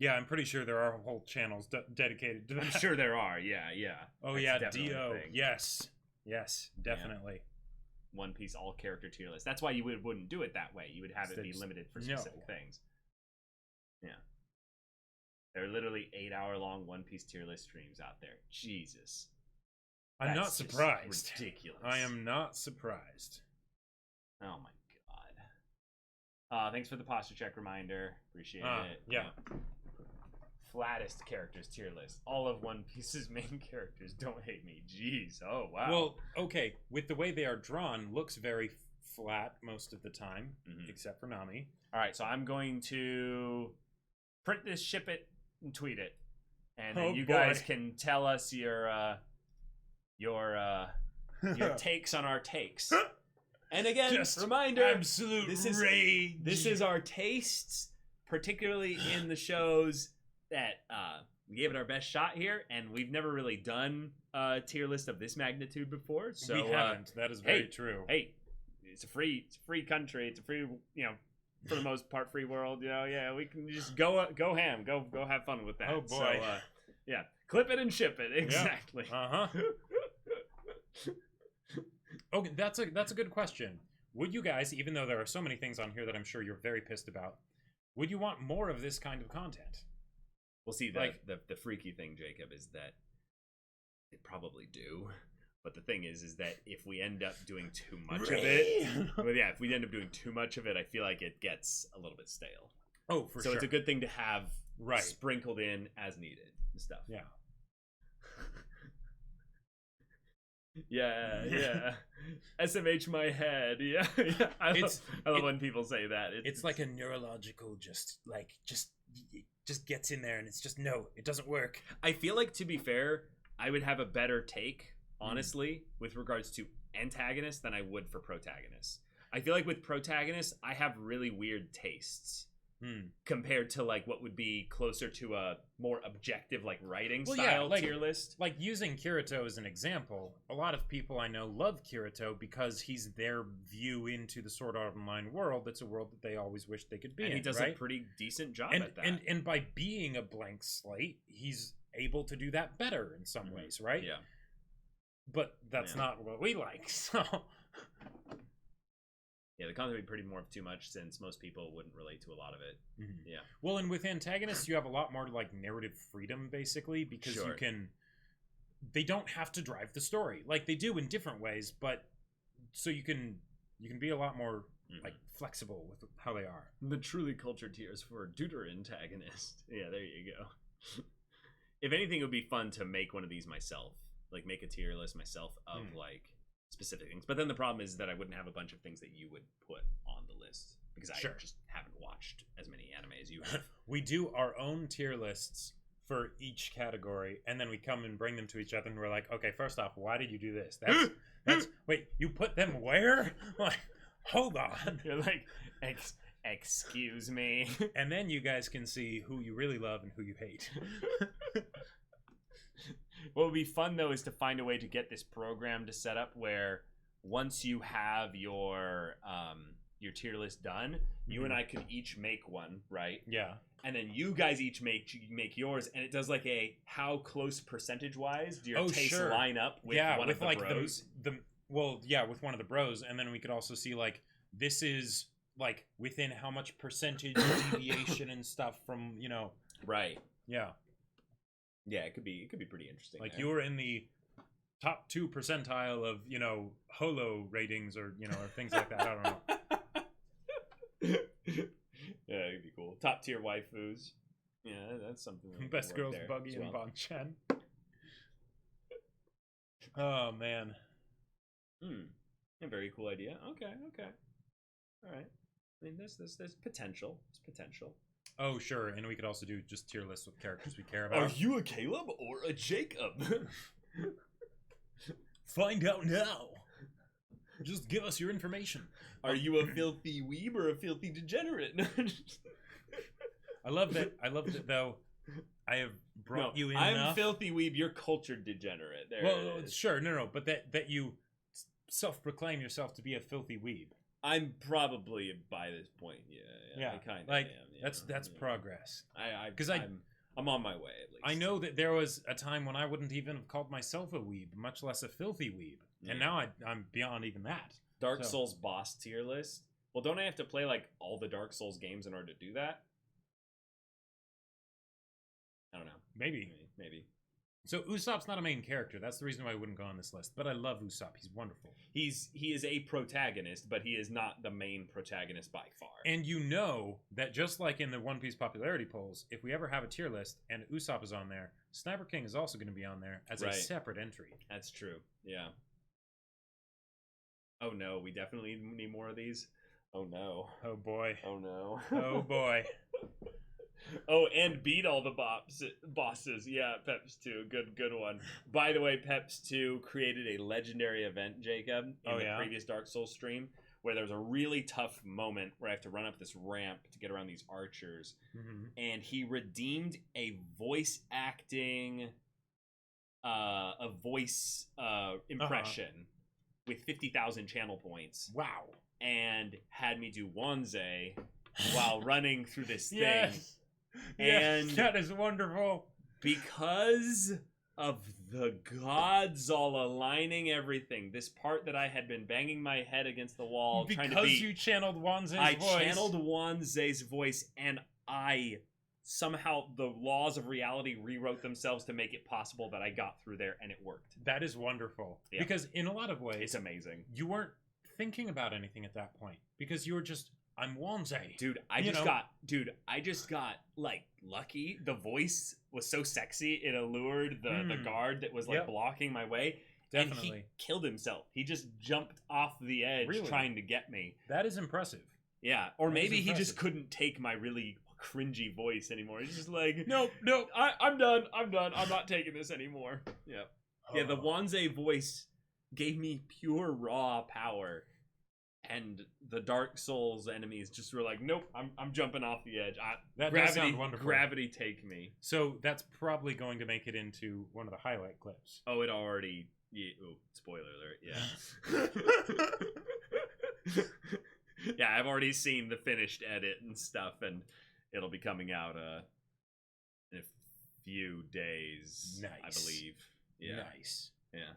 Yeah, I'm pretty sure there are whole channels dedicated to that. I'm sure there are. Yeah. Oh, That's yeah, definitely a Dio. thing. Yes, definitely. Yeah. One Piece all character tier list. That's why you wouldn't do it that way. You would have it be limited for specific things. Yeah. There are literally 8-hour-long One Piece tier list streams out there. Jesus. I'm not surprised. Ridiculous. I am not surprised. Oh my god. Thanks for the posture check reminder. Appreciate it. Yeah. Flattest characters tier list. All of One Piece's main characters. Don't hate me. Jeez. Oh wow. Well, okay. With the way they are drawn, looks very flat most of the time, except for Nami. All right, so I'm going to print this, ship it, and tweet it, and then you guys can tell us your takes on our takes. And again, just reminder: absolute rage. This is our tastes, particularly in the shows that we gave it our best shot here, and we've never really done a tier list of this magnitude before. So we haven't. That is very true. Hey, it's a free country. It's a free, for the most part, free world. Yeah, we can just go ham, go have fun with that. Oh boy. So, yeah, clip it and ship it. Exactly. Yep. Okay, that's a good question. Would you guys, even though there are so many things on here that I'm sure you're very pissed about, would you want more of this kind of content? Well, see, the freaky thing, Jacob, is that they probably do. But the thing is that if we end up doing too much of it, if we end up doing too much of it, I feel like it gets a little bit stale. Oh, for sure. So it's a good thing to have sprinkled in as needed and stuff. Yeah. Yeah. SMH my head. Yeah. I love when people say that. It's like a neurological just gets in there and it's just no, it doesn't work. I feel like, to be fair, I would have a better take, honestly, with regards to antagonists than I would for protagonists. I feel like with protagonists, I have really weird tastes. Compared to like what would be closer to a more objective like writing style tier list. Like using Kirito as an example, a lot of people I know love Kirito because he's their view into the Sword Art Online world. That's a world that they always wish they could be in. And he does a pretty decent job at that. And by being a blank slate, he's able to do that better in some ways, right? Yeah. But that's not what we like, so... Yeah, the content would be pretty more of too much since most people wouldn't relate to a lot of it. Yeah. Well, and with antagonists, you have a lot more like narrative freedom, basically, because they don't have to drive the story. Like they do in different ways, but so you can be a lot more like flexible with how they are. The truly cultured tiers for Deuter antagonist. Yeah, there you go. If anything, it would be fun to make one of these myself. Like make a tier list myself of like specific things, but then the problem is that I wouldn't have a bunch of things that you would put on the list because I just haven't watched as many anime as you have. We do our own tier lists for each category, and then we come and bring them to each other, and we're like, okay, first off, why did you do this? That's wait, you put them where? Like, hold on. You're like, excuse me. And then you guys can see who you really love and who you hate. What would be fun, though, is to find a way to get this program to set up where once you have your tier list done, you and I could each make one, right? Yeah. And then you guys each make yours, and it does like a how close percentage-wise do your tastes line up with one of the like bros? With one of the bros, and then we could also see like this is like within how much percentage deviation and stuff from Right. Yeah. Yeah, it could be pretty interesting. Like you were in the top 2 percentile of holo ratings or or things like that. I don't know. Yeah, it'd be cool. Top tier waifus. Yeah, that's something. Best girls, Buggy and Bon Chen. Oh man. A very cool idea. Okay. All right. I mean, there's potential. It's potential. Oh, sure. And we could also do just tier lists with characters we care about. Are you a Caleb or a Jacob? Find out now. Just give us your information. Are you a filthy weeb or a filthy degenerate? I love that, though. I have brought you in enough. I'm filthy weeb. You're cultured degenerate. Sure. No. But that you self-proclaim yourself to be a filthy weeb. I'm probably by this point. Yeah. I kind of like am. Yeah, that's progress. I'm on my way at least. I know that there was a time when I wouldn't even have called myself a weeb, much less a filthy weeb, and now I'm beyond even that. Dark Souls boss tier list. Well, don't I have to play like all the Dark Souls games in order to do that? I don't know. Maybe. So Usopp's not a main character. That's the reason why I wouldn't go on this list. But I love Usopp. He's wonderful. He is a protagonist, but he is not the main protagonist by far. And you know that just like in the One Piece popularity polls, if we ever have a tier list and Usopp is on there, Sniper King is also going to be on there as a separate entry. That's true. Yeah. Oh no, we definitely need more of these. Oh no. Oh boy. Oh no. Oh boy. Oh, and beat all the bosses. Yeah, Peps 2. Good one. By the way, Peps 2 created a legendary event, Jacob, in the previous Dark Souls stream, where there was a really tough moment where I have to run up this ramp to get around these archers. Mm-hmm. And he redeemed a voice acting, impression with 50,000 channel points. Wow. And had me do Wanze while running through this thing. And that is wonderful. Because of the gods all aligning everything, this part that I had been banging my head against the wall trying to beat, you channeled Wanze's voice. I channeled Wanze's voice, and somehow the laws of reality rewrote themselves to make it possible that I got through there, and it worked. That is wonderful. Yeah. Because in a lot of ways, it's amazing. You weren't thinking about anything at that point because you were just, I'm Wanze. Dude, I just got like lucky. The voice was so sexy, it allured the guard that was like blocking my way. Definitely. And he killed himself. He just jumped off the edge trying to get me. That is impressive. Yeah. Or maybe he just couldn't take my really cringy voice anymore. He's just like, nope, I'm done. I'm not taking this anymore. Yeah. Yeah, the Wanze voice gave me pure raw power. And the Dark Souls enemies just were like, nope, I'm jumping off the edge. That does sound wonderful. Gravity take me. So that's probably going to make it into one of the highlight clips. Oh, it already... Yeah, oh, spoiler alert, yeah. Yeah, I've already seen the finished edit and stuff, and it'll be coming out in a few days, I believe. Yeah. Nice. Yeah.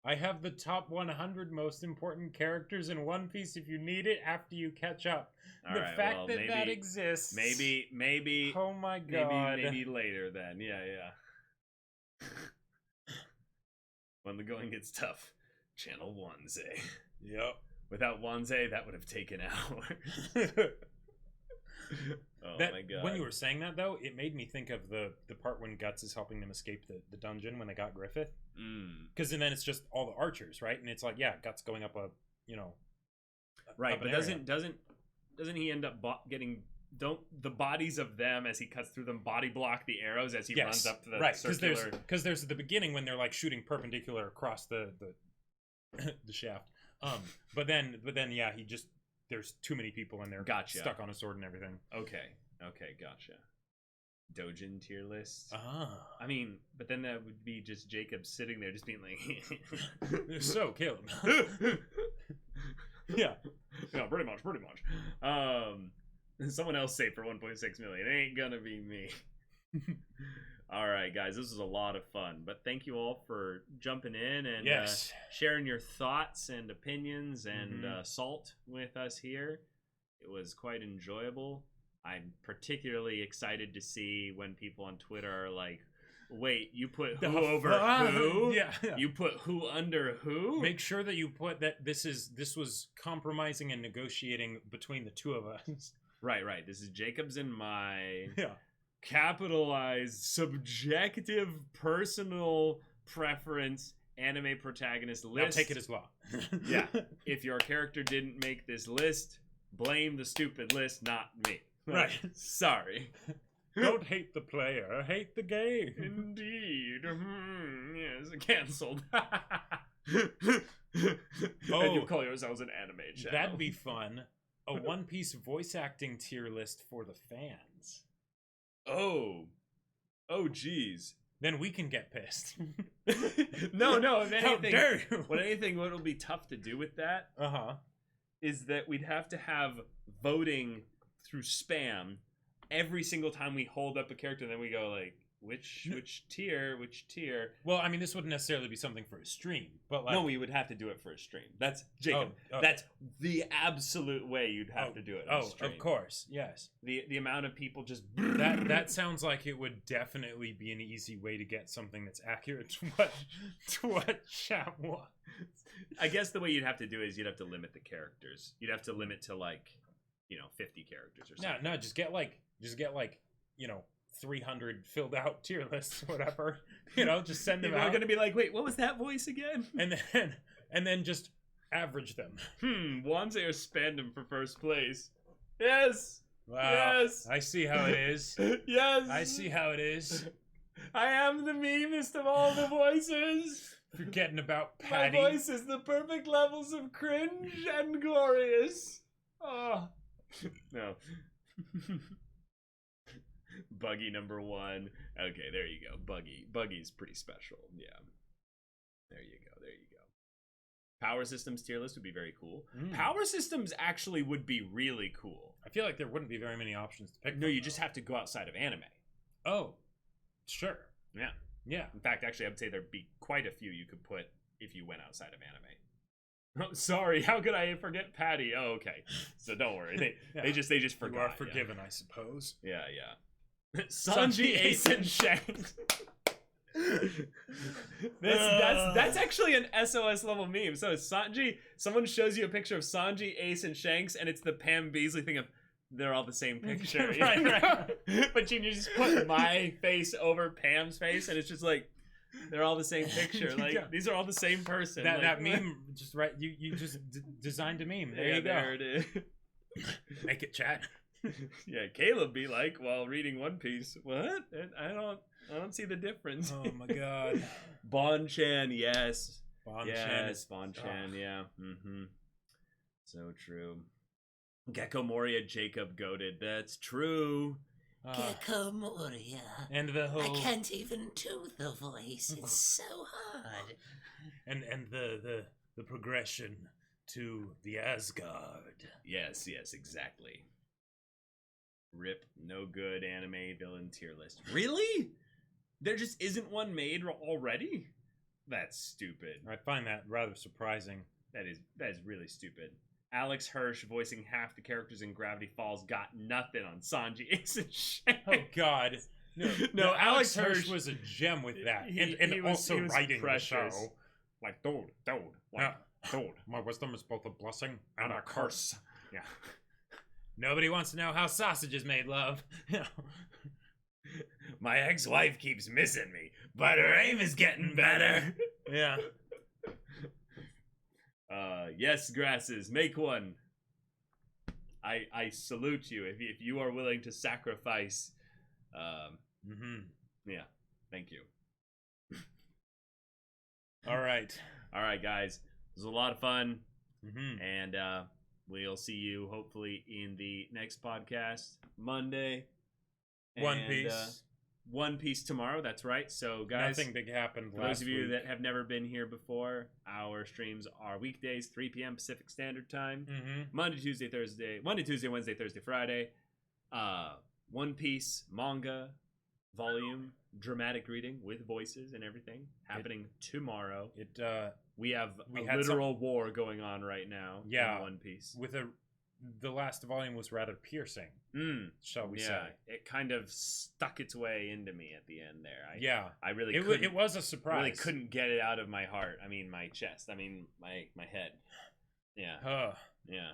I have the top 100 most important characters in One Piece if you need it after you catch up. That exists. Maybe. Oh my god. Maybe later then. Yeah. When the going gets tough, channel Wanze. Yep. Without Wanze, that would have taken hours. Oh my god. When you were saying that, though, it made me think of the part when Guts is helping them escape the dungeon when they got Griffith. Because then it's just all the archers, right? And it's like, Guts going up right, but doesn't he end up getting... Don't the bodies of them as he cuts through them body block the arrows as he runs up to the circular... Because there's the beginning when they're like shooting perpendicular across the the shaft. But then he just... There's too many people in there stuck on a sword and everything. Okay, gotcha. Dojin tier list. I mean, but then that would be just Jacob sitting there just being like... So, kill him. Yeah, pretty much. Someone else say for 1.6 million. It ain't gonna be me. All right, guys, this was a lot of fun. But thank you all for jumping in and sharing your thoughts and opinions and salt with us here. It was quite enjoyable. I'm particularly excited to see when people on Twitter are like, wait, you put who over who? Yeah. You put who under who? Make sure that you put that this was compromising and negotiating between the two of us. Right. This is Jacob's and my capitalized, subjective, personal preference anime protagonist list. Now take it as law. Yeah. If your character didn't make this list, blame the stupid list, not me. Right. Sorry. Don't hate the player, hate the game. Indeed. Yes, cancelled. Oh, and you call yourselves an anime channel. That'd be fun. A One Piece voice acting tier list for the fans. Oh, geez. Then we can get pissed. No. How dare you? What will be tough to do with that is that we'd have to have voting through spam every single time we hold up a character, and then we go like, which tier? Well, I mean, this wouldn't necessarily be something for a stream, but like, no, we would have to do it for a stream. That's Jacob. That's the absolute way you'd have to do it. On a stream. Of course, yes. The amount of people just that sounds like it would definitely be an easy way to get something that's accurate to what chat wants. I guess the way you'd have to do it is you'd have to limit the characters. You'd have to limit to like, 50 characters or something. No, just get like 300 filled out tier lists, whatever. Just send them out. People are gonna be like, wait, what was that voice again? And then just average them. Wanze or Spandom for first place. Yes. Wow. Yes. I see how it is. Yes. I see how it is. I am the meanest of all the voices. Forgetting about Patty. My voice is the perfect levels of cringe and glorious. Oh. No. Buggy number 1. Okay, there you go. Buggy's pretty special. Yeah. There you go. Power Systems tier list would be very cool. Power Systems actually would be really cool. I feel like there wouldn't be very many options to pick. No, you just have to go outside of anime. Oh, sure. Yeah. In fact, actually, I would say there'd be quite a few you could put if you went outside of anime. Oh, sorry, how could I forget Patty? Oh, okay. So don't worry. They just forgot. You are forgiven, I suppose. Yeah. Sanji, Ace, and Shanks. That's actually an SOS level meme. So Sanji, someone shows you a picture of Sanji, Ace, and Shanks, and it's the Pam Beasley thing of they're all the same picture. right. But you just put my face over Pam's face, and it's just like they're all the same picture. Like these are all the same person. That meme, just right. You just designed a meme. There you go. There it is. Make it chat. Yeah, Caleb be like while reading One Piece. What? I don't see the difference. Oh my god. Bon-chan, yes. Bon-chan, yeah. So true. Gecko Moria, Jacob goated. That's true. Gecko Moria. And the whole... I can't even do the voice. It's so hard. And the progression to the Asgard. Yes, exactly. Rip, no good anime villain tier list. Really? There just isn't one made already? That's stupid. I find that rather surprising. That is really stupid. Alex Hirsch voicing half the characters in Gravity Falls got nothing on Sanji, Ace, and Shanks. Oh God. No, Alex Hirsch was a gem with that. And he was writing precious. The show. Like, dude. My wisdom is both a blessing and a curse. Yeah. Nobody wants to know how sausage is made, love. My ex-wife keeps missing me, but her aim is getting better. Yeah. Yes, grasses, make one. I salute you if you are willing to sacrifice. Yeah, thank you. All right, guys. It was a lot of fun, and we'll see you hopefully in the next podcast Monday. One Piece tomorrow, that's right. So guys, nothing big happened for those of you that have never been here before, our streams are weekdays 3 p.m. Pacific Standard Time. Monday, Tuesday, Wednesday, Thursday, Friday. One Piece manga volume dramatic reading with voices and everything happening tomorrow. We have a literal war going on right now in One Piece. The last volume was rather piercing, shall we say. It kind of stuck its way into me at the end there. I really it was a surprise. I really couldn't get it out of my heart. I mean, my chest. I mean, my head. Yeah.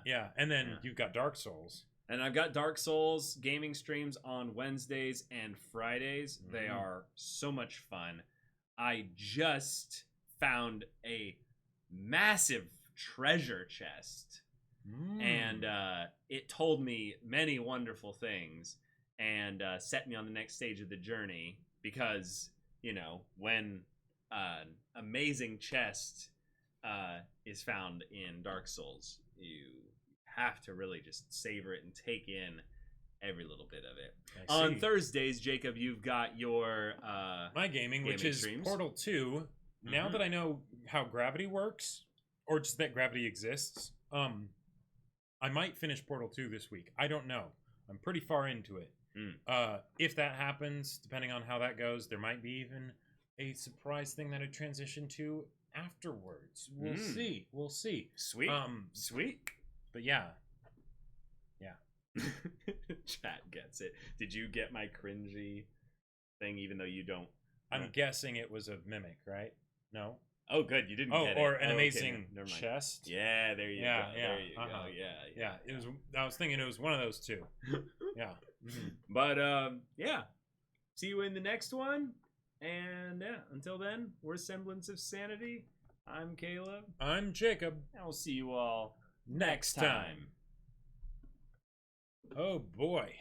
Yeah, and then you've got Dark Souls. And I've got Dark Souls gaming streams on Wednesdays and Fridays. They are so much fun. I just found a massive treasure chest. And it told me many wonderful things and set me on the next stage of the journey because, when an amazing chest is found in Dark Souls, you have to really just savor it and take in every little bit of it. On Thursdays, Jacob, you've got your my gaming which is streams. Portal 2. Now that I know how gravity works, or just that gravity exists, I might finish Portal 2 this week. I don't know. I'm pretty far into it. If that happens, depending on how that goes, there might be even a surprise thing that I transition to afterwards. We'll see. We'll see. Sweet. Sweet. But yeah. Chat gets it. Did you get my cringy thing, even though you don't? I'm guessing it was a mimic, right? No? Oh, good. You didn't get it. Or an amazing chest. Yeah, there you go. There you go. Yeah. It was. I was thinking it was one of those two. Yeah. But, yeah. See you in the next one. And, yeah, until then, we're Semblance of Sanity. I'm Caleb. I'm Jacob. And we'll see you all next time. Oh, boy.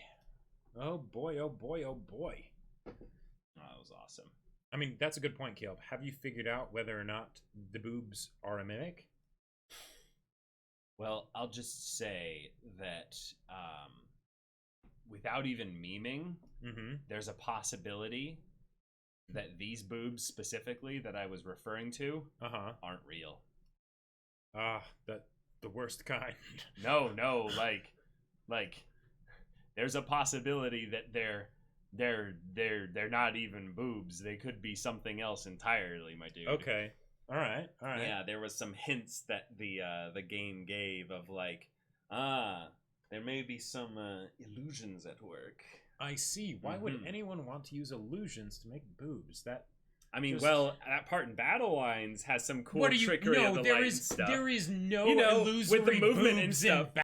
Oh, boy. Oh, boy. Oh, boy. Oh, that was awesome. I mean, that's a good point, Caleb. Have you figured out whether or not the boobs are a mimic? Well, I'll just say that without even memeing, there's a possibility that these boobs specifically that I was referring to aren't real. The worst kind. No, like there's a possibility that they're not even boobs. They could be something else entirely, my dude. Okay. All right. Yeah, there was some hints that the game gave of like, there may be some illusions at work. I see. Why would anyone want to use illusions to make boobs? That that part in Battle Lines has some cool trickery of the light and stuff. There is no illusory with the movement boobs and stuff.